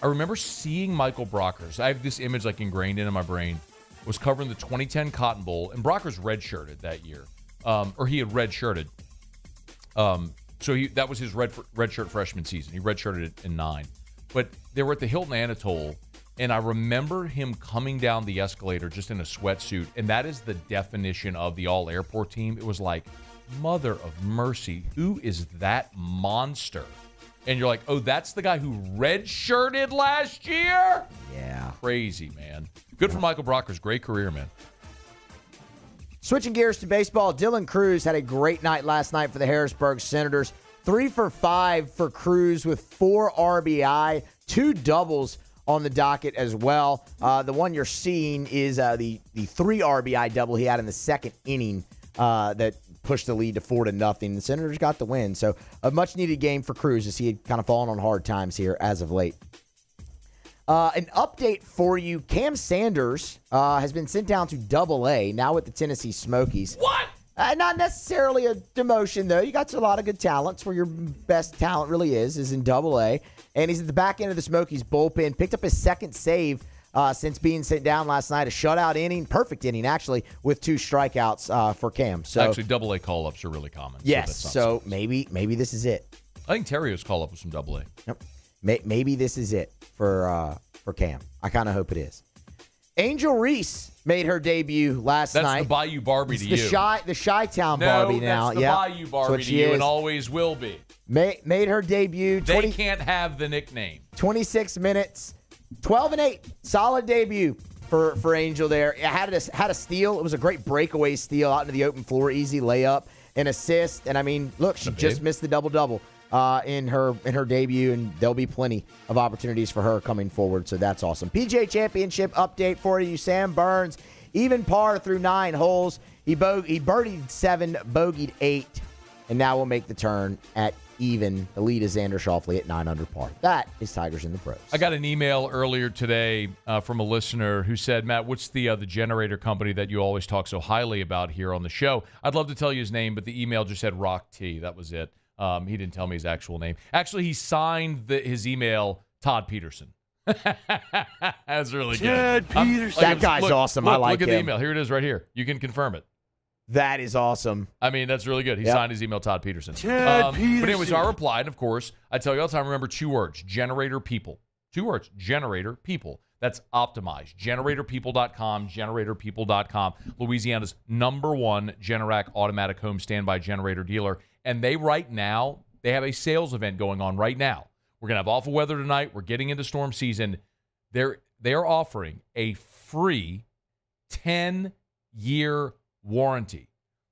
I remember seeing Michael Brockers. I have this image like ingrained into my brain. Was covering the 2010 Cotton Bowl, and Brockers redshirted that year, or he had redshirted. So that was his redshirt freshman season. He redshirted it in 9. But they were at the Hilton Anatole, and I remember him coming down the escalator just in a sweatsuit, and that is the definition of the all-airport team. It was like, mother of mercy, who is that monster? And you're like, oh, that's the guy who redshirted last year? Yeah. Crazy, man. Good for Michael Brockers. Great career, man. Switching gears to baseball, Dylan Cruz had a great night last night for the Harrisburg Senators. 3 for 5 for Cruz with 4 RBI, 2 doubles on the docket as well. The one you're seeing is the 3 RBI double he had in the second inning that pushed the lead to 4-0. The Senators got the win. So a much-needed game for Cruz as he had kind of fallen on hard times here as of late. An update for you. Cam Sanders has been sent down to Double-A, now with the Tennessee Smokies. What? Not necessarily a demotion, though. You got a lot of good talents where your best talent really is in Double-A. And he's at the back end of the Smokies bullpen. Picked up his second save since being sent down last night. A shutout inning, perfect inning, actually, with 2 strikeouts for Cam. So actually, Double-A call-ups are really common. Yes, so maybe this is it. I think Terrio's call-up was some Double-A. Yep. Maybe this is it for Cam. I kind of hope it is. Angel Reese made her debut last night. That's the Bayou Barbie to you. The Chi-Town Barbie now. No, that's the Bayou Barbie to you and always will be. Made her debut. They can't have the nickname. 26 minutes, 12-8. Solid debut for Angel there. It had a steal. It was a great breakaway steal out into the open floor. Easy layup and assist. And, I mean, look, she just missed the double-double in her debut, and there'll be plenty of opportunities for her coming forward, so that's awesome. PGA Championship update for you. Sam Burns, even par through 9 holes. He birdied 7, bogeyed 8, and now will make the turn at even. The lead is Xander Schauffele at 9 under par. That is Tigers in the Pros. I got an email earlier today from a listener who said, Matt, what's the generator company that you always talk so highly about here on the show? I'd love to tell you his name, but the email just said Rock T. That was it. He didn't tell me his actual name. Actually, he signed his email Todd Peterson. That's really good. Todd Peterson. That guy's awesome. I like him. Look at the him. email. Here it is right here. You can confirm it. That is awesome. I mean, that's really good. He signed his email Todd Peterson. Todd Peterson. But anyways, I replied, and of course, I tell you all the time, remember 2 words, generator people. 2 words, generator people. That's optimized. GeneratorPeople.com, GeneratorPeople.com. Louisiana's #1 Generac automatic home standby generator dealer. And they have a sales event going on right now. We're going to have awful weather tonight. We're getting into storm season. They are offering a free 10-year warranty.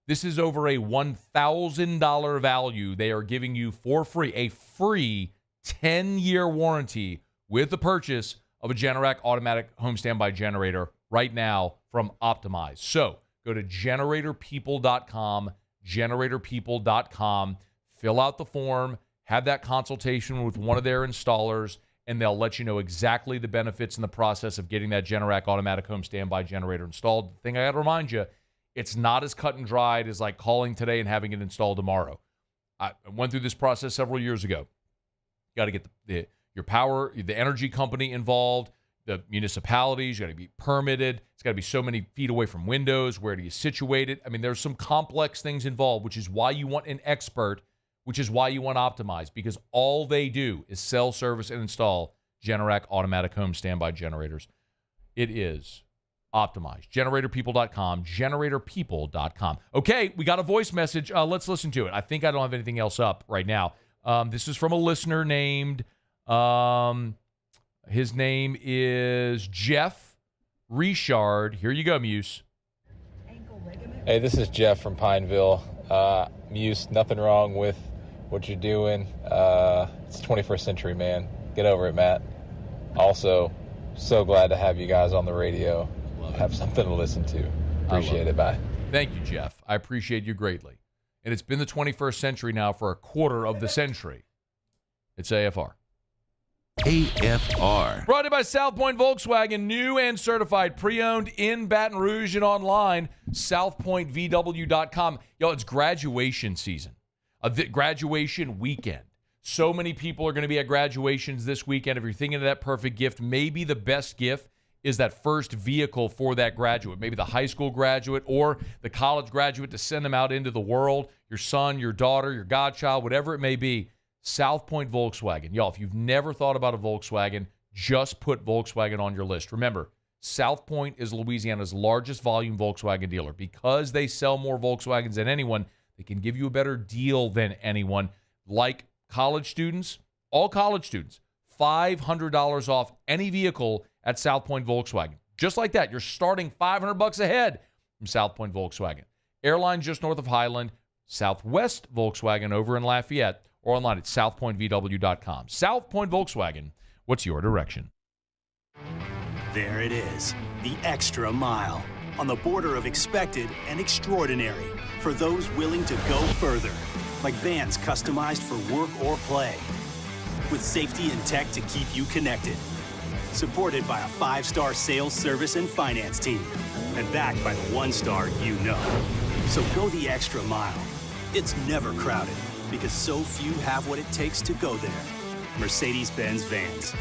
This is over a $1,000 value they are giving you for free, a free 10-year warranty with the purchase of a Generac automatic home standby generator right now from Optimize. So go to generatorpeople.com, generatorpeople.com, fill out the form, have that consultation with one of their installers, and they'll let you know exactly the benefits in the process of getting that Generac automatic home standby generator installed. The thing I got to remind you, it's not as cut and dried as like calling today and having it installed tomorrow. I went through this process several years ago. You got to get your power, the energy company involved, the municipalities. You got to be permitted. It's got to be so many feet away from windows. Where do you situate it? I mean, there's some complex things involved, which is why you want an expert, which is why you want Optimize, because all they do is sell, service, and install Generac automatic home standby generators. It is Optimize. GeneratorPeople.com. GeneratorPeople.com. Okay, we got a voice message. Let's listen to it. I think I don't have anything else up right now. This is from a listener named, his name is Jeff Richard. Here you go, Muse. Hey, this is Jeff from Pineville. Muse, nothing wrong with what you're doing. It's 21st century, man. Get over it, Matt. Also, so glad to have you guys on the radio. Have something to listen to. Appreciate it. Bye. Thank you, Jeff. I appreciate you greatly. And it's been the 21st century now for a quarter of the century. It's AFR. AFR. Brought to you by South Point Volkswagen, new and certified, pre-owned in Baton Rouge and online, southpointvw.com. Yo, it's graduation season, graduation weekend. So many people are going to be at graduations this weekend. If you're thinking of that perfect gift, maybe the best gift is that first vehicle for that graduate, maybe the high school graduate or the college graduate, to send them out into the world, your son, your daughter, your godchild, whatever it may be. South Point Volkswagen. Y'all, if you've never thought about a Volkswagen, just put Volkswagen on your list. Remember, South Point is Louisiana's largest volume Volkswagen dealer. Because they sell more Volkswagens than anyone, they can give you a better deal than anyone. Like college students, all college students, $500 off any vehicle at South Point Volkswagen. Just like that, you're starting $500 ahead from South Point Volkswagen. Airline just north of Highland, Southwest Volkswagen over in Lafayette, or online at southpointvw.com. South Point Volkswagen, what's your direction? There it is, the extra mile, on the border of expected and extraordinary, for those willing to go further, like vans customized for work or play, with safety and tech to keep you connected. Supported by a 5-star sales, service, and finance team. And backed by the 1-star you know. So go the extra mile. It's never crowded, because so few have what it takes to go there. Mercedes-Benz Vans.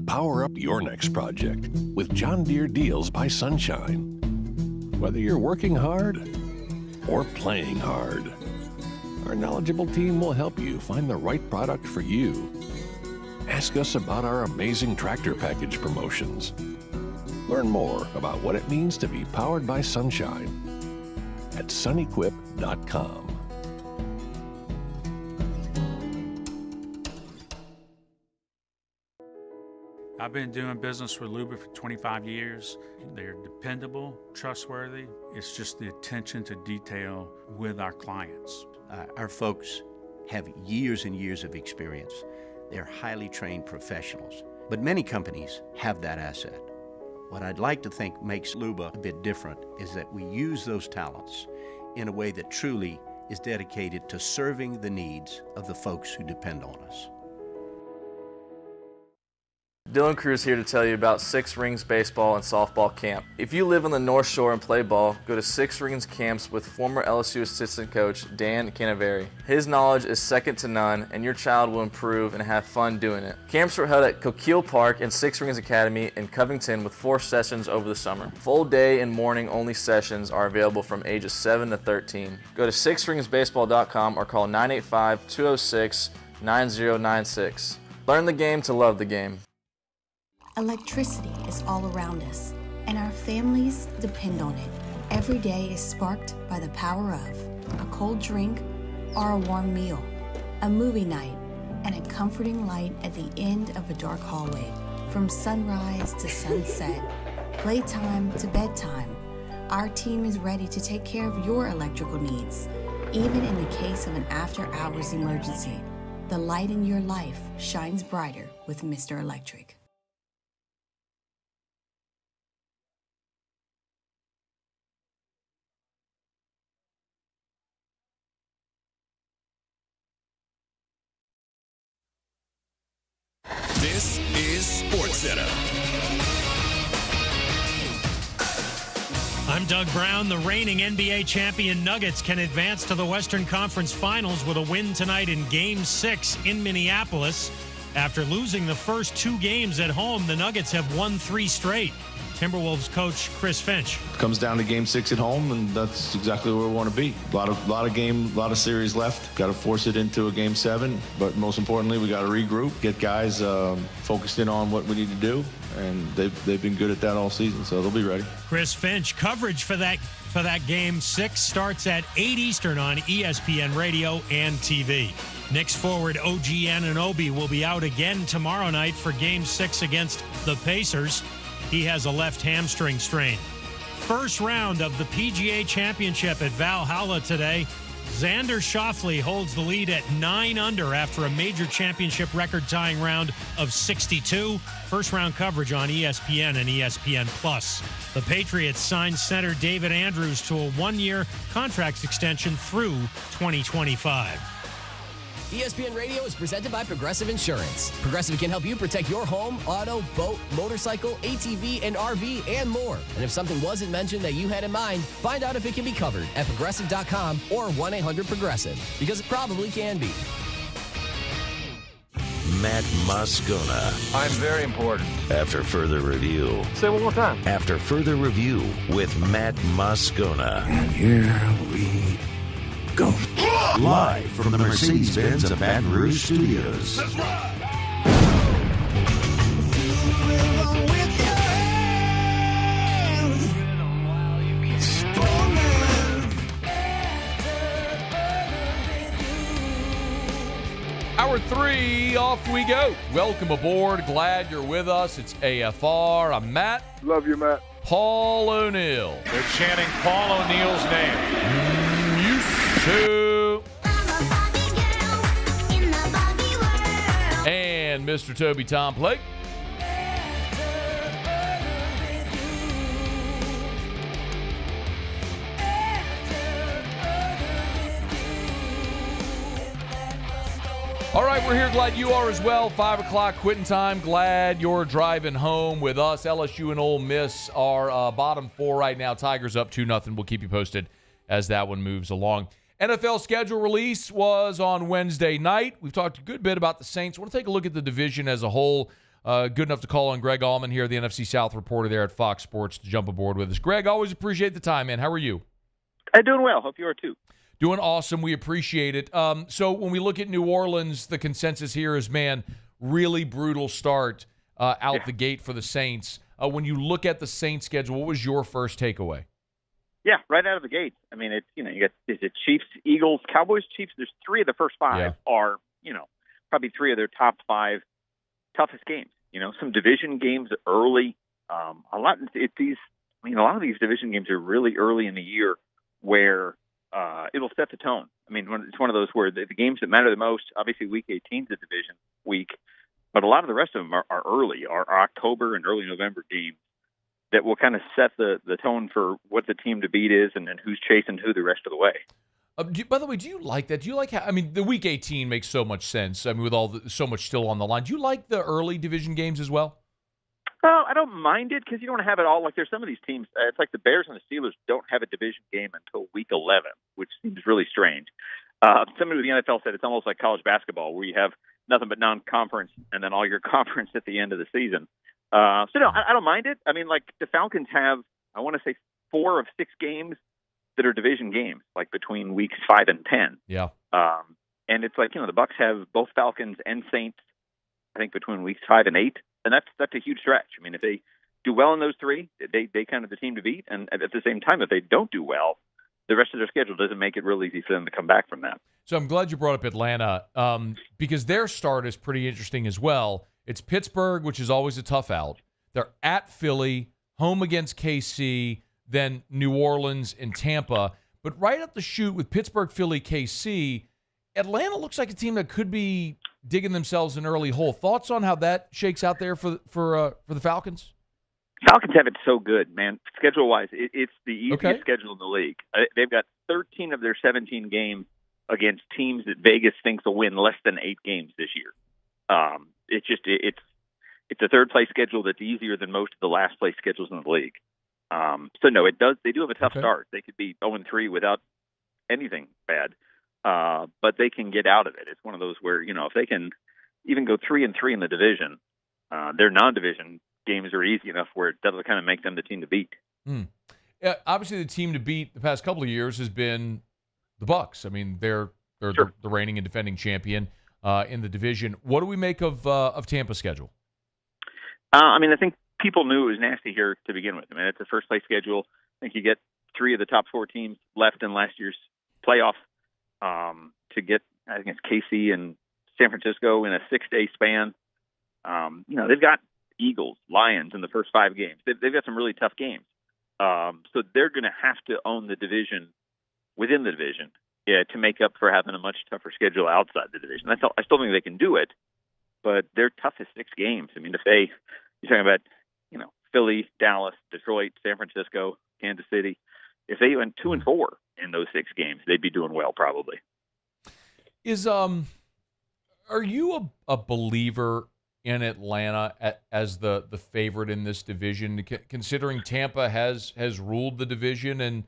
Power up your next project with John Deere Deals by Sunshine. Whether you're working hard or playing hard, our knowledgeable team will help you find the right product for you. Ask us about our amazing tractor package promotions. Learn more about what it means to be powered by Sunshine at sunequip.com. I've been doing business with Luba for 25 years. They're dependable, trustworthy. It's just the attention to detail with our clients. Our folks have years and years of experience. They're highly trained professionals, but many companies have that asset. What I'd like to think makes Luba a bit different is that we use those talents in a way that truly is dedicated to serving the needs of the folks who depend on us. Dylan Cruz here to tell you about Six Rings Baseball and Softball Camp. If you live on the North Shore and play ball, go to Six Rings Camps with former LSU assistant coach Dan Canaveri. His knowledge is second to none, and your child will improve and have fun doing it. Camps were held at Coquille Park and Six Rings Academy in Covington with 4 sessions over the summer. Full day and morning only sessions are available from ages 7 to 13. Go to sixringsbaseball.com or call 985-206-9096. Learn the game to love the game. Electricity is all around us, and our families depend on it. Every day is sparked by the power of a cold drink or a warm meal, a movie night, and a comforting light at the end of a dark hallway. From sunrise to sunset, playtime to bedtime, our team is ready to take care of your electrical needs. Even in the case of an after-hours emergency, the light in your life shines brighter with Mr. Electric. This is SportsCenter. I'm Doug Brown. The reigning NBA champion Nuggets can advance to the Western Conference Finals with a win tonight in Game 6 in Minneapolis. After losing the first 2 games at home, the Nuggets have won 3 straight. Timberwolves coach Chris Finch. It comes down to Game 6 at home, and that's exactly where we want to be. A lot of series left. Got to force it into a Game 7, but most importantly, we got to regroup, get guys focused in on what we need to do, and they've been good at that all season, so they'll be ready. Chris Finch. Coverage for that Game 6 starts at 8 Eastern on ESPN Radio and TV. Knicks forward OG Anunoby will be out again tomorrow night for Game 6 against the Pacers. He has a left hamstring strain. First round of the PGA Championship at Valhalla today. Xander Schauffele holds the lead at 9 under after a major championship record-tying round of 62. First round coverage on ESPN and ESPN+. The Patriots signed center David Andrews to a 1-year contract extension through 2025. ESPN Radio is presented by Progressive Insurance. Progressive can help you protect your home, auto, boat, motorcycle, ATV, and RV, and more. And if something wasn't mentioned that you had in mind, find out if it can be covered at Progressive.com or 1-800-PROGRESSIVE, because it probably can be. Matt Moscona. I'm very important. After further review. Say it one more time. After further review with Matt Moscona. And here we go. Live from the Mercedes-Benz of Baton Rouge Studios. Let's ride. Hour 3, off we go. Welcome aboard. Glad you're with us. It's AFR. I'm Matt. Love you, Matt. Paul O'Neill. They're chanting Paul O'Neill's name. Used to. And Mr. Toby Tom Blake. All right, we're here. Glad you are as well. 5 o'clock quitting time. Glad you're driving home with us. LSU and Ole Miss are bottom 4 right now. Tigers up 2-0. We'll keep you posted as that one moves along. NFL schedule release was on Wednesday night. We've talked a good bit about the Saints. I want to take a look at the division as a whole. Good enough to call on Greg Auman here, the NFC South reporter there at Fox Sports, to jump aboard with us. Greg, always appreciate the time, man. How are you? I'm doing well. Hope you are too. Doing awesome. We appreciate it. So when we look at New Orleans, the consensus here is, man, really brutal start out the gate for the Saints. When you look at the Saints schedule, what was your first takeaway? Yeah, right out of the gate. I mean, it's, you got the Chiefs, Eagles, Cowboys, Chiefs. There's 3 of the first 5 are, probably 3 of their top 5 toughest games. Some division games early. A lot of these division games are really early in the year where it'll set the tone. I mean, it's one of those where the games that matter the most, obviously Week 18 is a division week, but a lot of the rest of them are early, are October and early November games that will kind of set the tone for what the team to beat is and who's chasing who the rest of the way. By the way, do you like that? Do you like how, the Week 18 makes so much sense. With so much still on the line. Do you like the early division games as well? Well, I don't mind it because you don't have it all. Like there's some of these teams, it's like the Bears and the Steelers don't have a division game until week 11, which seems really strange. Somebody with the NFL said it's almost like college basketball where you have nothing but non-conference and then all your conference at the end of the season. So no, I don't mind it. I mean, like the Falcons have, I want to say 4 of 6 games that are division games, like between weeks 5 and 10. Yeah. And it's like, the Bucs have both Falcons and Saints, I think between weeks 5 and 8. And that's a huge stretch. I mean, if they do well in those 3, they kind of the team to beat. And at the same time, if they don't do well, the rest of their schedule doesn't make it real easy for them to come back from that. So I'm glad you brought up Atlanta because their start is pretty interesting as well. It's Pittsburgh, which is always a tough out. They're at Philly, home against KC, then New Orleans and Tampa. But right up the chute with Pittsburgh, Philly, KC, Atlanta looks like a team that could be digging themselves an early hole. Thoughts on how that shakes out there for the Falcons? Falcons have it so good, man. Schedule-wise, it's the easiest schedule in the league. They've got 13 of their 17 games against teams that Vegas thinks will win less than 8 games this year. It's a third-place schedule that's easier than most of the last-place schedules in the league. So no, it does. They do have a tough start. They could be 0-3 without anything bad, but they can get out of it. It's one of those where if they can even go 3-3 in the division, their non-division games are easy enough where that'll kind of make them the team to beat. Obviously, the team to beat the past couple of years has been the Bucs. I mean, they're the reigning and defending champion in the division. What do we make of Tampa's schedule? I mean, I think people knew it was nasty here to begin with. I mean, it's a first-place schedule. I think you get 3 of the top 4 teams left in last year's playoff to get, I think it's KC and San Francisco in a 6-day span. They've got Eagles, Lions in the first 5 games. They've got some really tough games. So they're going to have to own the division within the division to make up for having a much tougher schedule outside the division. I still think they can do it, but their toughest 6 games. I mean, you're talking about, Philly, Dallas, Detroit, San Francisco, Kansas City. If they went 2-4 in those 6 games, they'd be doing well probably. Are you a believer in Atlanta as the favorite in this division, considering Tampa has ruled the division? And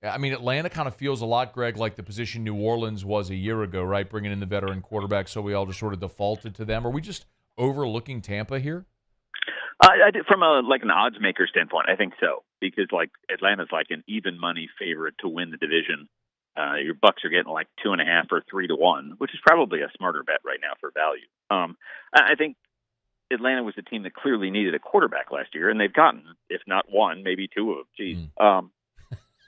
I mean, Atlanta kind of feels a lot, Greg, like the position New Orleans was a year ago, right? Bringing in the veteran quarterback, so we all just sort of defaulted to them. Are we just overlooking Tampa here? I did, from an odds maker standpoint, I think so, because Atlanta's like an even money favorite to win the division. Your Bucs are getting like 2.5 or 3-1, which is probably a smarter bet right now for value. I think Atlanta was a team that clearly needed a quarterback last year, and they've gotten, if not 1, maybe 2 of them. Geez.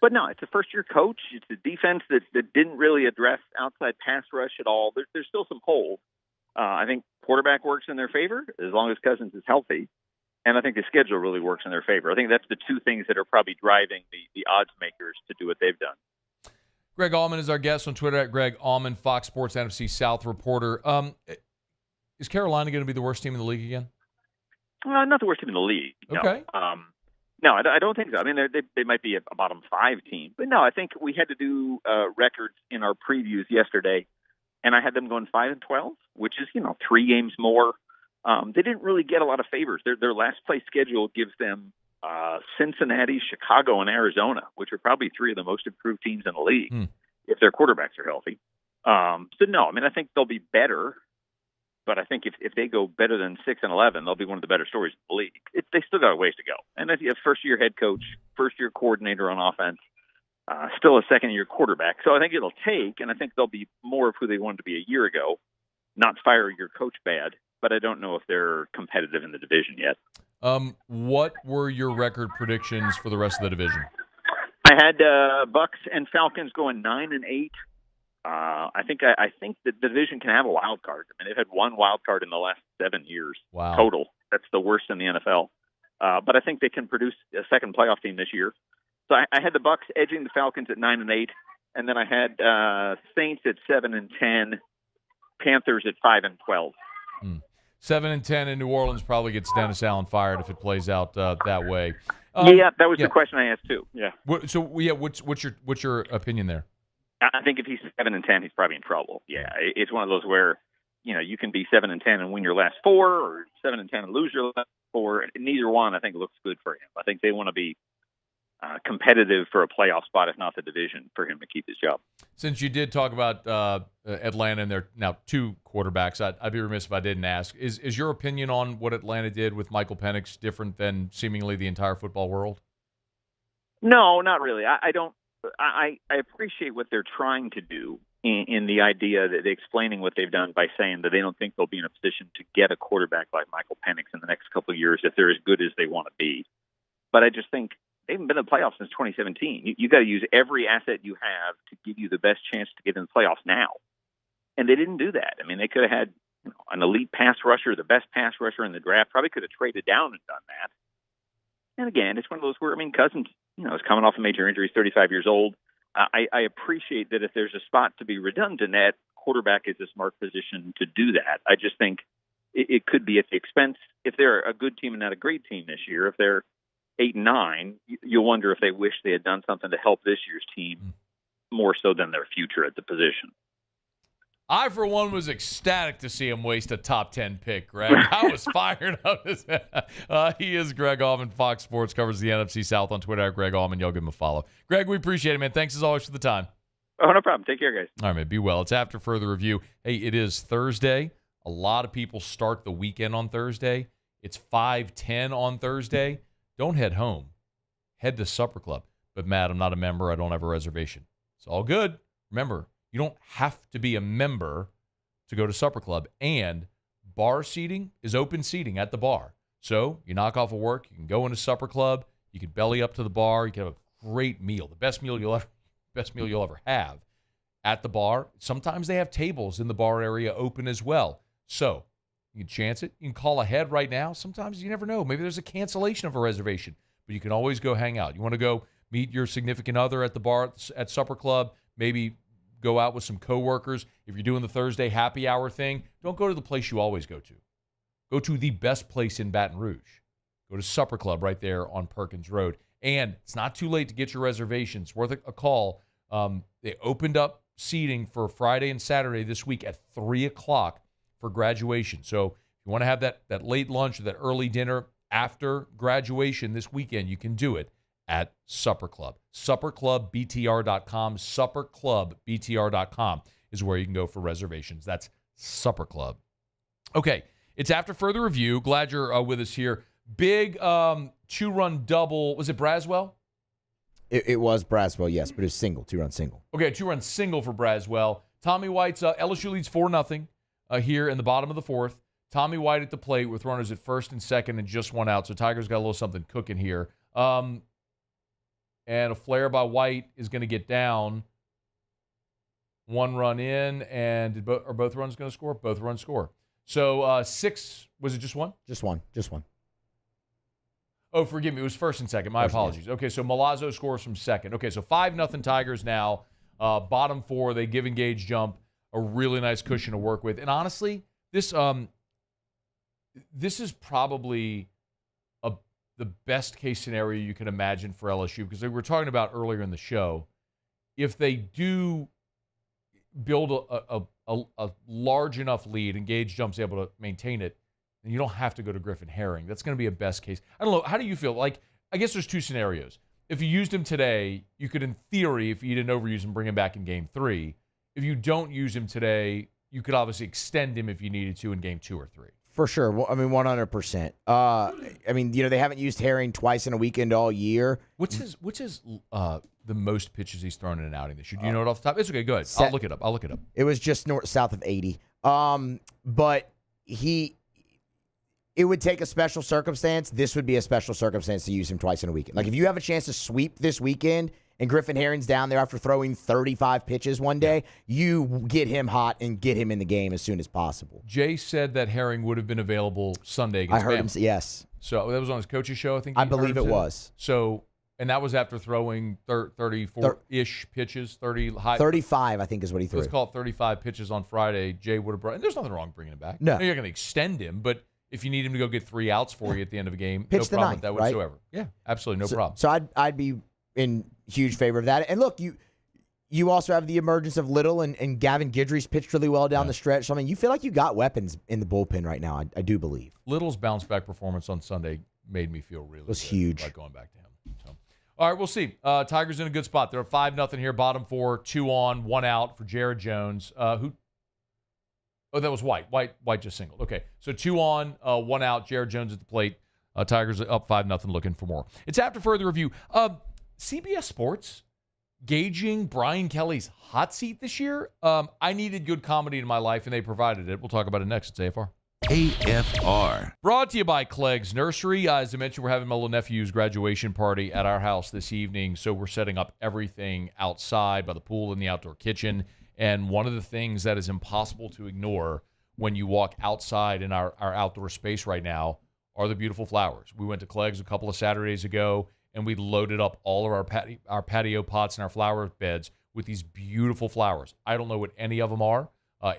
But no, it's a first-year coach. It's a defense that didn't really address outside pass rush at all. There's still some holes. I think quarterback works in their favor as long as Cousins is healthy, and I think the schedule really works in their favor. I think that's the 2 things that are probably driving the odds makers to do what they've done. Greg Auman is our guest on Twitter at Greg Auman, Fox Sports NFC South reporter. Is Carolina going to be the worst team in the league again? Not the worst team in the league. No. Okay. No, I don't think so. I mean, they might be a bottom 5 team. But no, I think we had to do records in our previews yesterday, and I had them going 5-12, which is, 3 games more. They didn't really get a lot of favors. Their last place schedule gives them Cincinnati, Chicago, and Arizona, which are probably 3 of the most improved teams in the league if their quarterbacks are healthy. So no, I mean, I think they'll be better, but I think if they go better than 6-11, they'll be one of the better stories in the league. They still got a ways to go. And as you have first-year head coach, first-year coordinator on offense, still a second-year quarterback. So I think it'll take, and I think they'll be more of who they wanted to be a year ago, not fire your coach bad, but I don't know if they're competitive in the division yet. What were your record predictions for the rest of the division? I had Bucs and Falcons going 9-8. I think the division can have a wild card. I mean, they've had 1 wild card in the last 7 years total. That's the worst in the NFL. But I think they can produce a second playoff team this year. So I had the Bucs edging the Falcons at 9-8, and then I had Saints at 7-10, Panthers at 5-12. 7-10 in New Orleans probably gets Dennis Allen fired if it plays out that way. That was the question I asked too. Yeah. What's your opinion there? I think if he's 7-10, he's probably in trouble. Yeah, it's one of those where you can be 7-10 and win your last 4, or 7-10 and lose your last or neither one, I think, looks good for him. I think they want to be competitive for a playoff spot, if not the division, for him to keep his job. Since you did talk about Atlanta and their now 2 quarterbacks, I'd be remiss if I didn't ask. Is your opinion on what Atlanta did with Michael Penix different than seemingly the entire football world? No, not really. I don't. I appreciate what they're trying to do in the idea that they're explaining what they've done by saying that they don't think they'll be in a position to get a quarterback like Michael Penix in the next couple of years if they're as good as they want to be. But I just think they haven't been in the playoffs since 2017. You got to use every asset you have to give you the best chance to get in the playoffs now. And they didn't do that. I mean, they could have had an elite pass rusher, the best pass rusher in the draft, probably could have traded down and done that. And again, it's one of those where, Cousins, is coming off a major injury, he's 35 years old. I appreciate that if there's a spot to be redundant at, quarterback is a smart position to do that. I just think it could be at the expense. If they're a good team and not a great team this year, if they're 8-9, you'll wonder if they wish they had done something to help this year's team more so than their future at the position. I, for one, was ecstatic to see him waste a top 10 pick, Greg. I was fired up. He is Greg Auman. Fox Sports covers the NFC South on Twitter. Greg Auman. Y'all give him a follow. Greg, we appreciate it, man. Thanks as always for the time. Oh, no problem. Take care, guys. All right, man. Be well. It's after further review. Hey, it is Thursday. A lot of people start the weekend on Thursday. It's 5:10 on Thursday. Don't head home. Head to Supper Club. But, Matt, I'm not a member. I don't have a reservation. It's all good. Remember, you don't have to be a member to go to Supper Club. And bar seating is open seating at the bar. So you knock off of work, you can go into Supper Club, you can belly up to the bar, you can have a great meal, the best meal you'll ever have at the bar. Sometimes they have tables in the bar area open as well. So you can chance it. You can call ahead right now. Sometimes you never know. Maybe there's a cancellation of a reservation, but you can always go hang out. You want to go meet your significant other at the bar at Supper Club, maybe go out with some coworkers. If you're doing the Thursday happy hour thing, don't go to the place you always go to. Go to the best place in Baton Rouge. Go to Supper Club right there on Perkins Road. And it's not too late to get your reservations. It's worth a call. They opened up seating for Friday and Saturday this week at 3 o'clock for graduation. So if you want to have that late lunch or that early dinner after graduation this weekend, you can do it at Supper Club. SupperClubBTR.com. SupperClubBTR.com is where you can go for reservations. That's Supper Club. Okay, it's after further review. Glad you're with us here. Big 2-run double. Was it Braswell? It was Braswell, yes, but it was single, 2-run single. Okay, 2-run single for Braswell. Tommy White's LSU leads 4-0 here in the bottom of the fourth. Tommy White at the plate with runners at first and second and just one out. So Tigers got a little something cooking here. And a flare by White is going to get down. 1 run in, and are both runs going to score? Both runs score. So 6, was it just one? Just one. Oh, forgive me. It was first and second. My apologies. Okay, so Milazzo scores from second. Okay, so 5-0 Tigers now. Bottom 4, they give engage jump. A really nice cushion to work with. And honestly, this is probably the best case scenario you can imagine for LSU, because we were talking about earlier in the show, if they do build a large enough lead and Gage Jump's able to maintain it, then you don't have to go to Griffin Herring. That's going to be a best case. I don't know. How do you feel? Like, I guess there's 2 scenarios. If you used him today, you could, in theory, if you didn't overuse him, bring him back in Game 3. If you don't use him today, you could obviously extend him if you needed to in Game 2 or 3. For sure. Well, I mean, 100%. They haven't used Herring twice in a weekend all year. What's his the most pitches he's thrown in an outing this year? Do you know it off the top? It's okay. Go ahead. I'll look it up. It was just south of 80. But it would take a special circumstance. This would be a special circumstance to use him twice in a weekend. Like, if you have a chance to sweep this weekend and Griffin Herring's down there after throwing 35 pitches one day, you get him hot and get him in the game as soon as possible. Jay said that Herring would have been available Sunday against I heard Bama. him say yes. So that was on his coach's show, I think. I believe it was. So, and that was after throwing 34-ish pitches, 35, I think is what he threw. Let's call it 35 pitches on Friday. Jay would have brought, and there's nothing wrong bringing him back. No. You're not going to extend him, but if you need him to go get 3 outs for you at the end of a game, Pitch no the problem ninth, with that right? whatsoever. Yeah, absolutely, no problem. So I'd be in huge favor of that. And look, you also have the emergence of Little and Gavin Guidry's pitched really well down the stretch. So, I mean, you feel like you got weapons in the bullpen right now, I do believe. Little's bounce back performance on Sunday made me feel really was good huge. about going back to him. So, all right, we'll see. Tigers in a good spot. They're 5-0 here, bottom 4, 2 on, 1 out for Jared Jones. Oh, that was White. White just singled. Okay, so 2 on, 1 out. Jared Jones at the plate. Tigers are up 5-0, looking for more. It's after further review. CBS Sports gauging Brian Kelly's hot seat this year. I needed good comedy in my life, and they provided it. We'll talk about it next. It's AFR. AFR. Brought to you by Clegg's Nursery. As I mentioned, we're having my little nephew's graduation party at our house this evening, so we're setting up everything outside by the pool and the outdoor kitchen. And one of the things that is impossible to ignore when you walk outside in our outdoor space right now are the beautiful flowers. We went to Clegg's a couple of Saturdays ago, and we loaded up all of our patio pots and our flower beds with these beautiful flowers. I don't know what any of them are.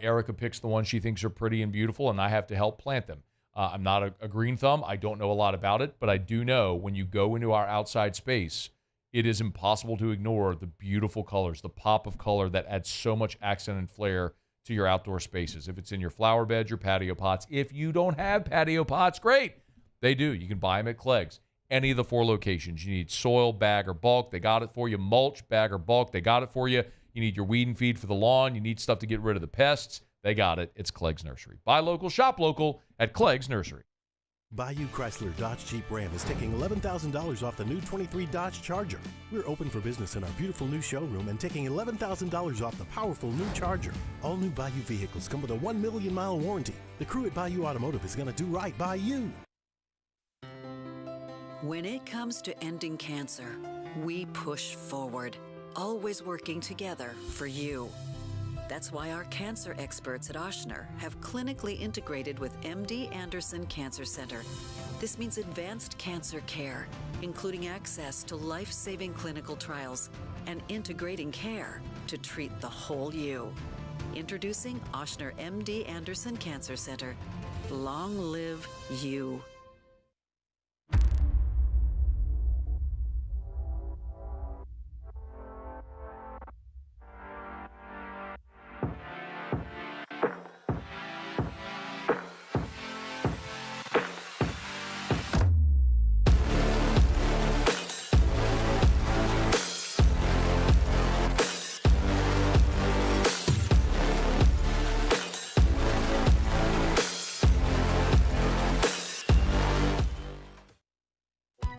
Erica picks the ones she thinks are pretty and beautiful, and I have to help plant them. I'm not a green thumb. I don't know a lot about it, but I do know when you go into our outside space, it is impossible to ignore the beautiful colors, the pop of color that adds so much accent and flair to your outdoor spaces. If it's in your flower beds, your patio pots. If you don't have patio pots, great. They do. You can buy them at Clegg's. Any of the 4 locations. You need soil, bag, or bulk. They got it for you. Mulch, bag, or bulk. They got it for you. You need your weed and feed for the lawn. You need stuff to get rid of the pests. They got it. It's Clegg's Nursery. Buy local, shop local at Clegg's Nursery. Bayou Chrysler Dodge Jeep Ram is taking $11,000 off the new 23 Dodge Charger. We're open for business in our beautiful new showroom and taking $11,000 off the powerful new Charger. All new Bayou vehicles come with a 1 million mile warranty. The crew at Bayou Automotive is going to do right by you. When it comes to ending cancer, we push forward, always working together for you. That's why our cancer experts at Ochsner have clinically integrated with MD Anderson Cancer Center. This means advanced cancer care, including access to life-saving clinical trials and integrating care to treat the whole you. Introducing Ochsner MD Anderson Cancer Center. Long live you.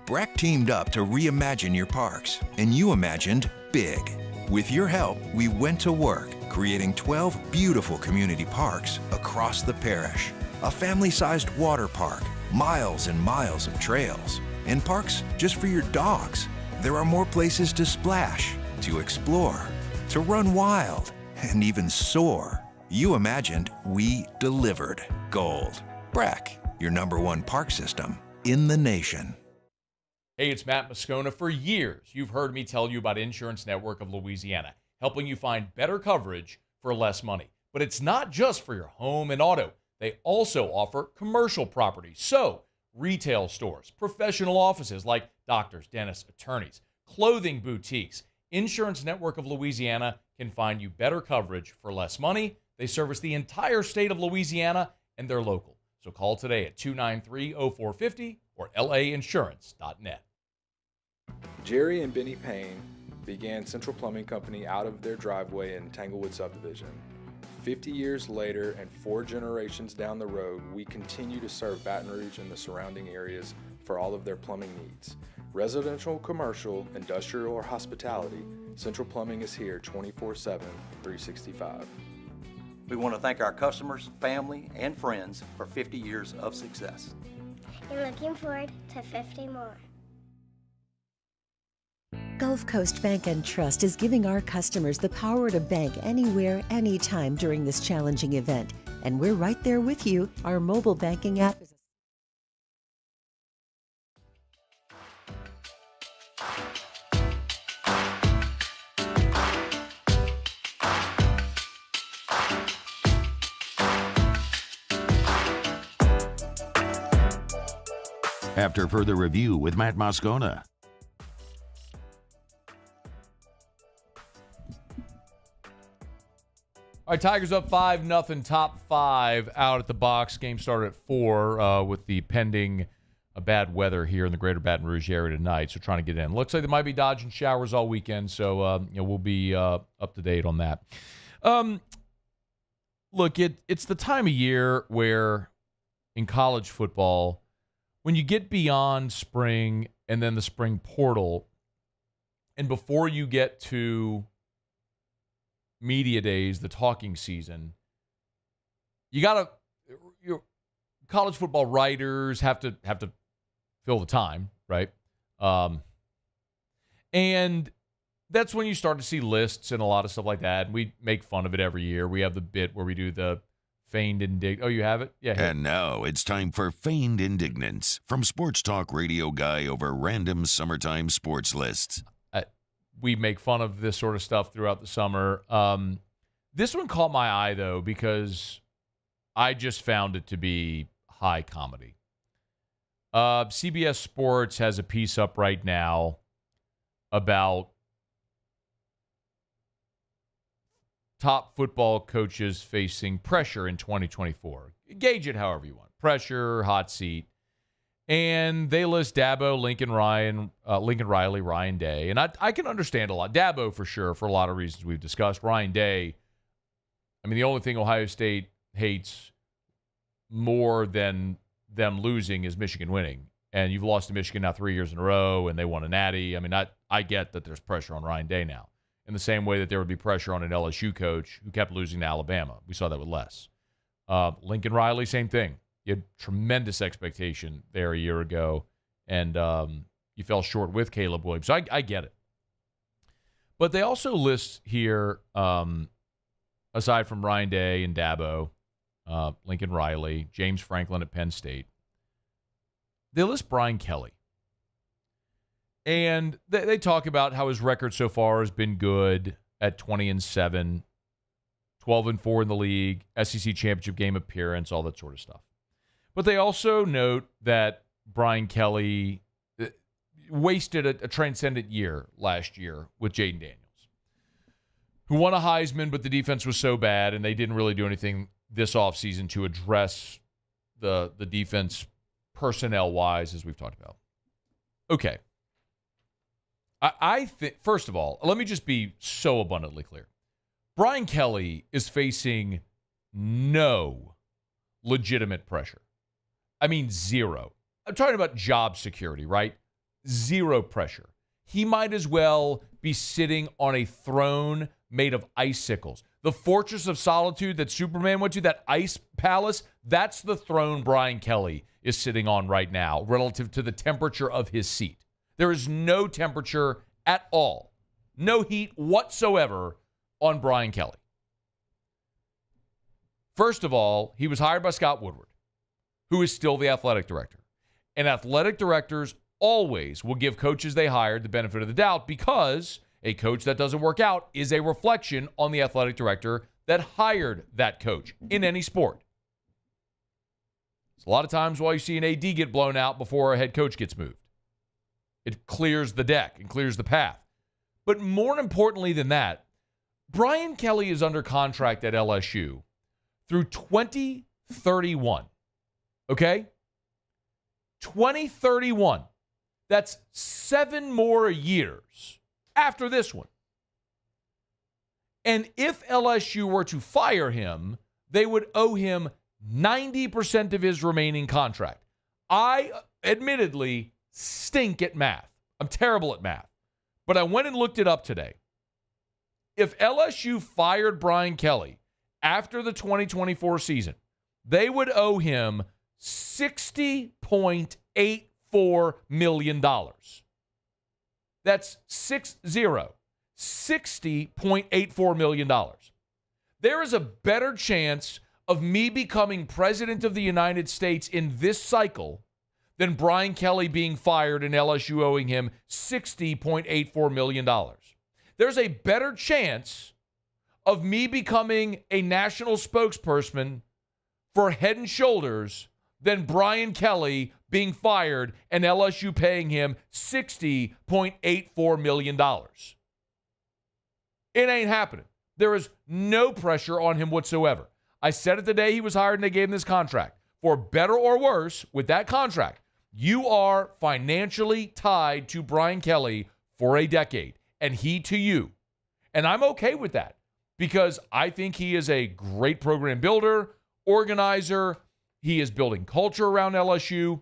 Breck teamed up to reimagine your parks, and you imagined big. With your help, we went to work, creating 12 beautiful community parks across the parish. A family-sized water park, miles and miles of trails, and parks just for your dogs. There are more places to splash, to explore, to run wild, and even soar. You imagined, we delivered. Gold. Breck, your #1 park system in the nation. Hey, it's Matt Moscona. For years, you've heard me tell you about Insurance Network of Louisiana, helping you find better coverage for less money. But it's not just for your home and auto. They also offer commercial property. So, retail stores, professional offices like doctors, dentists, attorneys, clothing boutiques. Insurance Network of Louisiana can find you better coverage for less money. They service the entire state of Louisiana, and they're local. So call today at 293-0450 or lainsurance.net. Jerry and Benny Payne began Central Plumbing Company out of their driveway in Tanglewood subdivision. 50 years later and 4 generations down the road, we continue to serve Baton Rouge and the surrounding areas for all of their plumbing needs. Residential, commercial, industrial, or hospitality, Central Plumbing is here 24/7, 365. We want to thank our customers, family, and friends for 50 years of success. And looking forward to 50 more. Gulf Coast Bank and Trust is giving our customers the power to bank anywhere, anytime during this challenging event. And we're right there with you. Our mobile banking app is After further review with Matt Moscona. All right, Tigers up 5-0, top 5 out at the box. Game started at 4 with the pending bad weather here in the greater Baton Rouge area tonight, so trying to get in. Looks like they might be dodging showers all weekend, so we'll be up to date on that. Look, it's the time of year where in college football, when you get beyond spring and then the spring portal, and before you get to media days, the talking season, your college football writers have to fill the time, right? And that's when you start to see lists and a lot of stuff like that. And we make fun of it every year. We have the bit where we do the feigned indignance. Oh, you have it? Yeah. And now it's time for Feigned Indignance from Sports Talk Radio Guy over random summertime sports lists. We make fun of this sort of stuff throughout the summer. This one caught my eye, though, because I just found it to be high comedy. CBS Sports has a piece up right now about top football coaches facing pressure in 2024. Gauge it however you want. Pressure, hot seat. And they list Dabo, Lincoln Riley, Ryan Day. And I can understand a lot. Dabo for sure, for a lot of reasons we've discussed. Ryan Day, I mean, the only thing Ohio State hates more than them losing is Michigan winning. And you've lost to Michigan now 3 years in a row, and they won a natty. I mean, I get that there's pressure on Ryan Day now, in the same way that there would be pressure on an LSU coach who kept losing to Alabama. We saw that with Les. Lincoln Riley, same thing. You had tremendous expectation there a year ago, and you fell short with Caleb Williams. So I get it. But they also list here, aside from Ryan Day and Dabo, Lincoln Riley, James Franklin at Penn State, they list Brian Kelly. And they talk about how his record so far has been good at 20-7, 12-4 in the league, SEC championship game appearance, all that sort of stuff. But they also note that Brian Kelly wasted a transcendent year last year with Jaden Daniels, who won a Heisman, but the defense was so bad, and they didn't really do anything this offseason to address the defense personnel-wise, as we've talked about. Okay. I think, first of all, let me just be so abundantly clear. Brian Kelly is facing no legitimate pressure. I mean, zero. I'm talking about job security, right? Zero pressure. He might as well be sitting on a throne made of icicles. The Fortress of Solitude that Superman went to, that ice palace, that's the throne Brian Kelly is sitting on right now relative to the temperature of his seat. There is no temperature at all, no heat whatsoever on Brian Kelly. First of all, he was hired by Scott Woodward, who is still the athletic director. And athletic directors always will give coaches they hired the benefit of the doubt, because a coach that doesn't work out is a reflection on the athletic director that hired that coach in any sport. It's a lot of times why you see an AD get blown out before a head coach gets moved. It clears the deck and clears the path. But more importantly than that, Brian Kelly is under contract at LSU through 2031. Okay? 2031. That's 7 more years after this one. And if LSU were to fire him, they would owe him 90% of his remaining contract. I admittedly stink at math. I'm terrible at math. But I went and looked it up today. If LSU fired Brian Kelly after the 2024 season, they would owe him $60.84 million. That's 60.84 million dollars. There is a better chance of me becoming president of the United States in this cycle than Brian Kelly being fired and LSU owing him $60.84 million. There's a better chance of me becoming a national spokesperson for Head and Shoulders than Brian Kelly being fired and LSU paying him $60.84 million. It ain't happening. There is no pressure on him whatsoever. I said it the day he was hired and they gave him this contract. For better or worse, with that contract, you are financially tied to Brian Kelly for a decade, and he to you. And I'm okay with that because I think he is a great program builder, organizer. He is building culture around LSU,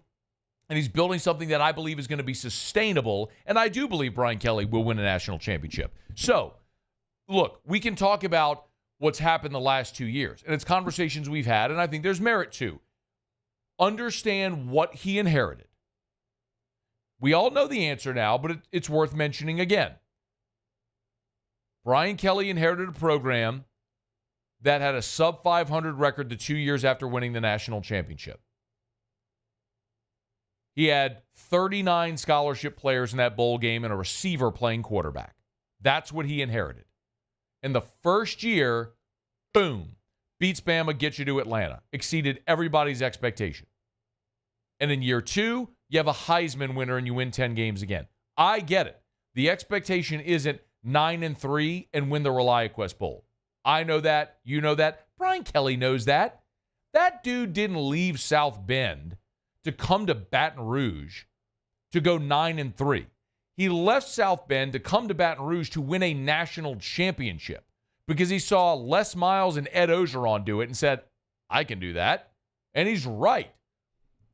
and he's building something that I believe is going to be sustainable, and I do believe Brian Kelly will win a national championship. So, look, we can talk about what's happened the last 2 years, and it's conversations we've had, and I think there's merit to. Understand what he inherited. We all know the answer now, but it's worth mentioning again. Brian Kelly inherited a program that had a sub-500 record the 2 years after winning the national championship. He had 39 scholarship players in that bowl game and a receiver playing quarterback. That's what he inherited. In the first year, boom, beats Bama, gets you to Atlanta. Exceeded everybody's expectation. And in year 2, you have a Heisman winner and you win 10 games again. I get it. The expectation isn't 9-3 and win the ReliaQuest Bowl. I know that. You know that. Brian Kelly knows that. That dude didn't leave South Bend to come to Baton Rouge to go 9-3. He left South Bend to come to Baton Rouge to win a national championship because he saw Les Miles and Ed Ogeron do it and said, I can do that. And he's right.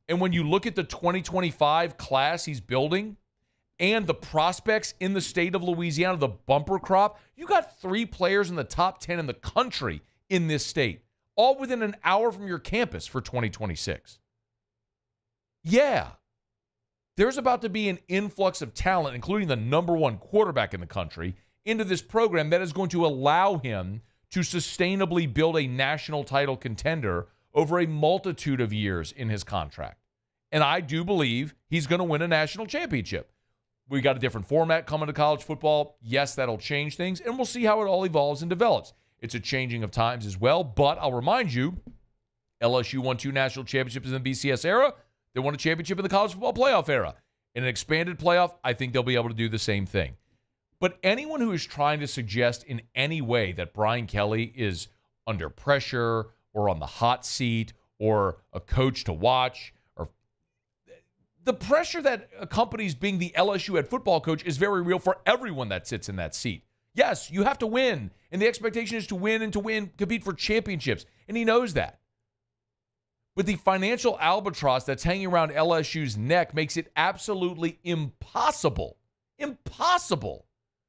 And when you look at the 2025 class he's building and the prospects in the state of Louisiana, the bumper crop, you got 3 players in the top 10 in the country in this state, all within an hour from your campus for 2026. Yeah, there's about to be an influx of talent, including the number 1 quarterback in the country, into this program that is going to allow him to sustainably build a national title contender over a multitude of years in his contract. And I do believe he's going to win a national championship. We got a different format coming to college football. Yes, that'll change things, and we'll see how it all evolves and develops. It's a changing of times as well, but I'll remind you, LSU won 2 national championships in the BCS era. They won a championship in the college football playoff era. In an expanded playoff, I think they'll be able to do the same thing. But anyone who is trying to suggest in any way that Brian Kelly is under pressure or on the hot seat or a coach to watch, or the pressure that accompanies being the LSU head football coach is very real for everyone that sits in that seat. Yes, you have to win, and the expectation is to win and to win, compete for championships, and he knows that. But the financial albatross that's hanging around LSU's neck makes it absolutely impossible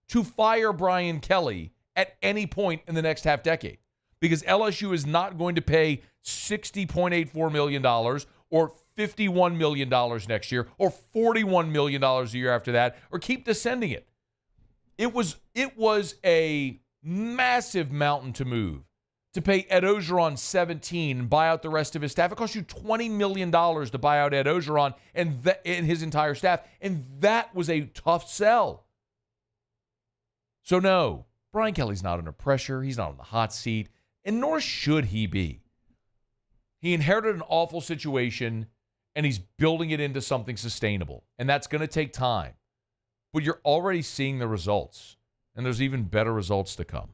to fire Brian Kelly at any point in the next half decade. Because LSU is not going to pay $60.84 million or $51 million next year or $41 million a year after that or keep descending it. It was a massive mountain to move. To pay Ed Ogeron $17 and buy out the rest of his staff. It cost you $20 million to buy out Ed Ogeron and his entire staff, and that was a tough sell. So no, Brian Kelly's not under pressure. He's not on the hot seat, and nor should he be. He inherited an awful situation, and he's building it into something sustainable, and that's going to take time. But you're already seeing the results, and there's even better results to come.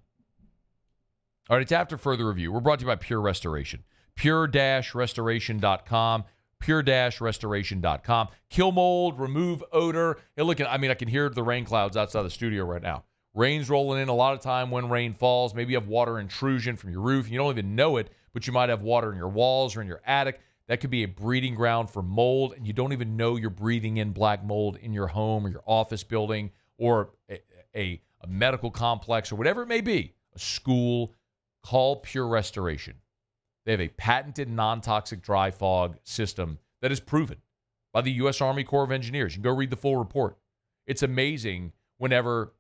All right, it's after further review. We're brought to you by Pure Restoration. Pure-restoration.com. Pure-restoration.com. Kill mold, remove odor. Hey, look, I can hear the rain clouds outside the studio right now. Rain's rolling in a lot of time when rain falls. Maybe you have water intrusion from your roof. You don't even know it, but you might have water in your walls or in your attic. That could be a breeding ground for mold, and you don't even know you're breathing in black mold in your home or your office building or a medical complex or whatever it may be, a school. Call Pure Restoration. They have a patented non-toxic dry fog system that is proven by the U.S. Army Corps of Engineers. You can go read the full report. It's amazing whenever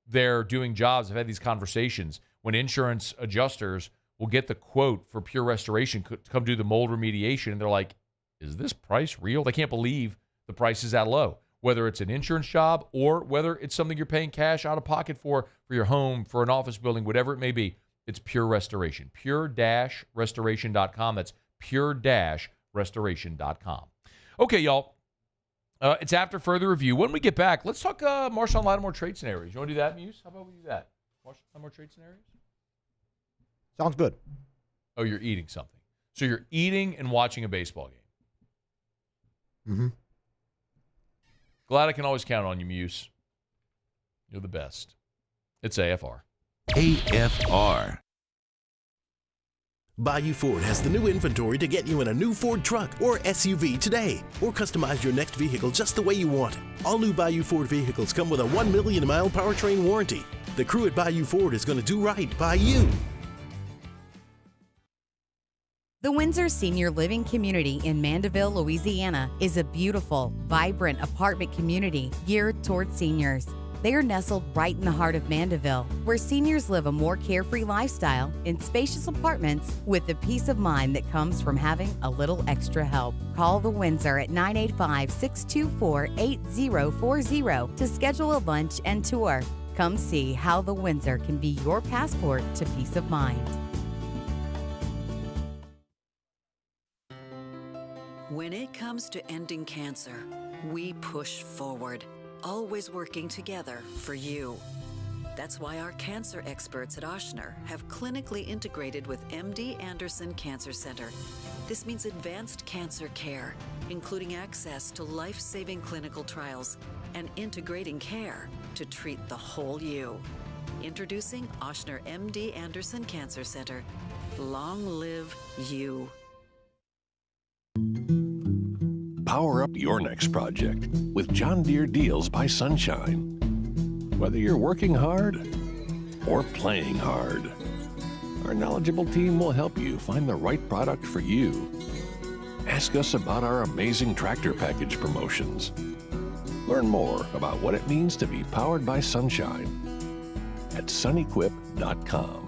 they're doing jobs. I've had these conversations when insurance adjusters will get the quote for Pure Restoration to come do the mold remediation, and they're like, is this price real? They can't believe the price is that low, whether it's an insurance job or whether it's something you're paying cash out of pocket for your home, for an office building, whatever it may be. It's Pure Restoration. Pure-restoration.com. That's pure-restoration.com. Okay, y'all. It's after further review. When we get back, let's talk Marshawn Lattimore trade scenarios. You want to do that, Muse? How about we do that? Marshawn Lattimore trade scenarios? Sounds good. Oh, you're eating something. So you're eating and watching a baseball game. Mm-hmm. Glad I can always count on you, Muse. You're the best. It's AFR. AFR. Bayou Ford has the new inventory to get you in a new Ford truck or SUV today, or customize your next vehicle just the way you want it. All new Bayou Ford vehicles come with a 1 million mile powertrain warranty. The crew at Bayou Ford is going to do right by you. The Windsor Senior Living Community in Mandeville, Louisiana is a beautiful, vibrant apartment community geared towards seniors. They are nestled right in the heart of Mandeville, where seniors live a more carefree lifestyle in spacious apartments with the peace of mind that comes from having a little extra help. Call the Windsor at 985-624-8040 to schedule a lunch and tour. Come see how the Windsor can be your passport to peace of mind. When it comes to ending cancer, we push forward, always working together for you. That's why our cancer experts at Ochsner have clinically integrated with MD Anderson Cancer Center. This means advanced cancer care, including access to life-saving clinical trials and integrating care to treat the whole you. Introducing Ochsner MD Anderson Cancer Center. Long live you. Power up your next project with John Deere Deals by Sunshine. Whether you're working hard or playing hard, our knowledgeable team will help you find the right product for you. Ask us about our amazing tractor package promotions. Learn more about what it means to be powered by sunshine at sunequip.com.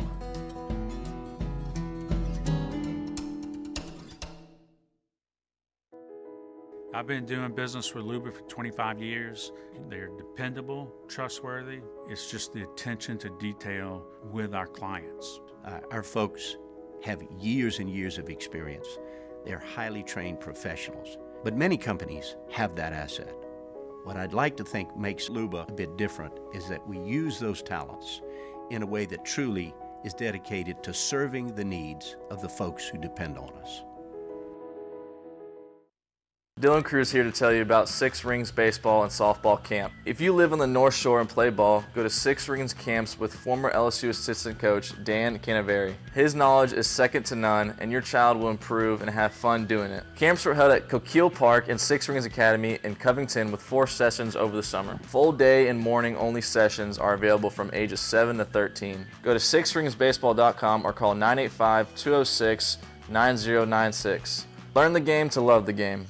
I've been doing business with Luba for 25 years. They're dependable, trustworthy. It's just the attention to detail with our clients. Our folks have years and years of experience. They're highly trained professionals. But many companies have that asset. What I'd like to think makes Luba a bit different is that we use those talents in a way that truly is dedicated to serving the needs of the folks who depend on us. Dylan Cruz here to tell you about Six Rings Baseball and Softball Camp. If you live on the North Shore and play ball, go to Six Rings Camps with former LSU assistant coach Dan Canaveri. His knowledge is second to none, and your child will improve and have fun doing it. Camps were held at Coquille Park and Six Rings Academy in Covington with 4 sessions over the summer. Full day and morning only sessions are available from ages 7 to 13. Go to sixringsbaseball.com or call 985-206-9096. Learn the game to love the game.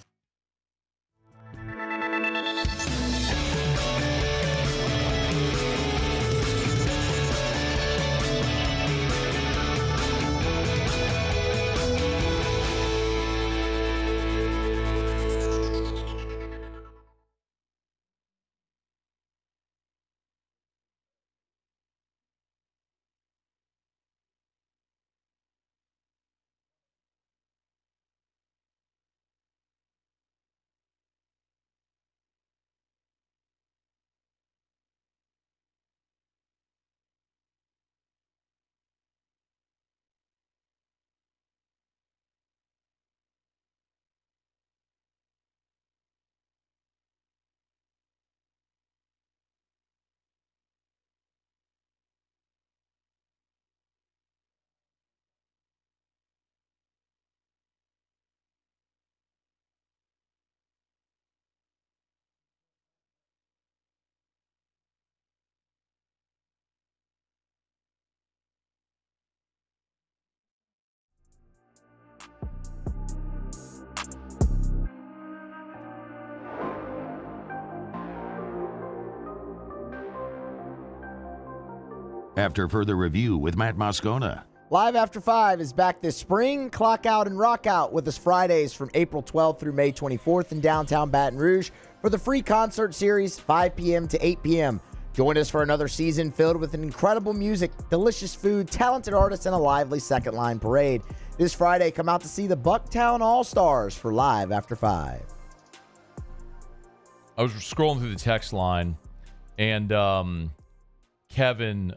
After further review with Matt Moscona. Live After 5 is back this spring. Clock out and rock out with us Fridays from April 12th through May 24th in downtown Baton Rouge for the free concert series, 5 p.m. to 8 p.m. Join us for another season filled with incredible music, delicious food, talented artists, and a lively second line parade. This Friday, come out to see the Bucktown All-Stars for Live After 5. I was scrolling through the text line, and Kevin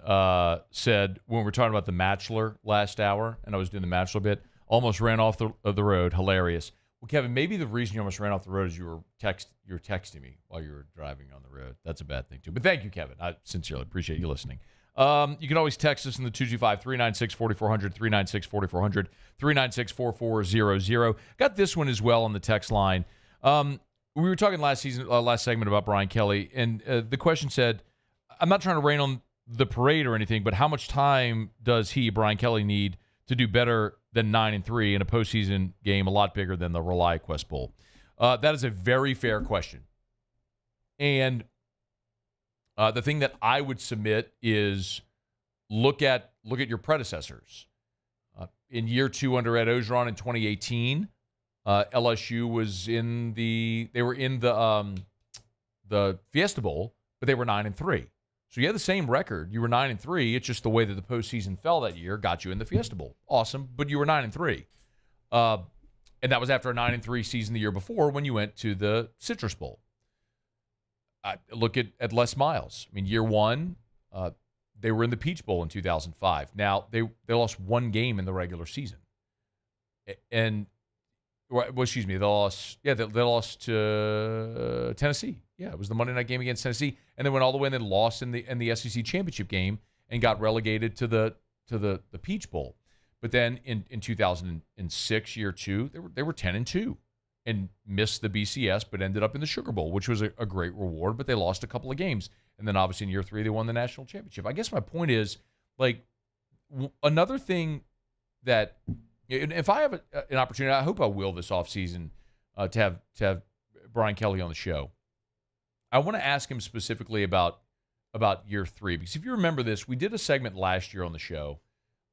said when we were talking about the Matchler last hour, and I was doing the Matchler bit, almost ran off the road. Hilarious. Well, Kevin, maybe the reason you almost ran off the road is you were texting me while you were driving on the road. That's a bad thing, too. But thank you, Kevin. I sincerely appreciate you listening. You can always text us in the 225-396-4400, 396-4400, 396-4400. Got this one as well on the text line. We were talking last segment about Brian Kelly, and the question said, I'm not trying to rain on the parade or anything, but how much time does Brian Kelly, need to do better than 9-3 in a postseason game a lot bigger than the ReliaQuest Bowl? That is a very fair question. And the thing that I would submit is look at your predecessors. In year 2 under Ed Ogeron in 2018, LSU was in the Fiesta Bowl, but they were 9-3. So you had the same record. You were 9-3. It's just the way that the postseason fell that year got you in the Fiesta Bowl. Awesome, but you were 9-3. And that was after a 9-3 season the year before when you went to the Citrus Bowl. Look at Les Miles. I mean, year 1, they were in the Peach Bowl in 2005. Now, they lost one game in the regular season. And, they lost to Tennessee. Yeah, it was the Monday night game against Tennessee. And they went all the way and then lost in the SEC championship game and got relegated to the Peach Bowl. But then in 2006, year 2, they were 10-2 and missed the BCS, but ended up in the Sugar Bowl, which was a great reward. But they lost a couple of games, and then obviously in year 3 they won the national championship. I guess my point is, like, another thing that if I have an opportunity, I hope I will this offseason to have Brian Kelly on the show. I want to ask him specifically about year 3, because if you remember this, we did a segment last year on the show.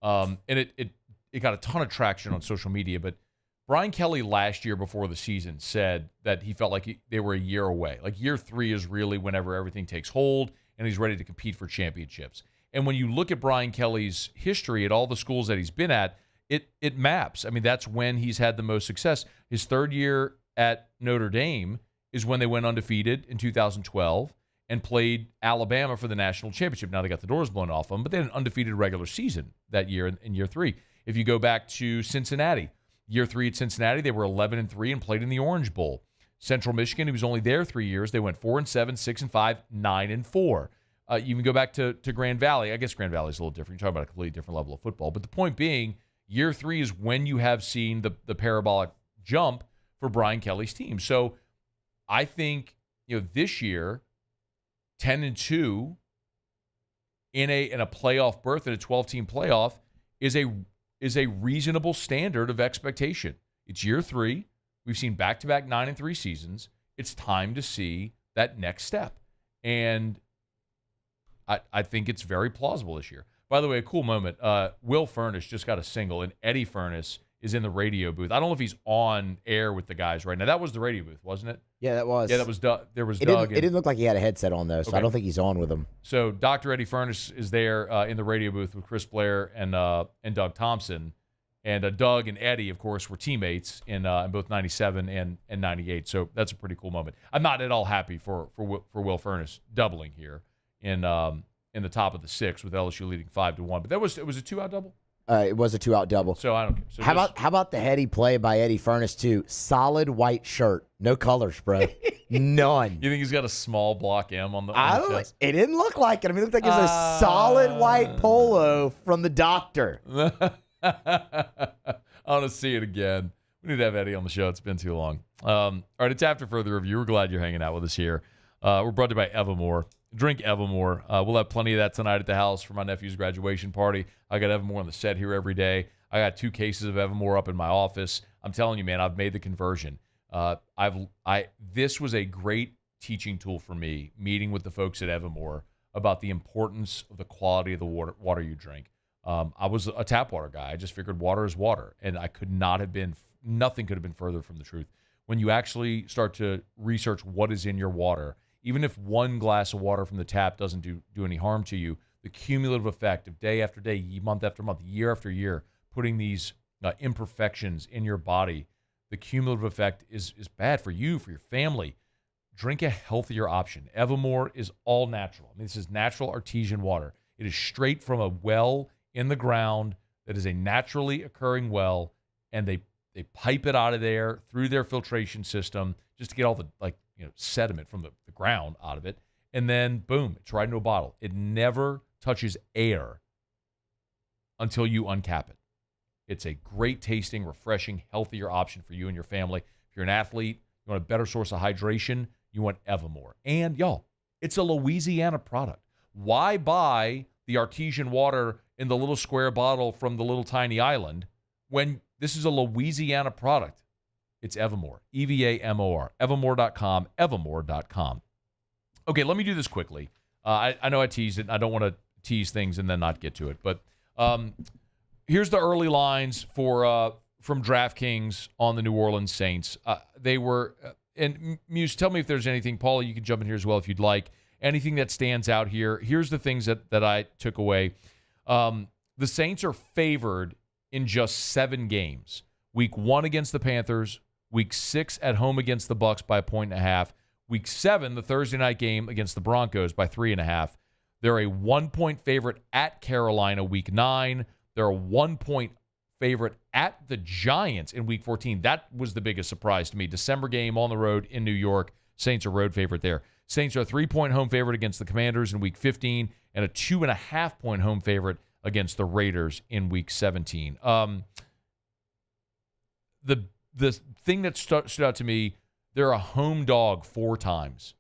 And it got a ton of traction on social media, but Brian Kelly last year before the season said that he felt like they were a year away. Like year 3 is really whenever everything takes hold and he's ready to compete for championships. And when you look at Brian Kelly's history at all the schools that he's been at, it maps. I mean, that's when he's had the most success. His 3rd year at Notre Dame is when they went undefeated in 2012 and played Alabama for the national championship. Now they got the doors blown off them, but they had an undefeated regular season that year in year 3. If you go back to Cincinnati, year 3 at Cincinnati, they were 11-3 and played in the Orange Bowl. Central Michigan, he was only there 3 years. They went 4-7, 6-5, 9-4. You can go back to Grand Valley. I guess Grand Valley is a little different. You're talking about a completely different level of football. But the point being, year 3 is when you have seen the parabolic jump for Brian Kelly's team. So I think, this year, 10-2 in a playoff berth in a 12-team playoff is a reasonable standard of expectation. It's year 3. We've seen back-to-back 9-3 seasons. It's time to see that next step. And I think it's very plausible this year. By the way, a cool moment. Will Furniss just got a single, and Eddie Furniss is in the radio booth. I don't know if he's on air with the guys right now. That was the radio booth, wasn't it? Yeah, that was. Yeah, that was Doug. There was Doug. It didn't look like he had a headset on, though, so Okay. I don't think he's on with them. So Dr. Eddie Furniss is there in the radio booth with Chris Blair and Doug Thompson. And Doug and Eddie, of course, were teammates in both 97 and 98. So that's a pretty cool moment. I'm not at all happy for Will Furniss doubling here in the top of the 6 with LSU leading 5-1. But it was a 2-out double? It was a 2-out double. So I don't care. So how about the heady play by Eddie Furniss, too? Solid white shirt. No colors, bro. None. You think he's got a small block M on the chest? It didn't look like it. I mean, it looked like it was a solid white polo from the doctor. I want to see it again. We need to have Eddie on the show. It's been too long. All right, it's after further review. We're glad you're hanging out with us here. We're brought to you by Evermore. Drink Evermore. We'll have plenty of that tonight at the house for my nephew's graduation party. I got Evermore on the set here every day. I got 2 cases of Evermore up in my office. I'm telling you, man, I've made the conversion. This was a great teaching tool for me, meeting with the folks at Evermore about the importance of the quality of the water you drink. I was a tap water guy. I just figured water is water, and nothing could have been further from the truth. When you actually start to research what is in your water, even if one glass of water from the tap doesn't do any harm to you, the cumulative effect of day after day, month after month, year after year, putting these imperfections in your body, the cumulative effect is bad for you, for your family. drink a healthier option. Evermore is all natural. I mean, this is natural artesian water. It is straight from a well in the ground that is a naturally occurring well, and they pipe it out of there through their filtration system just to get all the sediment from the ground out of it. And then, boom, it's right into a bottle. It never touches air until you uncap it. It's a great tasting, refreshing, healthier option for you and your family. If you're an athlete, you want a better source of hydration, you want Evermore. And, y'all, it's a Louisiana product. Why buy the artesian water in the little square bottle from the little tiny island when this is a Louisiana product? It's Evermore, EVAMOR, evermore.com, evermore.com. Okay, let me do this quickly. I know I teased it. I don't want to tease things and then not get to it. But here's the early lines from DraftKings on the New Orleans Saints. They were, and Muse, tell me if there's anything. Paula, you can jump in here as well if you'd like. Anything that stands out here. Here's the things that I took away. The Saints are favored in just 7 games. Week 1 against the Panthers. Week 6 at home against the Bucs by 1.5. Week 7, the Thursday night game against the Broncos by 3.5. They're a 1-point favorite at Carolina week 9. They're a 1-point favorite at the Giants in week 14. That was the biggest surprise to me. December game on the road in New York. Saints are road favorite there. Saints are a 3-point home favorite against the Commanders in week 15 and a 2.5-point home favorite against the Raiders in week 17. The thing that stood out to me, they're a home dog 4 times.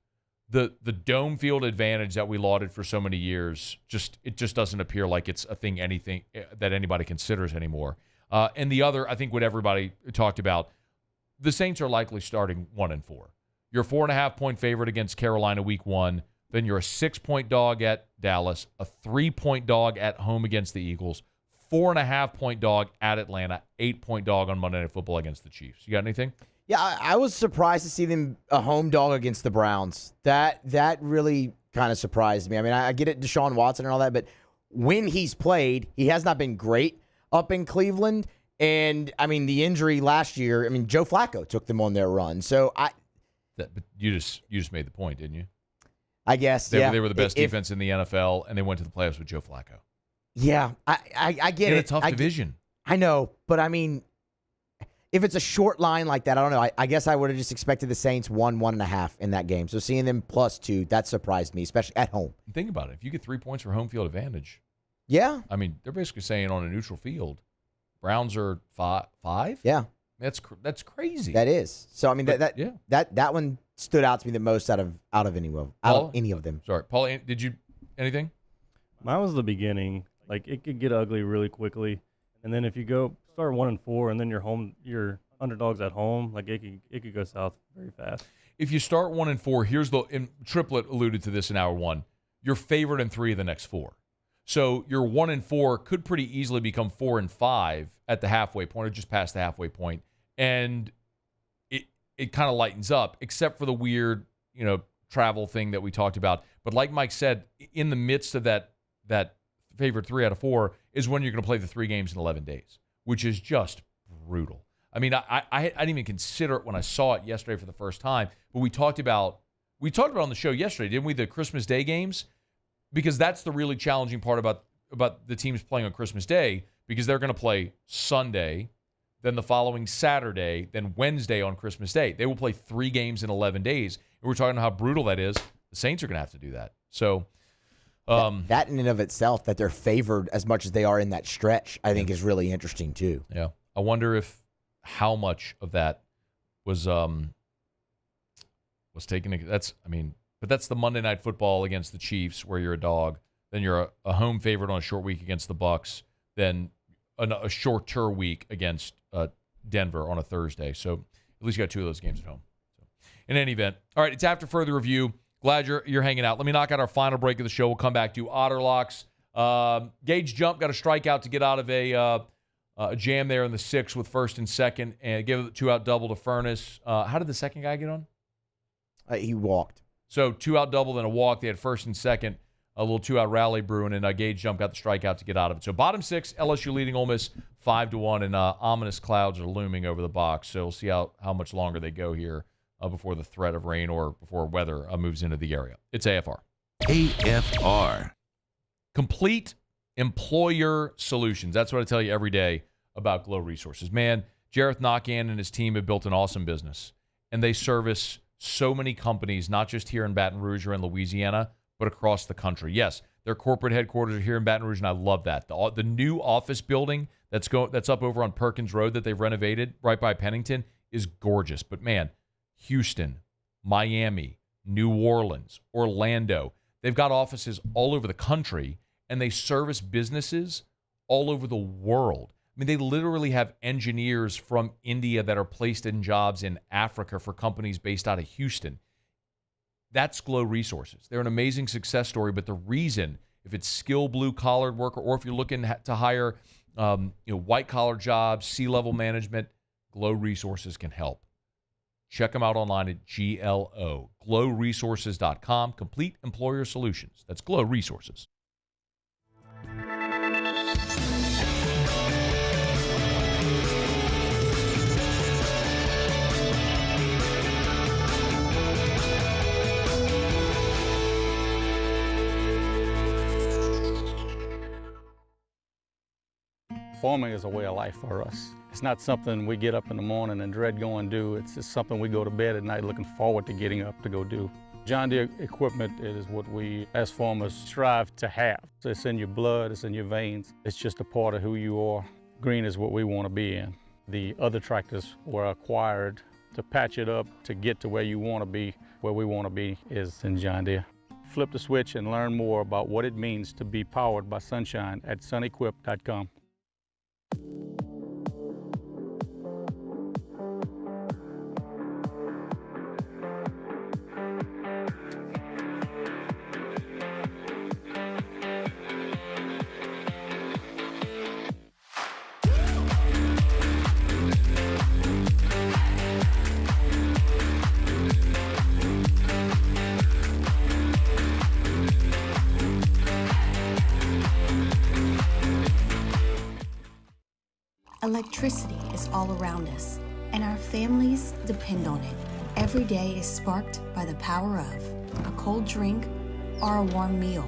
The dome field advantage that we lauded for so many years, it just doesn't appear like it's a thing that anybody considers anymore. And the other, I think what everybody talked about, the Saints are likely starting 1-4. You're a 4.5-point favorite against Carolina week 1. Then you're a 6-point dog at Dallas, a 3-point dog at home against the Eagles, 4.5-point dog at Atlanta, 8-point dog on Monday Night Football against the Chiefs. You got anything? Yeah, I was surprised to see them a home dog against the Browns. That really kind of surprised me. I mean, I get it, Deshaun Watson and all that, but when he's played, he has not been great up in Cleveland. And, I mean, the injury last year, I mean, Joe Flacco took them on their run. So But you just made the point, didn't you? I guess, They were the best defense in the NFL, and they went to the playoffs with Joe Flacco. Yeah, I get it. In a tough division. I know, but I mean, if it's a short line like that, I don't know. I guess I would have just expected the Saints 1.5 in that game. So seeing them +2, that surprised me, especially at home. Think about it. If you get 3 points for home field advantage. Yeah. I mean, they're basically saying on a neutral field, Browns are 5? Yeah. That's crazy. That is. So I mean, that one stood out to me the most out of any of them. Sorry, Paul. Did you anything? Mine was the beginning. Like it could get ugly really quickly, and then if you start 1-4, and then your underdogs at home, like it could go south very fast. If you start 1-4, and Triplett alluded to this in hour 1. You're favored in 3 of the next 4. So your 1-4 could pretty easily become 4-5 at the halfway point, or just past the halfway point, and it kind of lightens up, except for the weird, travel thing that we talked about. But like Mike said, in the midst of that favorite 3 out of 4 is when you're going to play the 3 games in 11 days, which is just brutal. I mean, I didn't even consider it when I saw it yesterday for the first time. But we talked about on the show yesterday, didn't we? The Christmas Day games, because that's the really challenging part about the teams playing on Christmas Day, because they're going to play Sunday, then the following Saturday, then Wednesday on Christmas Day. They will play 3 games in 11 days. And we're talking about how brutal that is. The Saints are going to have to do that. So that in and of itself, that they're favored as much as they are in that stretch, I think is really interesting too. Yeah. I wonder how much of that was taken. But that's the Monday Night Football against the Chiefs, where you're a dog. Then you're a home favorite on a short week against the Bucs. Then a shorter week against Denver on a Thursday. So at least you got 2 of those games at home. So, in any event, all right, it's after further review. Glad you're hanging out. Let me knock out our final break of the show. We'll come back to Otter Locks. Gage Jump got a strikeout to get out of a jam there in the 6th with first and second, and give a 2-out double to Furness. How did the second guy get on? He walked. So 2-out double, then a walk. They had first and second, a little 2-out rally brewing, and Gage Jump got the strikeout to get out of it. So bottom 6, LSU leading Ole Miss 5-1, and ominous clouds are looming over the box. So we'll see how much longer they go here before the threat of rain or before weather moves into the area. It's AFR. AFR. Complete employer solutions. That's what I tell you every day about Glow Resources. Man, Jareth Knockan and his team have built an awesome business, and they service so many companies, not just here in Baton Rouge or in Louisiana, but across the country. Yes, their corporate headquarters are here in Baton Rouge, and I love that. The new office building that's up over on Perkins Road that they've renovated right by Pennington is gorgeous. But, man, Houston, Miami, New Orleans, Orlando, they've got offices all over the country, and they service businesses all over the world. I mean, they literally have engineers from India that are placed in jobs in Africa for companies based out of Houston. That's Glow Resources. They're an amazing success story, but the reason, if it's skilled blue-collar worker or if you're looking to hire white-collar jobs, C-level management, Glow Resources can help. Check them out online at glowresources.com. Complete employer solutions. That's Glow Resources. Farming is a way of life for us. It's not something we get up in the morning and dread going do. It's just something we go to bed at night looking forward to getting up to go do. John Deere equipment is what we as farmers strive to have. So it's in your blood, it's in your veins. It's just a part of who you are. Green is what we want to be in. The other tractors were acquired to patch it up to get to where you want to be. Where we want to be is in John Deere. Flip the switch and learn more about what it means to be powered by sunshine at sunequip.com. Electricity is all around us, and our families depend on it. Every day is sparked by the power of a cold drink or a warm meal,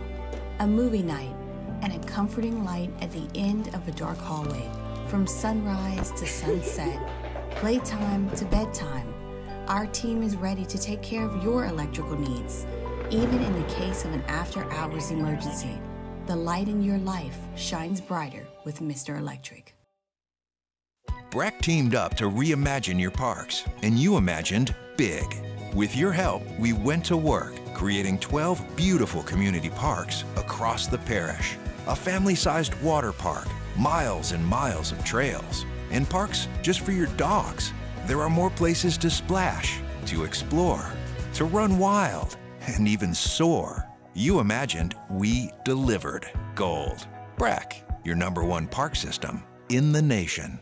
a movie night, and a comforting light at the end of a dark hallway. From sunrise to sunset, playtime to bedtime, our team is ready to take care of your electrical needs. Even in the case of an after-hours emergency, the light in your life shines brighter with Mr. Electric. Breck teamed up to reimagine your parks, and you imagined big. With your help, we went to work, creating 12 beautiful community parks across the parish. A family-sized water park, miles and miles of trails, and parks just for your dogs. There are more places to splash, to explore, to run wild, and even soar. You imagined, we delivered. Gold. Breck, your #1 park system in the nation.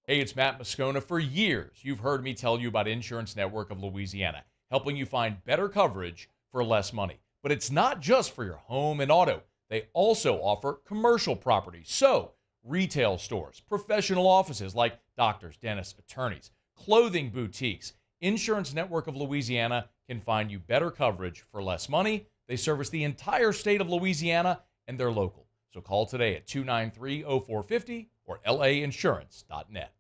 Hey, it's Matt Moscona. For years, you've heard me tell you about Insurance Network of Louisiana, helping you find better coverage for less money. But it's not just for your home and auto. They also offer commercial property. So, retail stores, professional offices like doctors, dentists, attorneys, clothing boutiques. Insurance Network of Louisiana can find you better coverage for less money. They service the entire state of Louisiana, and they're local. So call today at 293-0450 or lainsurance.net.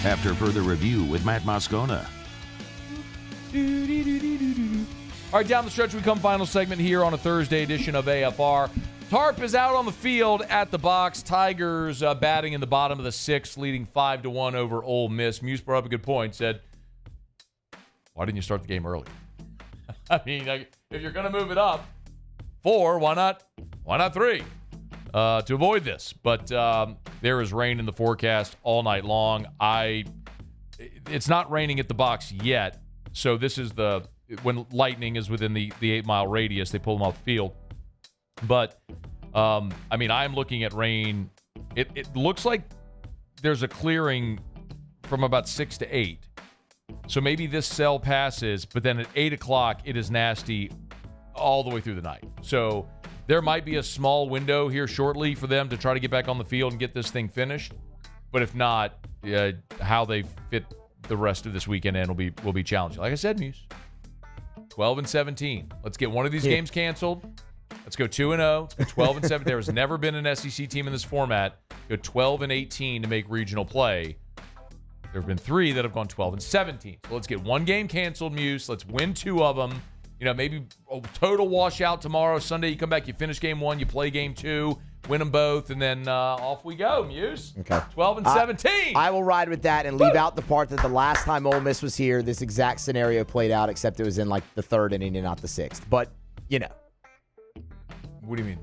After further review with Matt Moscona. All right, down the stretch we come. Final segment here on a Thursday edition of AFR. Tarp is out on the field at the box. Tigers batting in the bottom of the 6th, leading 5-1 over Ole Miss. Muse brought up a good point. Said, why didn't you start the game early? I mean, if you're going to move it up 4, why not 3 to avoid this? But there is rain in the forecast all night long. It's not raining at the box yet, so this is when lightning is within the 8-mile radius, they pull them off the field. But, I'm looking at rain It looks like there's a clearing from about 6 to 8. So maybe this cell passes, but then at 8 o'clock, it is nasty all the way through the night. So there might be a small window here shortly for them to try to get back on the field and get this thing finished. But if not, how they fit the rest of this weekend in will be challenging. Like I said, Muse, 12-17. Let's get one of these games canceled. Let's go 2-0. Let's go 12-7. There has never been an SEC team in this format go 12-18 to make regional play. There have been 3 that have gone 12-17. So let's get one game canceled, Muse. Let's win 2 of them. Maybe a total washout tomorrow. Sunday, you come back, you finish game 1, you play game 2, win them both, and then off we go, Muse. Okay. 12-17. I will ride with that and leave out the part that the last time Ole Miss was here, this exact scenario played out, except it was in like the 3rd inning and not the 6th. But, What do you mean?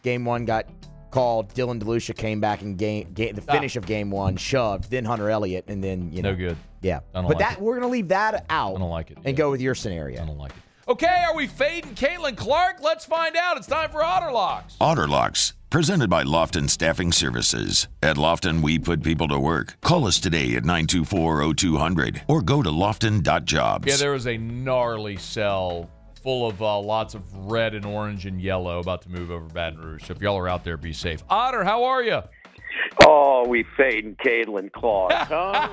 Game one got called. Dylan DeLucia came back and the finish of game 1, shoved, then Hunter Elliott, and then, No good. Yeah. But we're going to leave that out. I don't like it. And go with your scenario. I don't like it. Okay, are we fading Caitlin Clark? Let's find out. It's time for Otter Locks. Otter Locks, presented by Lofton Staffing Services. At Lofton, we put people to work. Call us today at 924-0200 or go to lofton.jobs. Yeah, there was a gnarly cell full of lots of red and orange and yellow about to move over Baton Rouge. So if y'all are out there, be safe. Otter, how are you? Oh, we fading Caitlin Clark, huh?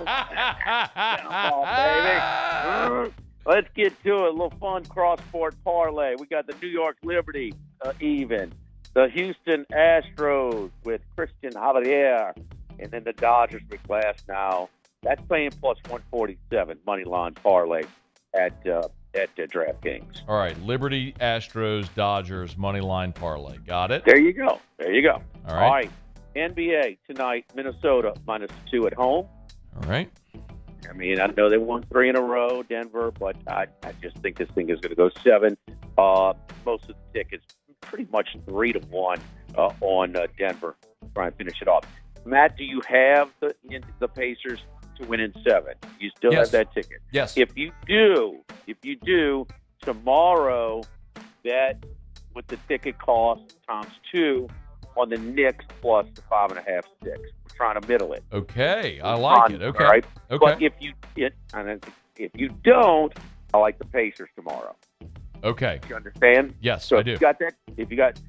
Come on, baby. Let's get to it. A little fun cross-sport parlay. We got the New York Liberty even. The Houston Astros with Christian Javier. And then the Dodgers with Glass now. That's paying plus 147 money line parlay at DraftKings. All right, Liberty, Astros, Dodgers, money line parlay. Got it? There you go. All right. NBA tonight, Minnesota -2 at home. All right. I mean, I know they won 3 in a row, Denver, but I just think this thing is going to go 7. Most of the tickets, pretty much 3-1 on Denver. Try and finish it off. Matt, do you have the Pacers to win in 7? You still have that ticket? Yes. If you do, tomorrow, bet with the ticket cost times 2 on the Knicks plus the 5.5, 6. We're trying to middle it. Okay, I like it. Okay. Right? Okay. But if you don't, I like the Pacers tomorrow. Okay. You understand? Yes, so I do. If you got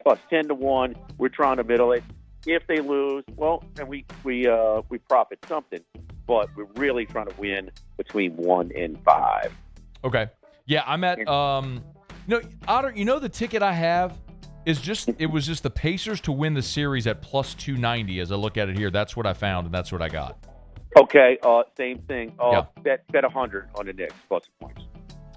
plus 10-1, we're trying to middle it. If they lose, well, then we profit something, but we're really trying to win between 1 and 5. Okay. Yeah, I'm at Otter, the ticket I have is it was just the Pacers to win the series at plus 290 as I look at it here. That's what I found, and that's what I got. Okay, same thing. Bet 100 on the Knicks plus points.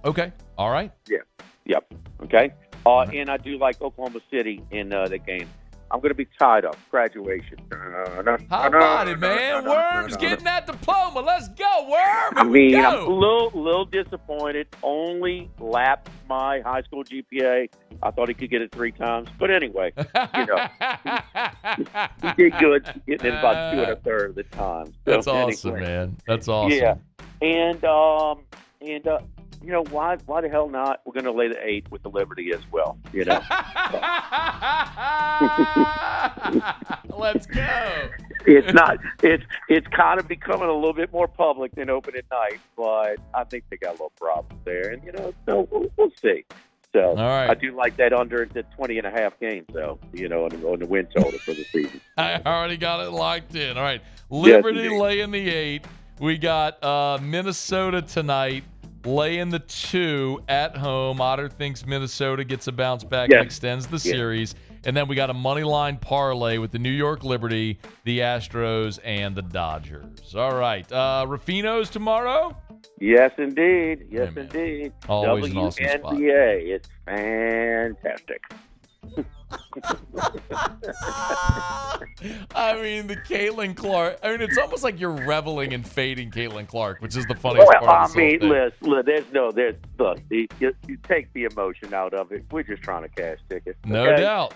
Okay. All right. Yeah. Yep. Okay. And I do like Oklahoma City in the game. I'm going to be tied up. Graduation. How about it, man? Worm's getting that diploma. Let's go, Worm. I'm a little disappointed. Only lapped my high school GPA. I thought he could get it 3 times. But anyway, he did good. Getting it about 2 1/3 of the time. So that's awesome, man. That's awesome. Yeah. And why the hell not? We're going to lay the 8 with the Liberty as well. Let's go. It's kind of becoming a little bit more public than open at night, but I think they got a little problem there, and so we'll see. So all right. I do like that under the 20.5 games, though. On the win total for the season. I already got it locked in. All right, Liberty laying the 8. We got Minnesota tonight. Laying the 2 at home. Otter thinks Minnesota gets a bounce back and extends the series. And then we got a money line parlay with the New York Liberty, the Astros, and the Dodgers. All right. Rufino's tomorrow? Yes, indeed. Yes, indeed. Always an awesome spot. WNBA. It's fantastic. I mean, the Caitlin Clark. I mean, it's almost like you're reveling in fading Caitlin Clark, which is the funniest part of this whole thing. Look, you take the emotion out of it. We're just trying to cash tickets. Okay? No doubt.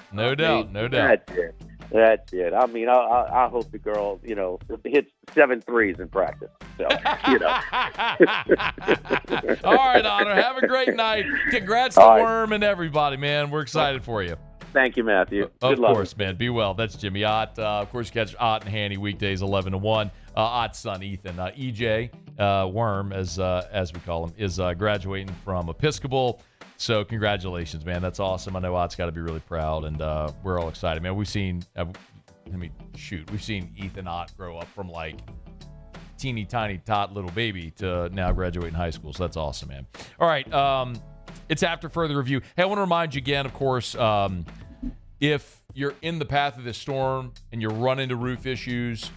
That's it. I mean, I hope the girl, hits 7 threes in practice. So, All right, Otter. Have a great night. Congrats to Worm and everybody, man. We're excited for you. Thank you, Matthew. Of Good luck. course, man. Be well. That's Jimmy Ott. Of course, you catch Ott and Hanny weekdays 11 to 1. Ott's son, Ethan. EJ, Worm, as we call him, is graduating from Episcopal. So congratulations, man. That's awesome. I know Ott's got to be really proud, and we're all excited, man. We've seen Ethan Ott grow up from like teeny tiny tot little baby to now graduating high school. So that's awesome, man. All right. It's after further review. Hey, I want to remind you again, of course, if you're in the path of this storm and you run into roof issues,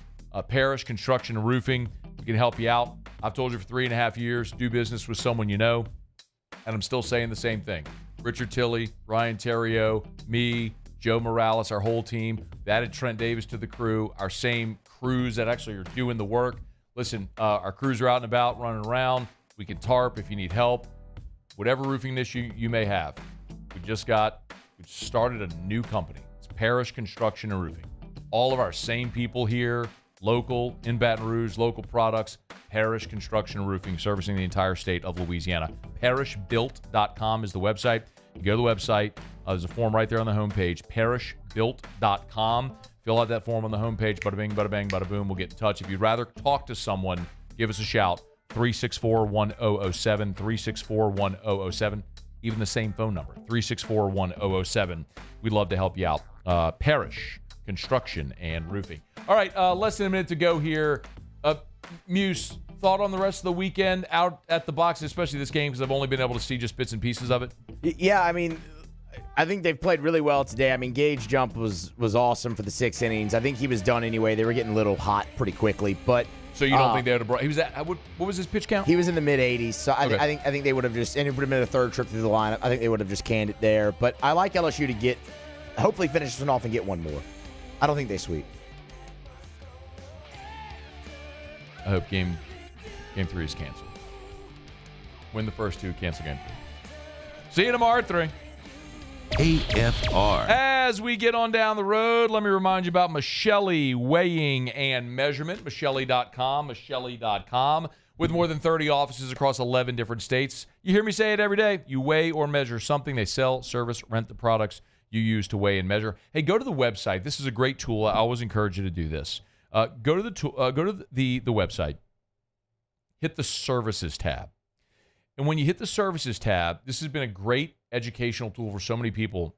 Parish Construction and Roofing, we can help you out. I've told you for 3.5 years, do business with someone you know, and I'm still saying the same thing. Richard Tilley, Ryan Terrio, me, Joe Morales, our whole team. We added Trent Davis to the crew, our same crews that actually are doing the work. Listen, our crews are out and about, running around. We can tarp if you need help. Whatever roofing issue you may have. We started a new company. It's Parish Construction and Roofing. All of our same people here, local, in Baton Rouge, local products, Parish Construction and Roofing, servicing the entire state of Louisiana. ParishBuilt.com is the website. You go to the website. There's a form right there on the homepage, ParishBuilt.com. Fill out that form on the homepage. Bada bing, bada bang, bada boom. We'll get in touch. If you'd rather talk to someone, give us a shout. 364-1007, 364-1007, even the same phone number, 364-1007. We'd love to help you out. Parish Construction and Roofing. All right, less than a minute to go here. Muse, thought on the rest of the weekend out at the box, especially this game, because I've only been able to see just bits and pieces of it. Yeah, I mean, I think they've played really well today. I mean, Gage Jump was awesome for the 6 innings. I think he was done anyway. They were getting a little hot pretty quickly, but... So you don't think they would have brought? He was at what was his pitch count? He was in the mid 80s. So Okay. I think they would have just, and it would have been a third trip through the lineup. I think they would have just canned it there. But I like LSU to hopefully finish this one off and get one more. I don't think they sweep. I hope game 3 is canceled. Win the first 2, cancel game 3. See you tomorrow at 3. AFR. As we get on down the road, let me remind you about Michelli Weighing and Measurement, Michelli.com, with more than 30 offices across 11 different states. You hear me say it every day. You weigh or measure something. They sell, service, rent the products you use to weigh and measure. Hey, go to the website. This is a great tool. I always encourage you to do this. Go to the website. Hit the Services tab. And when you hit the Services tab, this has been a great educational tool for so many people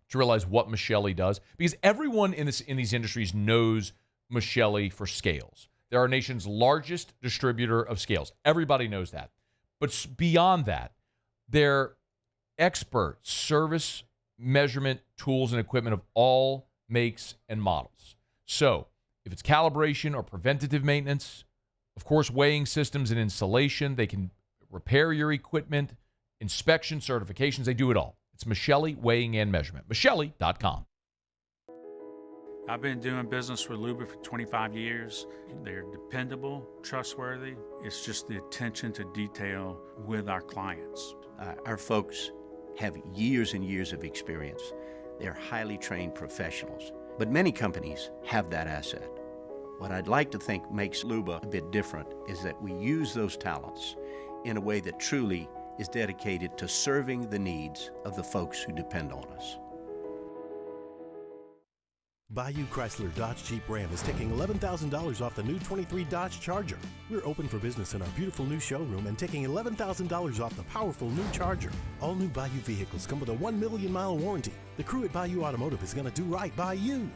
to realize what Michelli does, because everyone in these industries knows Michelli for scales. They're our nation's largest distributor of scales. Everybody knows that. But beyond that, they're expert service measurement tools and equipment of all makes and models. So if it's calibration or preventative maintenance, of course, weighing systems and installation, they can repair your equipment, inspection, certifications, they do it all. It's Michelli Weighing and Measurement. Michelli.com. I've been doing business with Luba for 25 years. They're dependable, trustworthy. It's just the attention to detail with our clients. Our folks have years and years of experience. They're highly trained professionals. But many companies have that asset. What I'd like to think makes Luba a bit different is that we use those talents in a way that truly is dedicated to serving the needs of the folks who depend on us. Bayou Chrysler Dodge Jeep Ram is taking $11,000 off the new 23 Dodge Charger. We're open for business in our beautiful new showroom and taking $11,000 off the powerful new Charger. All new Bayou vehicles come with a 1 million mile warranty. The crew at Bayou Automotive is going to do right by you.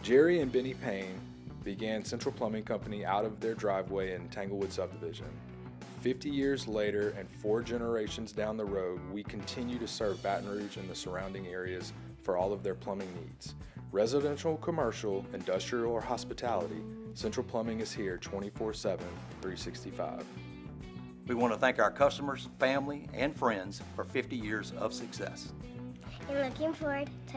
Jerry and Benny Payne began Central Plumbing Company out of their driveway in Tanglewood subdivision. 50 years later and 4 generations down the road, we continue to serve Baton Rouge and the surrounding areas for all of their plumbing needs. Residential, commercial, industrial, or hospitality, Central Plumbing is here 24/7, 365. We want to thank our customers, family, and friends for 50 years of success. and looking forward to